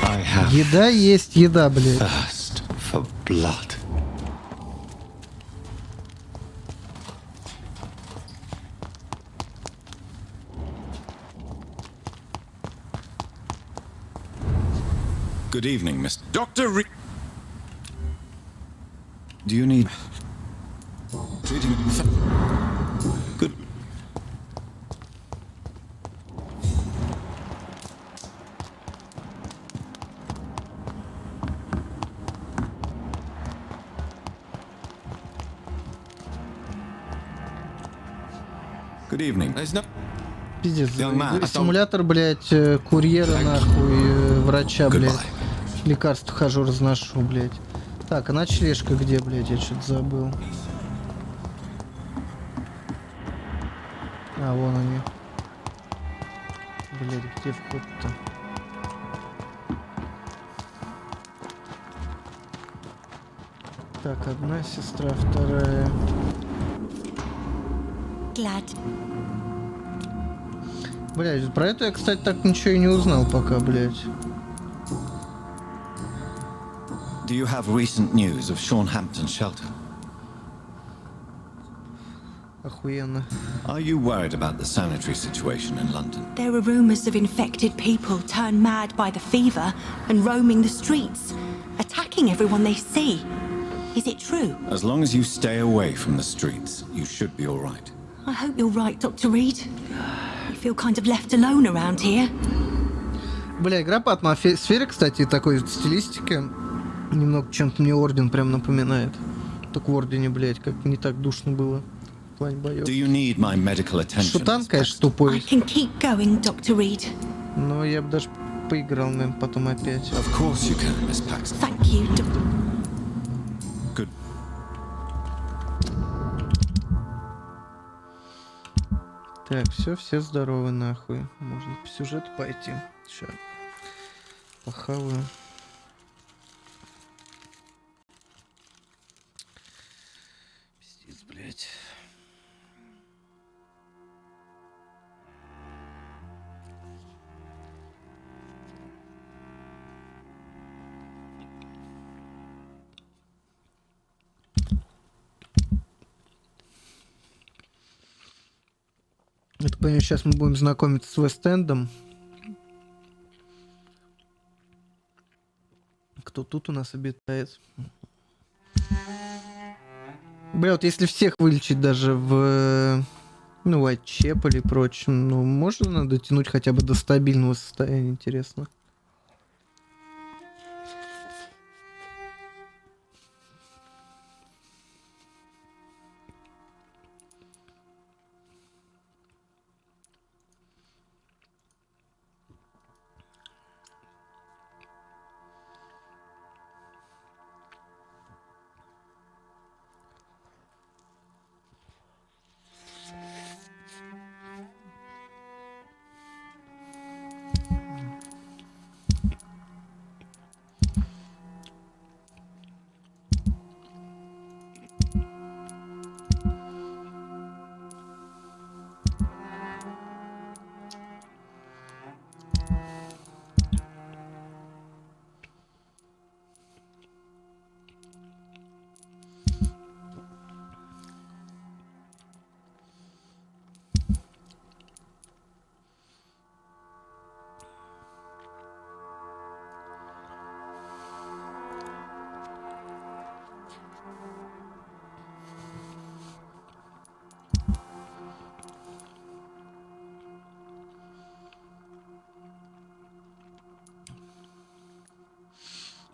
I have Еда есть еда, блядь. thirst for blood. Good evening, Mr. Dr. Reed. Do you need treating? Good. Good evening. Пиздец. Young man. Симулятор, блядь, курьера, нахуй, врача, блядь. Лекарства хожу, разношу, блядь. Так, а ночлежка где, блядь? Я что-то забыл. А, вон они. Блядь, где вход-то? Так, одна сестра, вторая. Glad. Блядь, про это я, кстати, так ничего и не узнал пока, блядь. Do you have recent news of Sean Hampton's shelter? Охуенно. Are you worried about the sanitary situation in London? There are rumours of infected people turned mad by the fever and roaming the streets, attacking everyone they see. Is it true? As long as you stay away from the streets, you should be all right. I hope you're right, Dr. Reed. I feel kind of left alone around here. Бля, игра по атмосфере, кстати, такой стилистики. Немного чем-то мне Орден прям напоминает. Только в Ордене, блядь, как не так душно было в плане боёв. Do you need my medical attention? Шутан, конечно, тупой. I can keep going, Dr. Reed. Но я бы даже поиграл, наверное, потом опять. Of course you can, Miss Paxton. Thank you, Good. Так, все здоровы, нахуй. Можно по сюжету пойти. Сейчас. Похаваю. Пиздец, блядь. Это, понимаю, сейчас мы будем знакомиться с Вест-Эндом. Кто тут у нас обитает? Бля, вот если всех вылечить даже в... Ну, Whitechapel и прочем, ну, можно дотянуть хотя бы до стабильного состояния, интересно.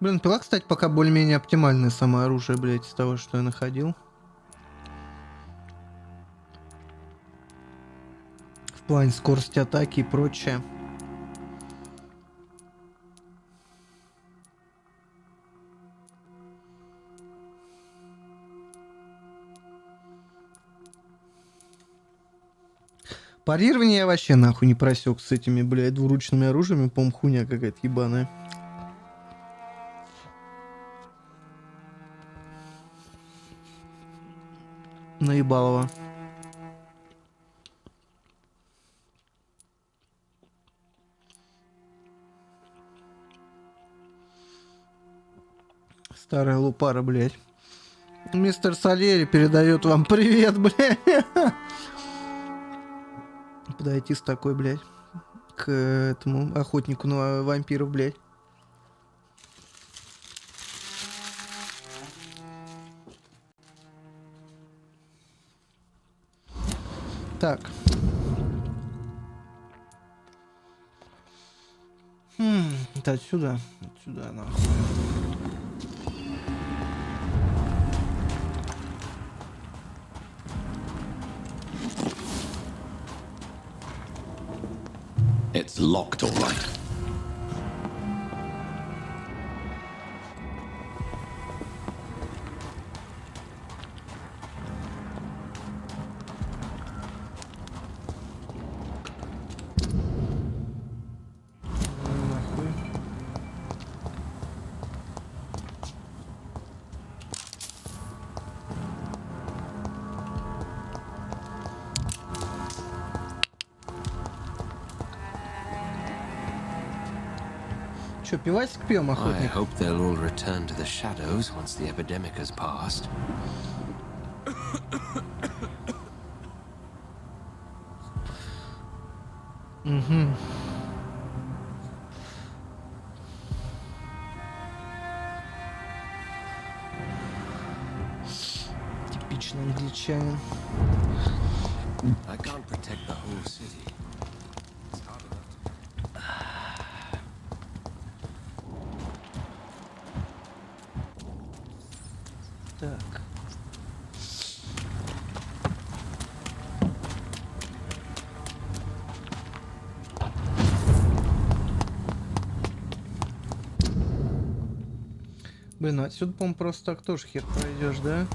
Блин, пила, кстати, пока более-менее оптимальное самое оружие, блядь, из того, что я находил. В плане скорости атаки и прочее. Парирование я вообще нахуй не просек с этими, блядь, двуручными оружиями. По-моему, хуйня какая-то ебаная. Наебалово. Старая лупара, блядь. Мистер Сальери передает вам привет, блядь. Подойти с такой, блядь, к этому охотнику на вампиров, блядь. Так. Это отсюда. Отсюда, нахуй. It's locked, all right. Что, пивасик пьем, I охотник? hope they'll all return to the shadows once the epidemic has passed. Угу. Типичный англичанин. I can't protect the whole city. It's hard enough to... Так. Блин, ну отсюда, по-моему, просто так тоже хер пройдешь, да?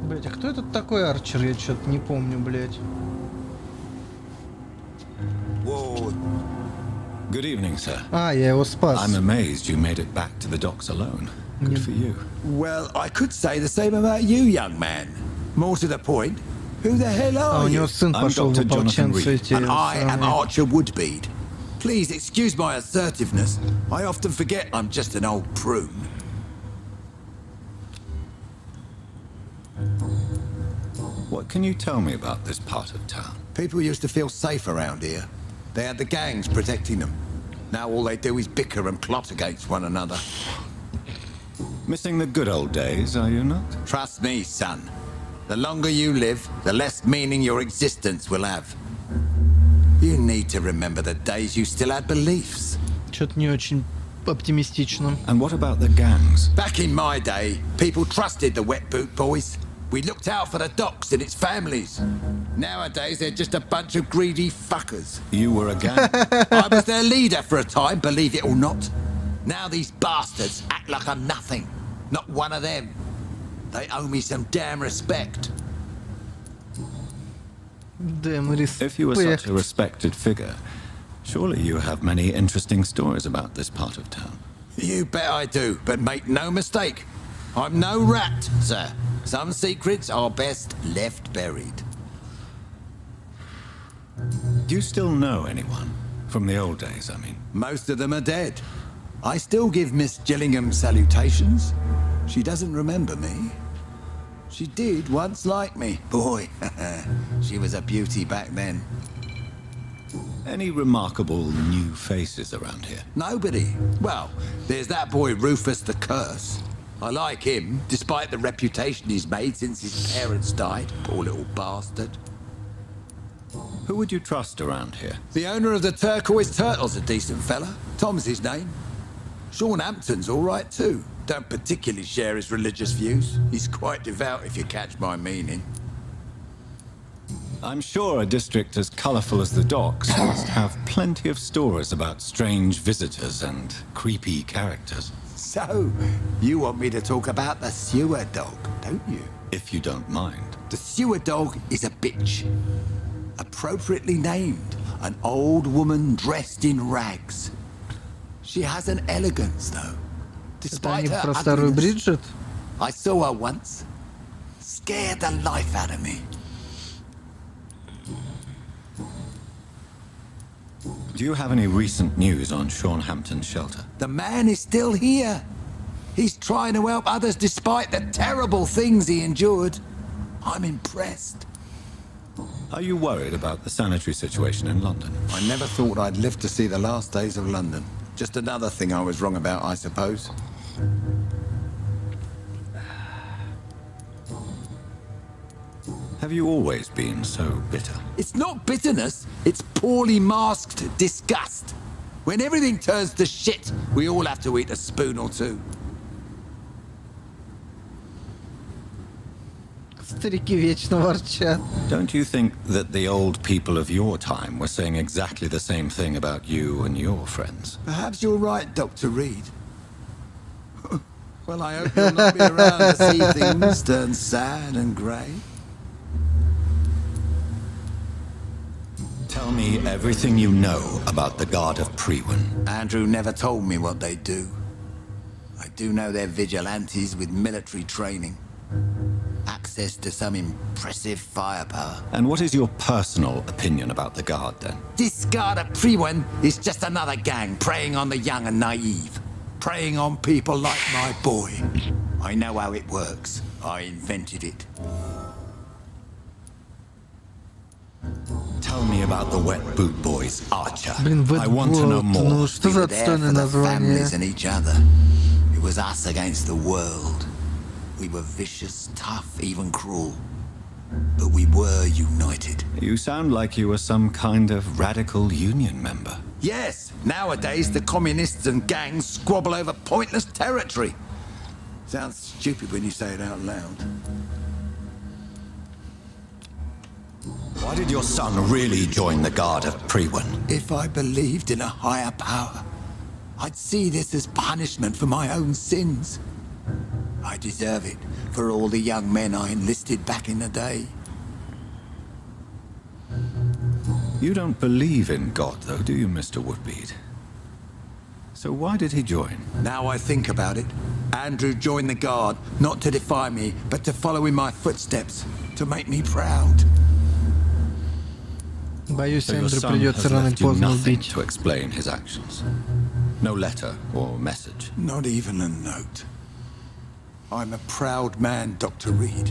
Блять, а кто этот такой Арчер? Я что-то не помню, блять. Good evening, sir. А, я его спас. I'm amazed you made it back to the docks alone. Good for you. Well, I could say the same about you, young man. More to the point, who the hell А у are него you? сын пошел в ополченцы эти. And I am Archer Woodbead. Please excuse my assertiveness. I often forget I'm just an old prune. What can you tell me about this part of town? People used to feel safe around here. They had the gangs protecting them. Now all they do is bicker and plot against one another. Missing the good old days, are you not? Trust me, son. The longer you live, the less meaning your existence will have. You need to remember the days you still had beliefs. Что-то не очень оптимистично. And what about the gangs? Back in my day, people trusted the wet boot boys. We looked out for the docks and its families. Nowadays, they're just a bunch of greedy fuckers. You were a gang? I was their leader for a time, believe it or not. Now these bastards act like I'm nothing. Not one of them. They owe me some damn respect. Damn respect. If you were such a respected figure, surely you have many interesting stories about this part of town. You bet I do, but make no mistake. I'm no rat, sir. Some secrets are best left buried. Do you still know anyone? From the old days, I mean. Most of them are dead. I still give Miss Gillingham salutations. She doesn't remember me. She did once like me. Boy, she was a beauty back then. Any remarkable new faces around here? Nobody. Well, there's that boy Rufus the Curse. I like him, despite the reputation he's made since his parents died. Poor little bastard. Who would you trust around here? The owner of the Turquoise Turtle's a decent fella. Tom's his name. Sean Hampton's all right too. Don't particularly share his religious views. He's quite devout, if you catch my meaning. I'm sure a district as colourful as the docks must have plenty of stories about strange visitors and creepy characters. So, you want me to talk about the sewer dog, don't you? If you don't mind. The sewer dog is a bitch. Appropriately named, an old woman dressed in rags. She has an elegance, though. Despite her про старую ugliness. Бриджит? I saw her once. Scared the life out of me. Do you have any recent news on Sean Hampton's shelter? The man is still here. He's trying to help others despite the terrible things he endured. I'm impressed. Are you worried about the sanitary situation in London? I never thought I'd live to see the last days of London. Just another thing I was wrong about, I suppose. Have you always been so bitter? It's not bitterness, it's poorly masked disgust. When everything turns to shit, we all have to eat a spoon or two. Старики вечно ворчат. Don't you think that the old people of your time were saying exactly the same thing about you and your friends? Perhaps you're right, Dr. Reed. Well, I hope you'll not be around to see things turn sad and grey. Tell me everything you know about the Guard of Priwen. Andrew never told me what they do. I do know they're vigilantes with military training. Access to some impressive firepower. And what is your personal opinion about the Guard, then? This Guard of Priwen is just another gang preying on the young and naive. Preying on people like my boy. I know how it works. I invented it. Tell me about the Wet Boot Boys, Archer. Блин, I want to know more. Ну что за We were there отстойное for the название? families and each other. It was us against the world. We were vicious, tough, even cruel. But we were united. You sound like you were some kind of radical union member. Yes, nowadays the communists and gangs squabble over pointless territory. Sounds stupid when you say it out loud. Why did your son really join the Guard of Priwen? If I believed in a higher power, I'd see this as punishment for my own sins. I deserve it for all the young men I enlisted back in the day. You don't believe in God, though, do you, Mr. Woodbead? So why did he join? Now I think about it, Andrew joined the Guard, not to defy me, but to follow in my footsteps, to make me proud. Боюсь, So your Эндрю son придется has рано или left you поздно nothing убить. to explain his actions? No letter or message? Not even a note. I'm a proud man, Dr. Reed.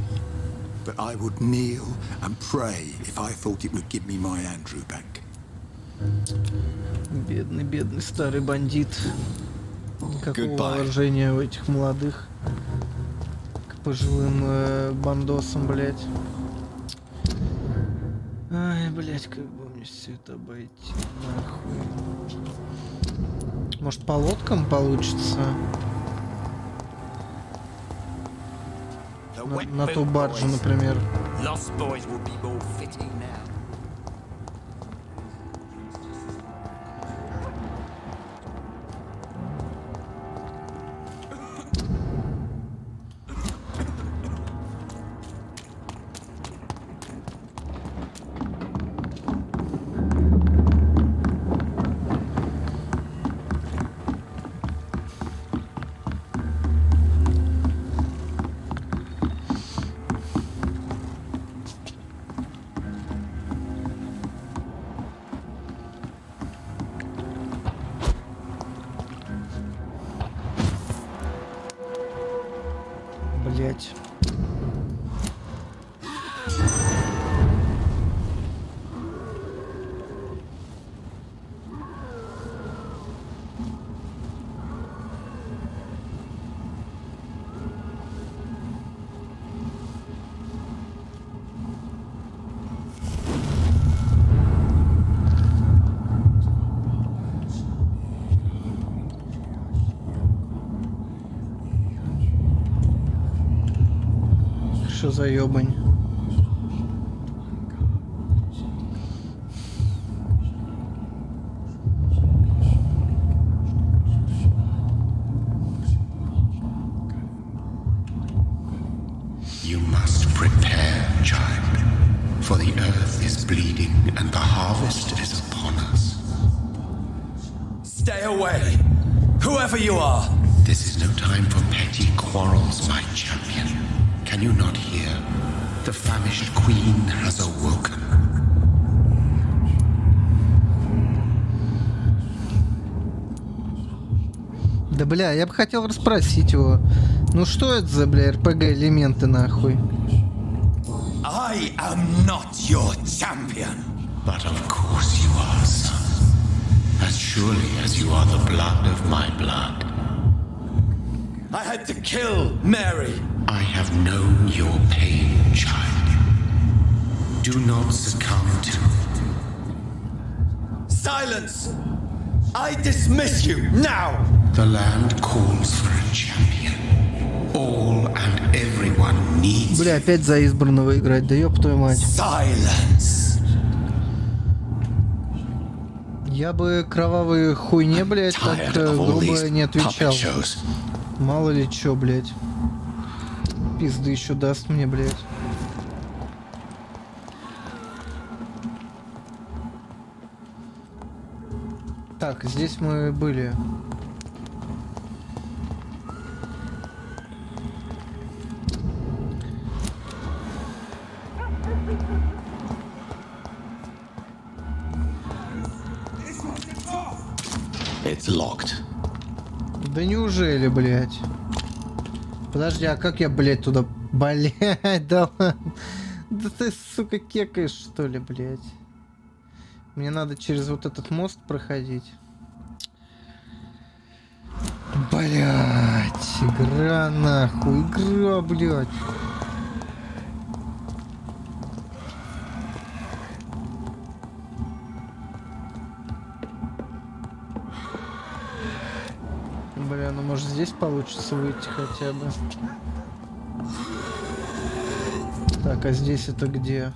But I would kneel and pray if I thought it would give me my Andrew back. Бедный, бедный старый бандит. Никакого Goodbye. уважения у этих молодых к пожилым бандосам, блять. Ай, блять, как бы мне все это обойти, нахуй. Может, по лодкам получится? На ту баржу, например. Lost boys will be more fitting now. Блять. Что за ёбань? You must prepare, child, for the earth is bleeding and the harvest is upon us. Stay away, whoever you are. This is no time for petty quarrels, my champion. Can you not hear? The famished queen has awoken. Да бля, я бы хотел расспросить его. Ну что это за, бля, РПГ-элементы нахуй? I am not your champion. But of course you are, son. As surely as you are the blood of my blood. I had to kill Mary. I have known your pain, child. Do not succumb to... Silence! I dismiss you, now! The land calls for a champion. All and everyone needs... Бля, опять за избранного играть, да ёб твою мать. Silence! Я бы кровавые хуйне, блядь, так грубо не отвечал. Мало ли чё, блядь. Пизды еще даст мне, блядь. Так, здесь мы были. It's locked. Да неужели, блядь? Подожди, а как я, блядь, туда... Блядь, да ладно. Да ты, сука, кекаешь, что ли, блядь? Мне надо через вот этот мост проходить. Блядь, игра нахуй, игра, блядь. Бля, ну может здесь получится выйти хотя бы. Так, а здесь это где?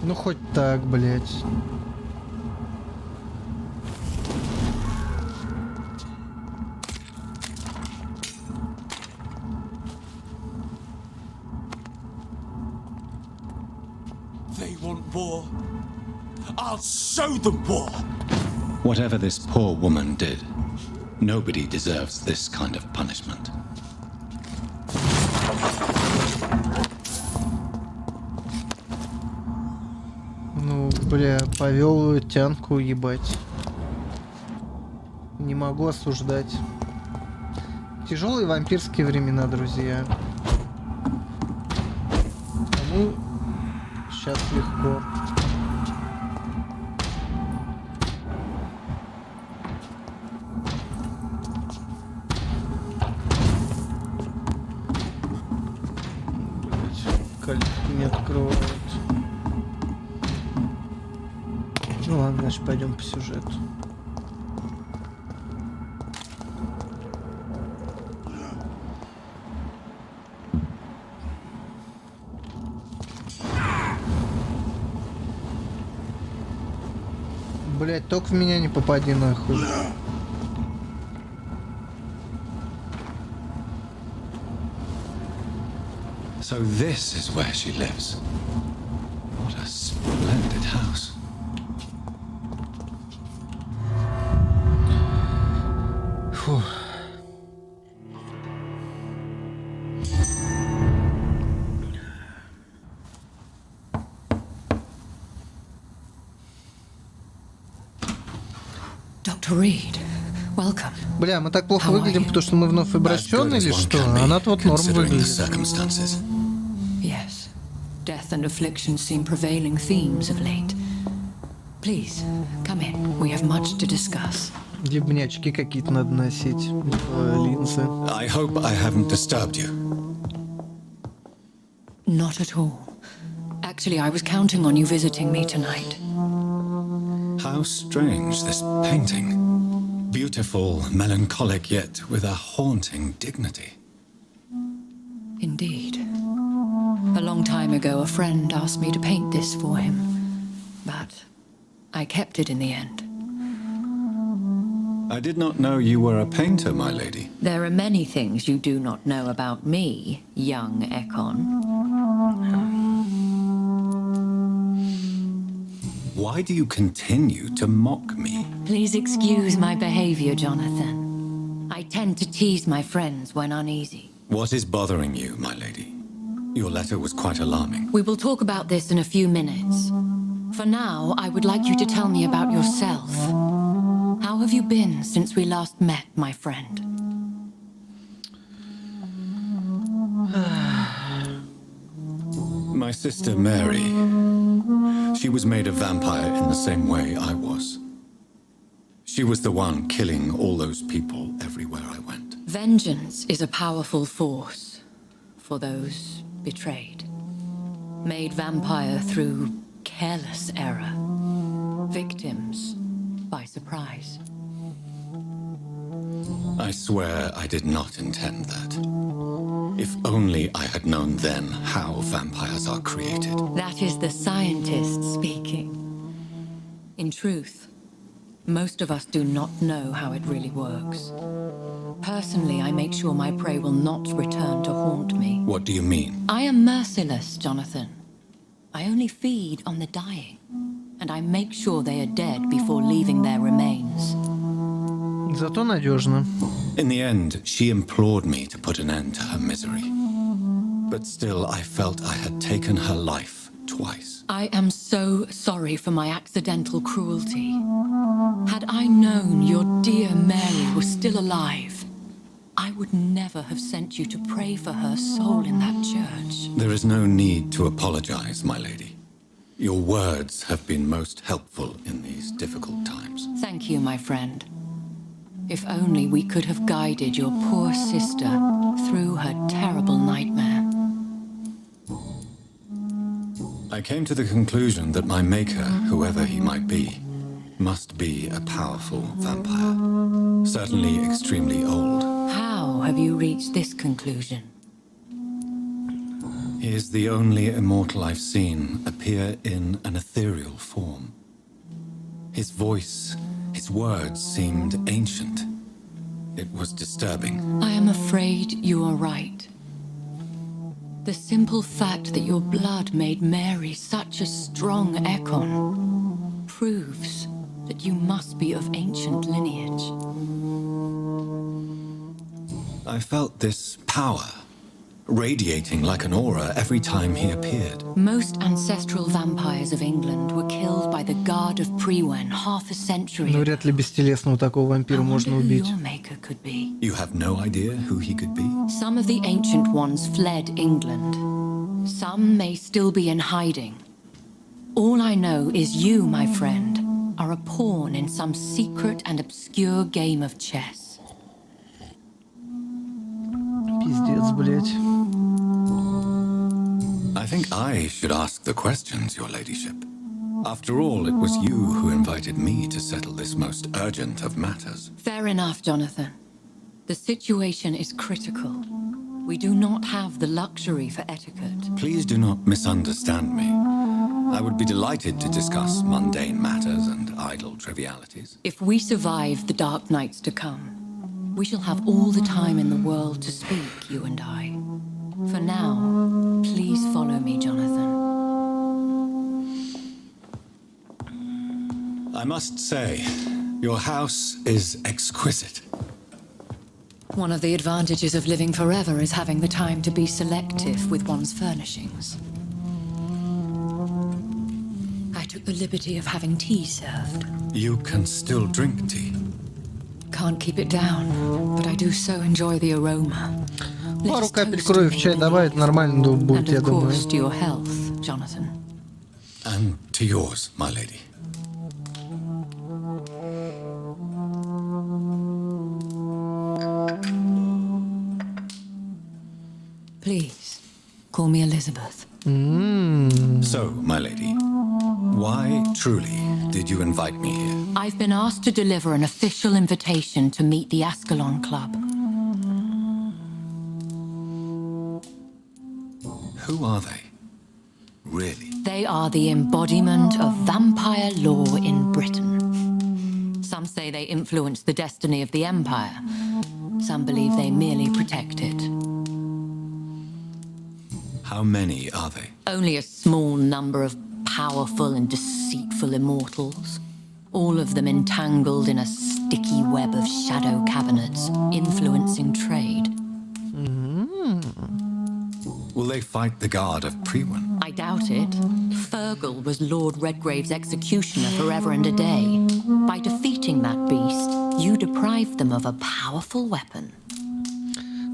Ну хоть так, блядь. They want war. I'll show them war. Whatever this poor woman did, nobody deserves this kind of punishment. Ну, бля, повел тянку ебать. Не могу осуждать. Тяжелые вампирские времена, друзья. Ну, сейчас легко. Калитку не открывают. Ну ладно, значит пойдем по сюжету. Блять, только в меня не попади нахуй. So this is where she lives. What a splendid house. Фух. Dr. Reed, welcome. Бля, мы так плохо выглядим, потому что мы вновь обращены или что? Она-то вот норм выглядит. Yes. Death and affliction seem prevailing themes of late. Please, come in. We have much to discuss. Либо мне очки какие-то надо носить, линзы. I hope I haven't disturbed you. Not at all. Actually, I was counting on you visiting me tonight. How strange, this painting. Beautiful, melancholic, yet with a haunting dignity. Indeed. A long time ago, a friend asked me to paint this for him, but I kept it in the end. I did not know you were a painter, my lady. There are many things you do not know about me, young Ekon. Why do you continue to mock me? Please excuse my behavior, Jonathan. I tend to tease my friends when uneasy. What is bothering you, my lady? Your letter was quite alarming. We will talk about this in a few minutes. For now, I would like you to tell me about yourself. How have you been since we last met, my friend? My sister Mary, she was made a vampire in the same way I was. She was the one killing all those people everywhere I went. Vengeance is a powerful force for those betrayed. Made vampire through careless error. Victims by surprise. I swear I did not intend that. If only I had known then how vampires are created. That is the scientist speaking. In truth, most of us do not know how it really works. Personally, I make sure my prey will not return to haunt me. What do you mean? I am merciless, Jonathan. I only feed on the dying, and I make sure they are dead before leaving their remains. Зато надежно. In the end, she implored me to put an end to her misery. But still, I felt I had taken her life twice. I am so sorry for my accidental cruelty. Had I known your dear Mary was still alive, I would never have sent you to pray for her soul in that church. There is no need to apologize, my lady. Your words have been most helpful in these difficult times. Thank you, my friend. If only we could have guided your poor sister through her terrible nightmare. I came to the conclusion that my maker, whoever he might be, must be a powerful vampire. Certainly extremely old. How have you reached this conclusion? He is the only immortal I've seen appear in an ethereal form. His voice, his words seemed ancient. It was disturbing. I am afraid you are right. The simple fact that your blood made Mary such a strong Ekon proves that you must be of ancient lineage. I felt this power, radiating like an aura every time he appeared. Most ancestral vampires of England were killed by the guard of Prewen half a century Но вряд ли бестелесного такого вампира можно убить. your maker could be. You have no idea who he could be? Some of the ancient ones fled England. Some may still be in hiding. All I know is you, my friend, are a pawn in some secret and obscure game of chess. Пиздец, блядь. I think I should ask the questions, your ladyship. After all, it was you who invited me to settle this most urgent of matters. Fair enough, Jonathan. The situation is critical. We do not have the luxury for etiquette. Please do not misunderstand me. I would be delighted to discuss mundane matters and idle trivialities. If we survive the dark nights to come, we shall have all the time in the world to speak, you and I. For now, please follow me, Jonathan. I must say, your house is exquisite. One of the advantages of living forever is having the time to be selective with one's furnishings. I took the liberty of having tea served. You can still drink tea. Can't keep it down, but I do so enjoy the aroma. Пару капель крови в чай добавить, нормально будет, я думаю. And of course to your health, Jonathan. And to yours, my lady. Please, call me Elizabeth. So, my lady, why truly did you invite me here? I've been asked to deliver an official invitation to meet the Ascalon Club. Who are they? Really? They are the embodiment of vampire law in Britain. Some say they influence the destiny of the Empire. Some believe they merely protect it. How many are they? Only a small number of powerful and deceitful immortals. All of them entangled in a sticky web of shadow cabinets, influencing trade. Will they fight the guard of Priwen? I doubt it. Fergal was Lord Redgrave's executioner forever and a day. By defeating that beast, you deprived them of a powerful weapon.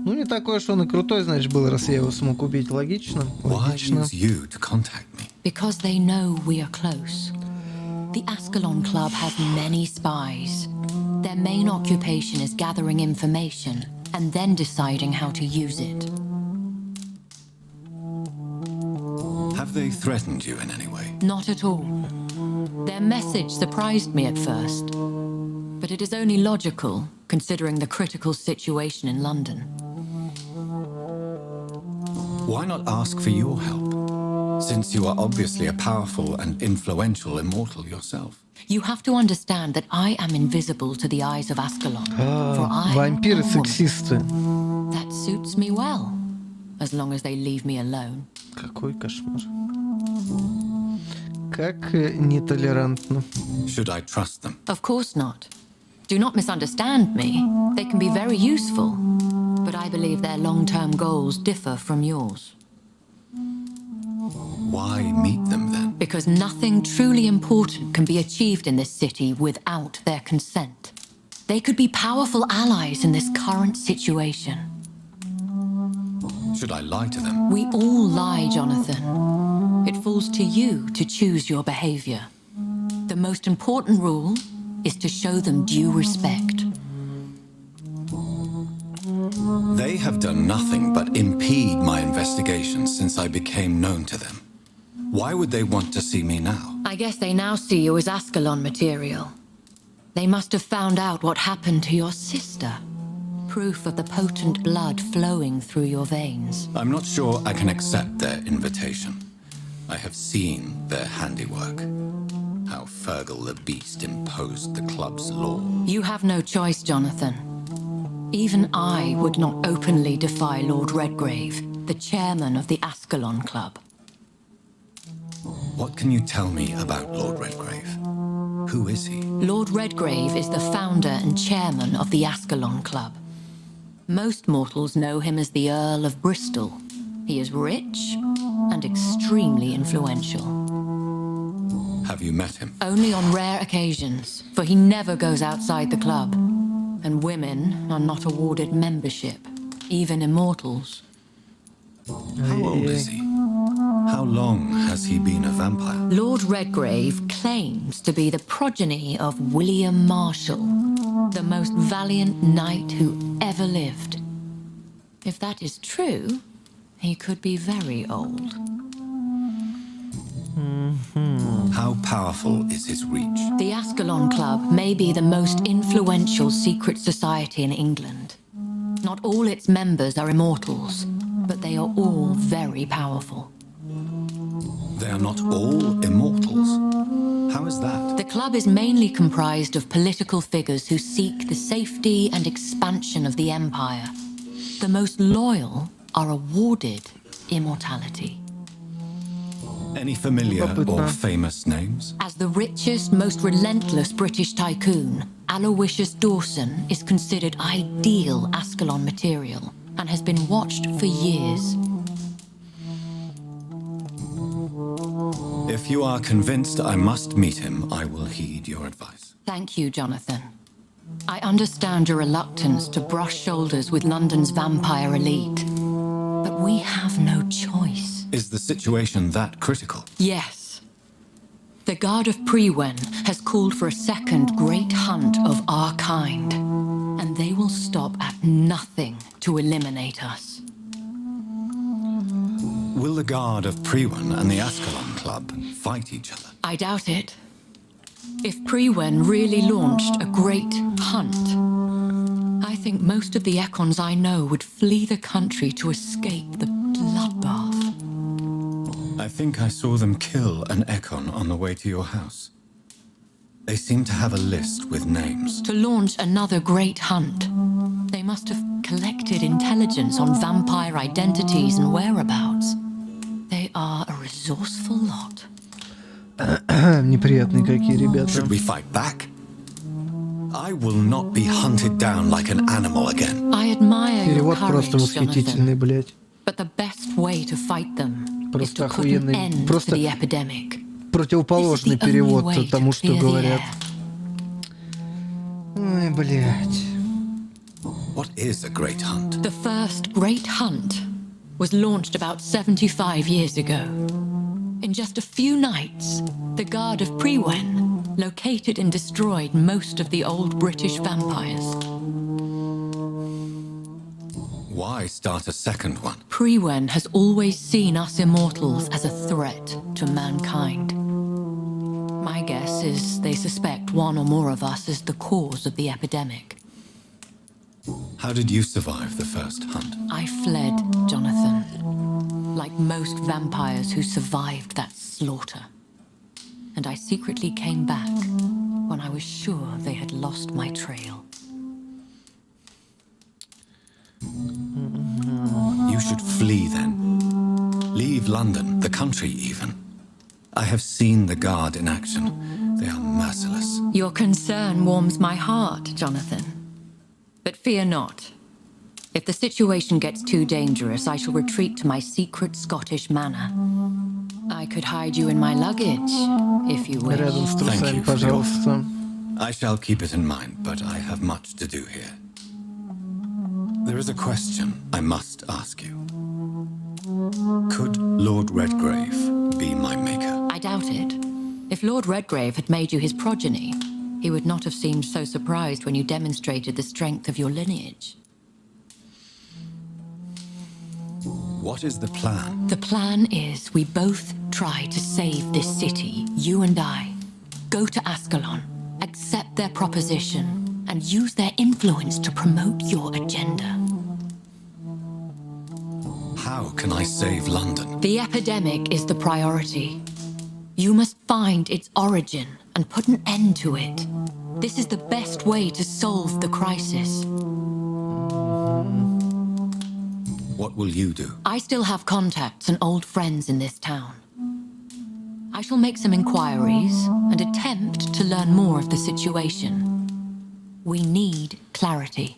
Ну, не такой уж он и крутой, значит, был, раз я его смог убить. Логично. Why use you to contact me? Because they know we are close. The Ascalon Club has many spies. Their main occupation is gathering information and then deciding how to use it. Have they threatened you in any way? Not at all. Their message surprised me at first, but it is only logical, considering the critical situation in London. Why not ask for your help, since you are obviously a powerful and influential immortal yourself? You have to understand that I am invisible to the eyes of Ascalon. For I Вампиры сексисты. That suits me well, as long as they leave me alone. Какой кошмар. Как нетолерантно. Should I trust them? Of course not. Do not misunderstand me. They can be very useful, but I believe their long-term goals differ from yours. Why meet them then? Because nothing truly important can be achieved in this city without their consent. They could be powerful allies in this current situation. Should I lie to them? We all lie, Jonathan. It falls to you to choose your behavior. The most important rule is to show them due respect. They have done nothing but impede my investigations since I became known to them. Why would they want to see me now? I guess they now see you as Ascalon material. They must have found out what happened to your sister. Proof of the potent blood flowing through your veins. I'm not sure I can accept their invitation. I have seen their handiwork. How Fergal the Beast imposed the club's law. You have no choice, Jonathan. Even I would not openly defy Lord Redgrave, the chairman of the Ascalon Club. What can you tell me about Lord Redgrave? Who is he? Lord Redgrave is the founder and chairman of the Ascalon Club. Most mortals know him as the Earl of Bristol. He is rich and extremely influential. Have you met him? Only on rare occasions, for he never goes outside the club. And women are not awarded membership, even immortals. How old is he? How long has he been a vampire? Lord Redgrave claims to be the progeny of William Marshall, the most valiant knight who ever lived. If that is true, he could be very old. How powerful is his reach? The Ascalon Club may be the most influential secret society in England. Not all its members are immortals, but they are all very powerful. They are not all immortals. How is that? The club is mainly comprised of political figures who seek the safety and expansion of the Empire. The most loyal are awarded immortality. Any familiar or famous names? As the richest, most relentless British tycoon, Aloysius Dawson is considered ideal Ascalon material and has been watched for years. If you are convinced I must meet him, I will heed your advice. Thank you, Jonathan. I understand your reluctance to brush shoulders with London's vampire elite, but we have no choice. Is the situation that critical? Yes. The Guard of Priwen has called for a second great hunt of our kind, and they will stop at nothing to eliminate us. Will the Guard of Priwen and the Ascalon Club fight each other? I doubt it. If Prewen really launched a great hunt, I think most of the Ekons I know would flee the country to escape the bloodbath. I think I saw them kill an Ekon on the way to your house. They seem to have a list with names. To launch another great hunt, they must have collected intelligence on vampire identities and whereabouts. They are a resourceful lot. Неприятные какие ребята. Should we fight back? I will not be hunted down like an animal again. I admire your Перевод просто courage, восхитительный, Jonathan. блядь. But the best way to fight them is Просто to put an охуенный, end to просто the epidemic. противоположный перевод тому, что говорят. Ой, блядь. What is a great hunt? The first great hunt was launched about 75 years ago. In just a few nights, the Guard of Prewen located and destroyed most of the old British vampires. Why start a second one? Prewen has always seen us immortals as a threat to mankind. My guess is they suspect one or more of us is the cause of the epidemic. How did you survive the first hunt? I fled, Jonathan. Like most vampires who survived that slaughter. And I secretly came back when I was sure they had lost my trail. You should flee then. Leave London, the country even. I have seen the Guard in action. They are merciless. Your concern warms my heart, Jonathan. But fear not. If the situation gets too dangerous, I shall retreat to my secret Scottish manor. I could hide you in my luggage, if you wish. Рядом с трусами, пожалуйста. I shall keep it in mind, but I have much to do here. There is a question I must ask you. Could Lord Redgrave be my maker? I doubt it. If Lord Redgrave had made you his progeny, he would not have seemed so surprised when you demonstrated the strength of your lineage. What is the plan? The plan is we both try to save this city, you and I. Go to Ascalon, accept their proposition, and use their influence to promote your agenda. How can I save London? The epidemic is the priority. You must find its origin and put an end to it. This is the best way to solve the crisis. What will you do? I still have contacts and old friends in this town. I shall make some inquiries and attempt to learn more of the situation. We need clarity.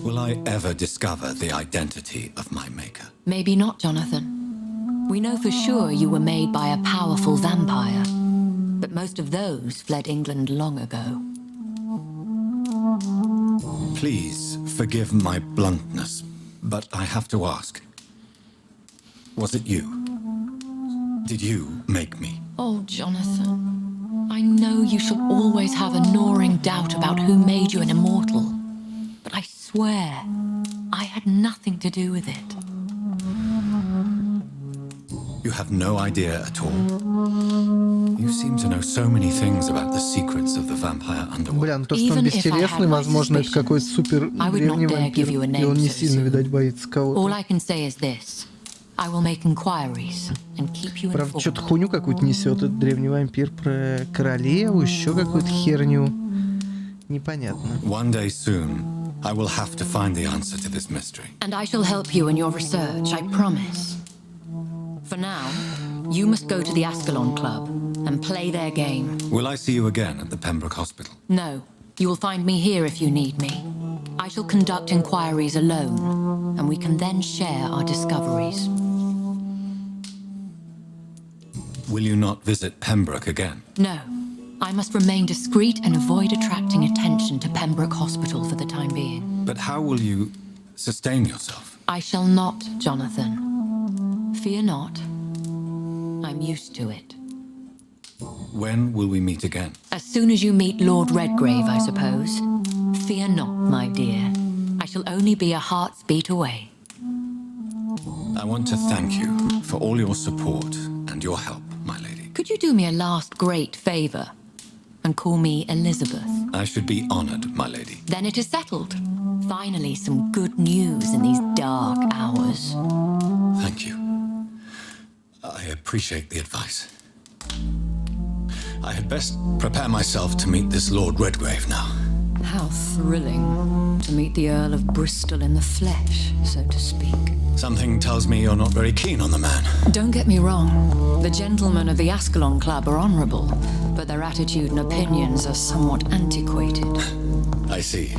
Will I ever discover the identity of my maker? Maybe not, Jonathan. We know for sure you were made by a powerful vampire, but most of those fled England long ago. Please forgive my bluntness, but I have to ask. Was it you? Did you make me? Oh, Jonathan. I know you shall always have a gnawing doubt about who made you an immortal, but I swear I had nothing to do with it. You have no idea at all. You seem to know so many things about the secrets of the vampire underworld. Бля, ну то, что он бестелесный, возможно, это какой-то супер древний вампир, и он не сильно, видать, боится кого-то. All I can say is this. I will make inquiries and keep you Правда, informed. что-то хуйню какую-то несет этот древний вампир про королеву, еще какую-то херню. Непонятно. One day soon, I will have to find the answer to this mystery. And I shall help you in your research, I promise. For now, you must go to the Ascalon Club and play their game. Will I see you again at the Pembroke Hospital? No, you will find me here if you need me. I shall conduct inquiries alone, and we can then share our discoveries. Will you not visit Pembroke again? No, I must remain discreet and avoid attracting attention to Pembroke Hospital for the time being. But how will you sustain yourself? I shall not, Jonathan. Fear not. I'm used to it. When will we meet again? As soon as you meet Lord Redgrave, I suppose. Fear not, my dear. I shall only be a heart's beat away. I want to thank you for all your support and your help, my Could you do me a last great favor and call me Elizabeth? I should be honored, my lady. Then it is settled. Finally, some good news in these dark hours. Thank you. I appreciate the advice. I had best prepare myself to meet this Lord Redgrave now. How thrilling to meet the Earl of Bristol in the flesh, so to speak. Something tells me you're not very keen on the man. Don't get me wrong. The gentlemen of the Ascalon Club are honourable, but their attitude and opinions are somewhat antiquated. I see.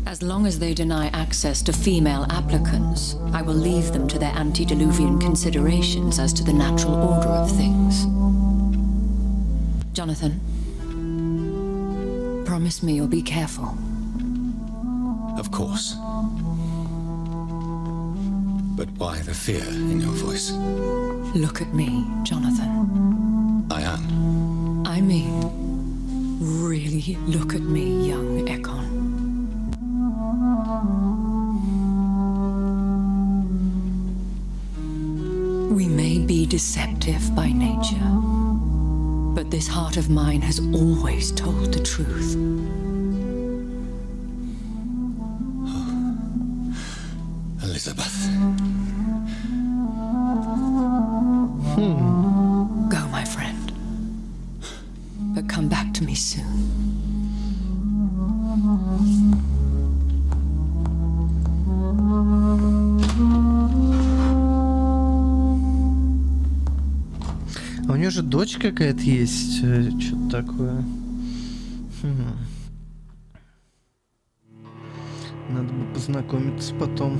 As long as they deny access to female applicants, I will leave them to their antediluvian considerations as to the natural order of things. Jonathan, promise me you'll be careful. Of course. But why the fear in your voice? Look at me, Jonathan. I am. I mean, really look at me, young Ekon. We may be deceptive by nature, but this heart of mine has always told the truth. Elizabeth. Go, my friend. But come back to me soon. А у нее же дочь какая-то есть, что-то такое. Надо бы познакомиться потом.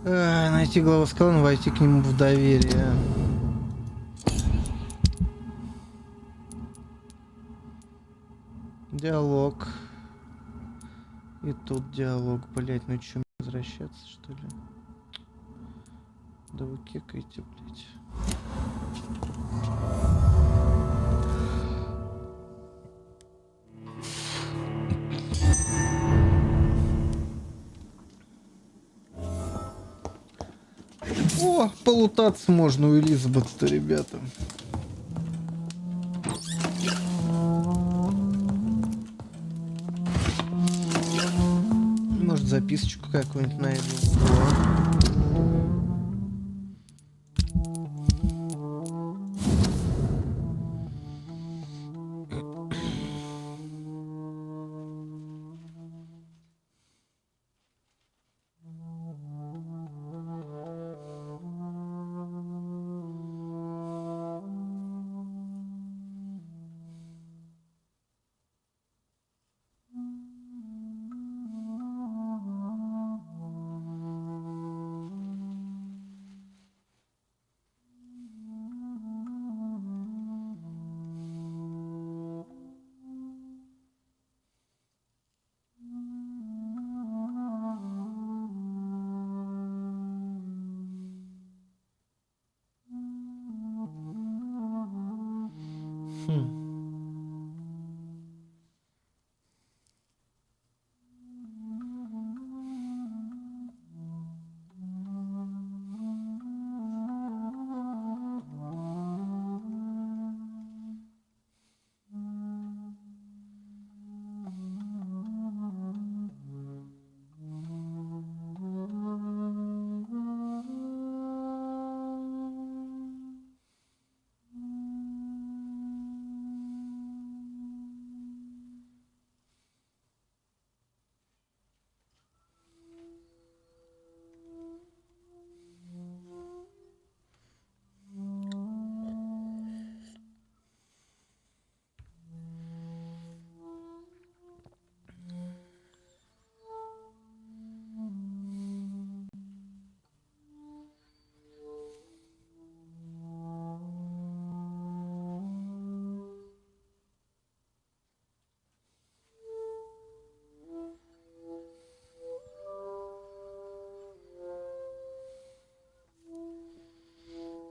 Найти главу Скалана, войти к нему в доверие. Диалог. И тут диалог, блять, ну чё, возвращаться, что ли? Да вы кекаете, блять. О, полутаться можно у Элизабет-то, ребята. Может, записочку какую-нибудь найду.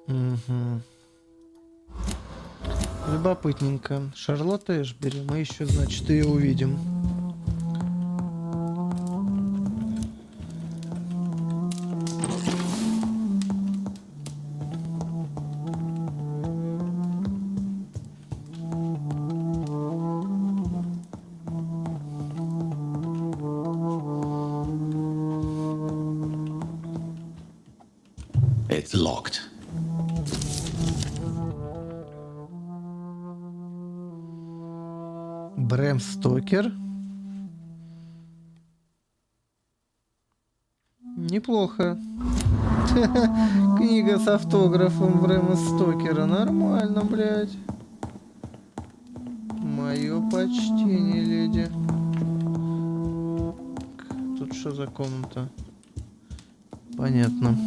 Угу. Любопытненько. Шарлотта Эшбери. Мы еще, значит, ее увидим. It's locked. Брэм Стокер. Неплохо. Книга с автографом Брэма Стокера. Нормально, блядь. Мое почтение, леди. Тут что за комната? Понятно.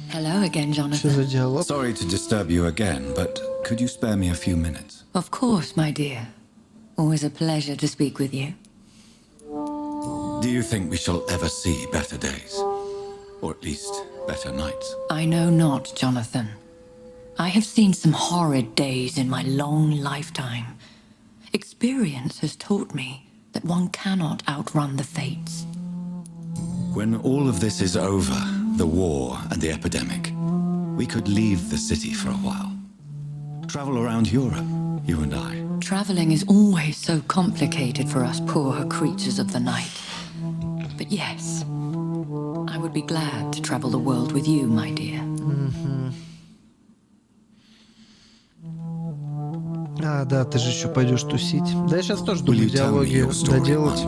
Hello again, Jonathan. Sorry to disturb you again, but could you spare me a few minutes? Of course, my dear. Always a pleasure to speak with you. Do you think we shall ever see better days? Or at least better nights? I know not, Jonathan. I have seen some horrid days in my long lifetime. Experience has taught me that one cannot outrun the fates. When all of this is over, the war and the epidemic, we could leave the city for a while. Travel around Europe, you and I. Traveling is always so complicated for us poor creatures of the night. But yes, I would be glad to travel the world with you, my dear. А, да, ты же еще пойдешь тусить. Да, я сейчас тоже думаю диалоги доделать.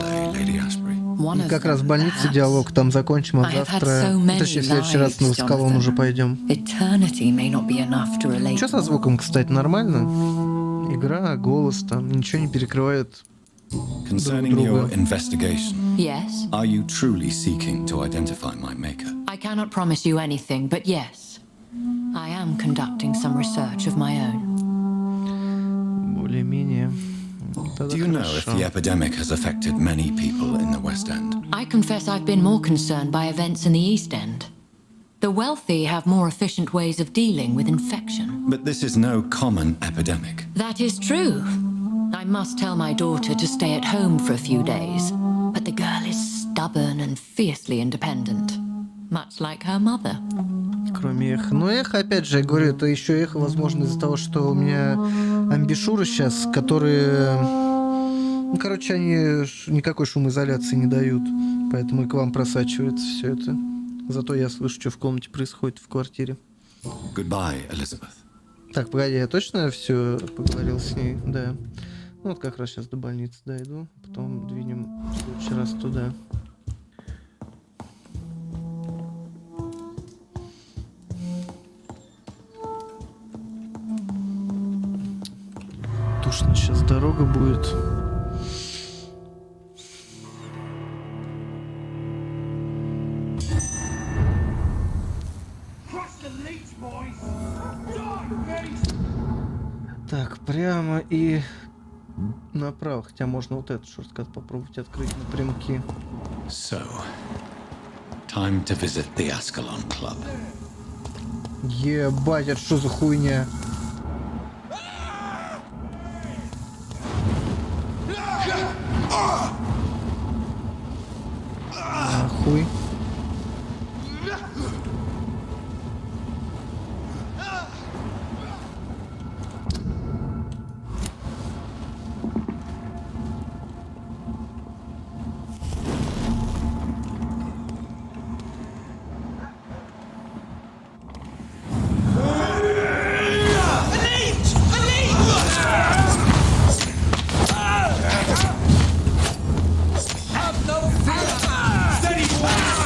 И как раз в больнице диалог там закончим, а завтра, точнее, в следующий раз на Скалон уже пойдем. Что со звуком, кстати, нормально? Игра, голос там, ничего не перекрывает Concerning друг your друга. investigation, Yes? are you truly seeking to identify my maker? I cannot promise you anything, but yes, I am conducting some research of my own. Более-менее. Do you know if the epidemic has affected many people in the West End? I confess I've been more concerned by events in the East End. The wealthy have more efficient ways of dealing with infection. But this is no common epidemic. That is true. I must tell my daughter to stay at home for a few days, but the girl is stubborn and fiercely independent, much like her mother. Кроме эхо. Но эхо, опять же, я говорю, это еще эхо, возможно, из-за того, что у меня амбишуры сейчас, которые... Ну, короче, они никакой шумоизоляции не дают, поэтому и к вам просачивается все это. Зато я слышу, что в комнате происходит в квартире. Goodbye, Elizabeth. Так, погоди, я точно все поговорил с ней? Да. Ну, вот как раз сейчас до больницы дойду, потом двинем в следующий раз туда. Душно сейчас дорога будет. Так, прямо и направо. Хотя можно вот этот шорткат попробовать открыть напрямки. So, time to visit the Ascalon Club. Ебать, это что за хуйня? Нахуй. Have no fear! Steady, boys!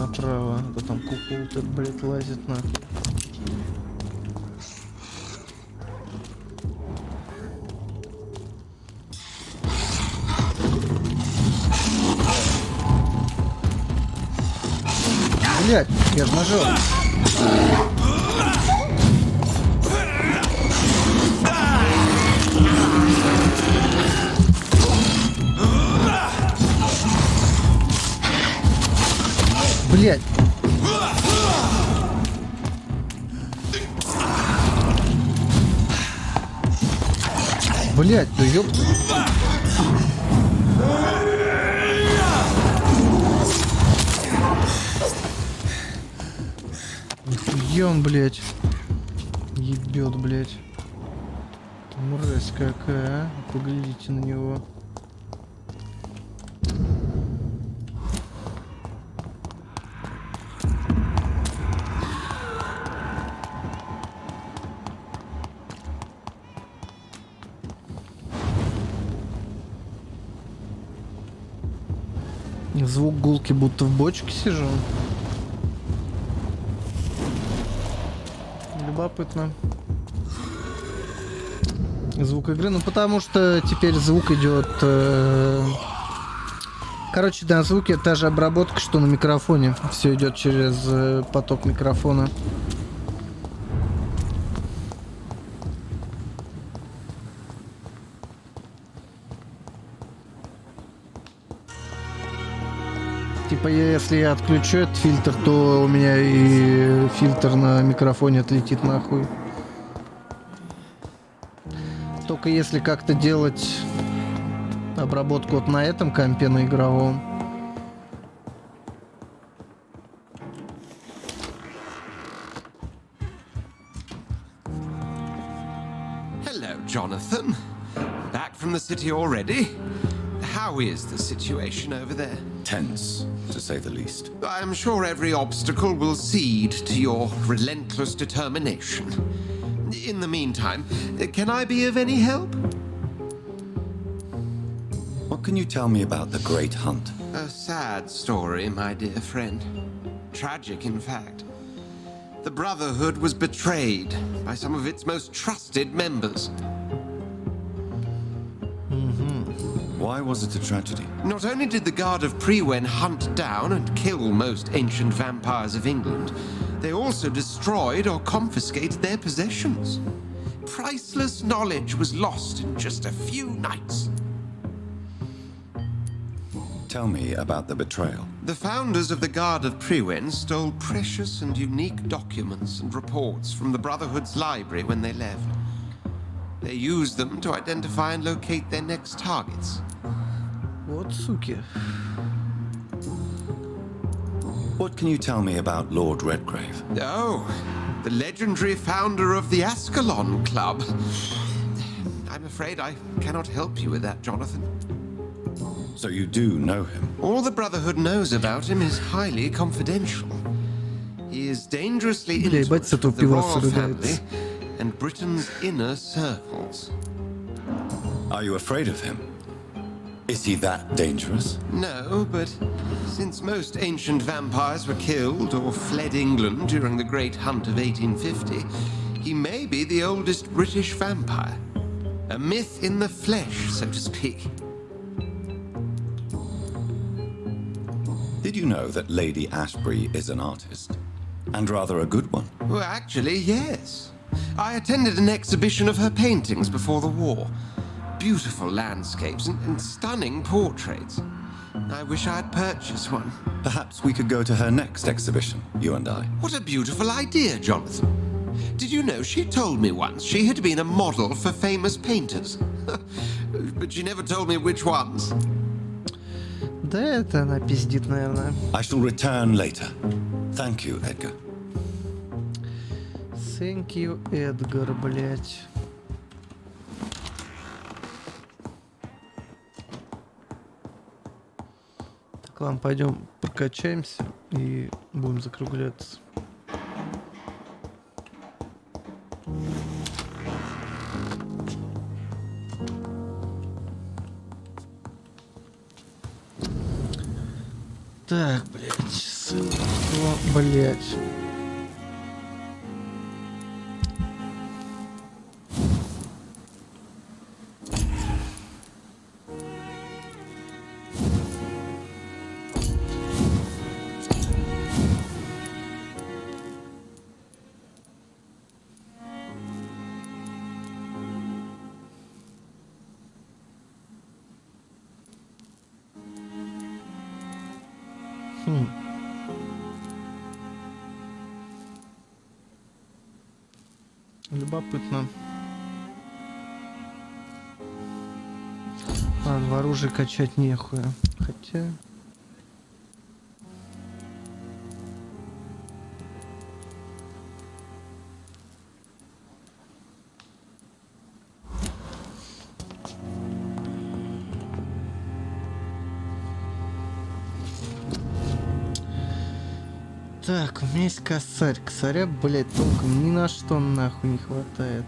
направо. А то там кукол-то, блядь, лазит нахуй. Блядь, я же нажал. Блядь. Блядь, ну ёпта. Нихуя он, блядь. Ебет, блядь. Мразь какая, а? Поглядите на него. Звук гулки, будто в бочке сижу. Любопытно. Звук игры, ну потому что теперь звук идет. Короче, на звуке та же обработка, что на микрофоне. Все идет через поток микрофона. Типа, если я отключу этот фильтр, то у меня и фильтр на микрофоне отлетит нахуй. Только если как-то делать обработку вот на этом компе, на игровом. Hello, Jonathan. Back from the city already? How is the situation over there? Tense, to say the least. I'm sure every obstacle will cede to your relentless determination. In the meantime, can I be of any help? What can you tell me about the Great Hunt? A sad story, my dear friend. Tragic, in fact. The Brotherhood was betrayed by some of its most trusted members. Why was it a tragedy? Not only did the Guard of Prewen hunt down and kill most ancient vampires of England, they also destroyed or confiscated their possessions. Priceless knowledge was lost in just a few nights. Tell me about the betrayal. The founders of the Guard of Prewen stole precious and unique documents and reports from the Brotherhood's library when they left. They used them to identify and locate their next targets. Вот суки. What can you tell me about Lord Redgrave? Oh, the legendary founder of the Ascalon Club. I'm afraid I cannot help you with that, Jonathan. So you do know him? All the Brotherhood knows about him is highly confidential. He is dangerously intimate with the royal family and Britain's inner circles. Are you afraid of him? Is he that dangerous? No, but since most ancient vampires were killed or fled England during the Great Hunt of 1850, he may be the oldest British vampire. A myth in the flesh, so to speak. Did you know that Lady Ashbury is an artist? And rather a good one? Well, actually, yes. I attended an exhibition of her paintings before the war. Beautiful landscapes and stunning portraits. I wish I had purchased one. Perhaps we could go to her next exhibition, you and I. What a beautiful idea, Jonathan. Did you know she told me once she had been a model for famous painters? But she never told me which ones. Да это она пиздит, наверное. I shall return later. Thank you, Edgar. Thank you, Эдгар, блять. Так, ладно, пойдем прокачаемся и будем закругляться. Так, блядь, ссылка. Блять. Любопытно. Ладно, в оружие качать нехуя. Хотя... Так, у меня есть косарь. Косаря, блядь, толком ни на что нахуй не хватает.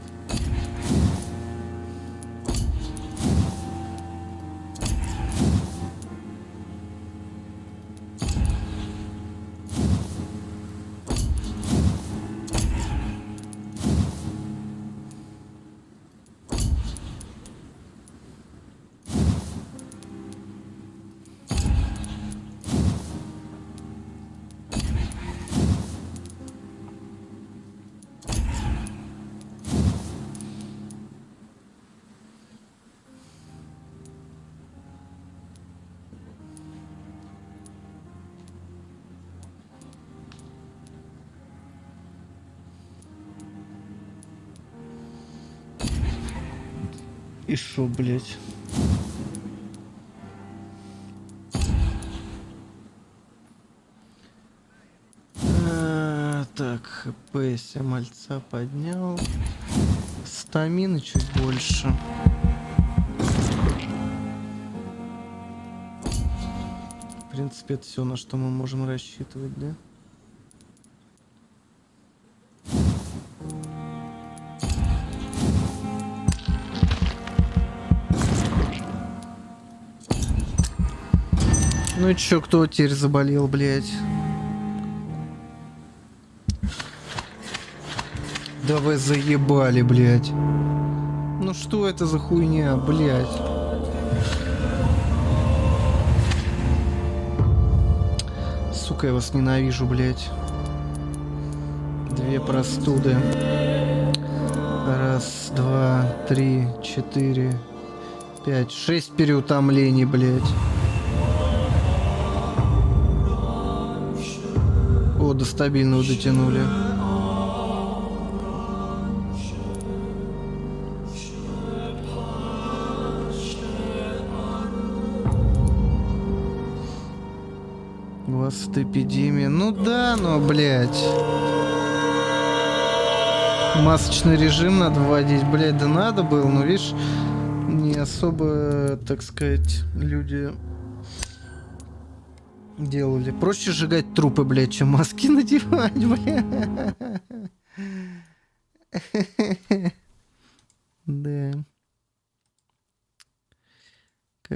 И шо, блять? Так, хп я мальца поднял. Стамины чуть больше. В принципе, это все, на что мы можем рассчитывать, да? Ну и чё, кто теперь заболел, блядь? Да вы заебали, блядь. Ну что это за хуйня, блядь? Сука, я вас ненавижу, блядь. 2 простуды. 1, 2, 3, 4, 5, 6 переутомлений, блядь. О, до стабильного дотянули. У вас эпидемия. Ну да, но, блядь. Масочный режим надо вводить, блядь, да надо было, но, видишь, не особо, так сказать, люди делали. Проще сжигать трупы, блядь, чем маски надевать, блядь. Да.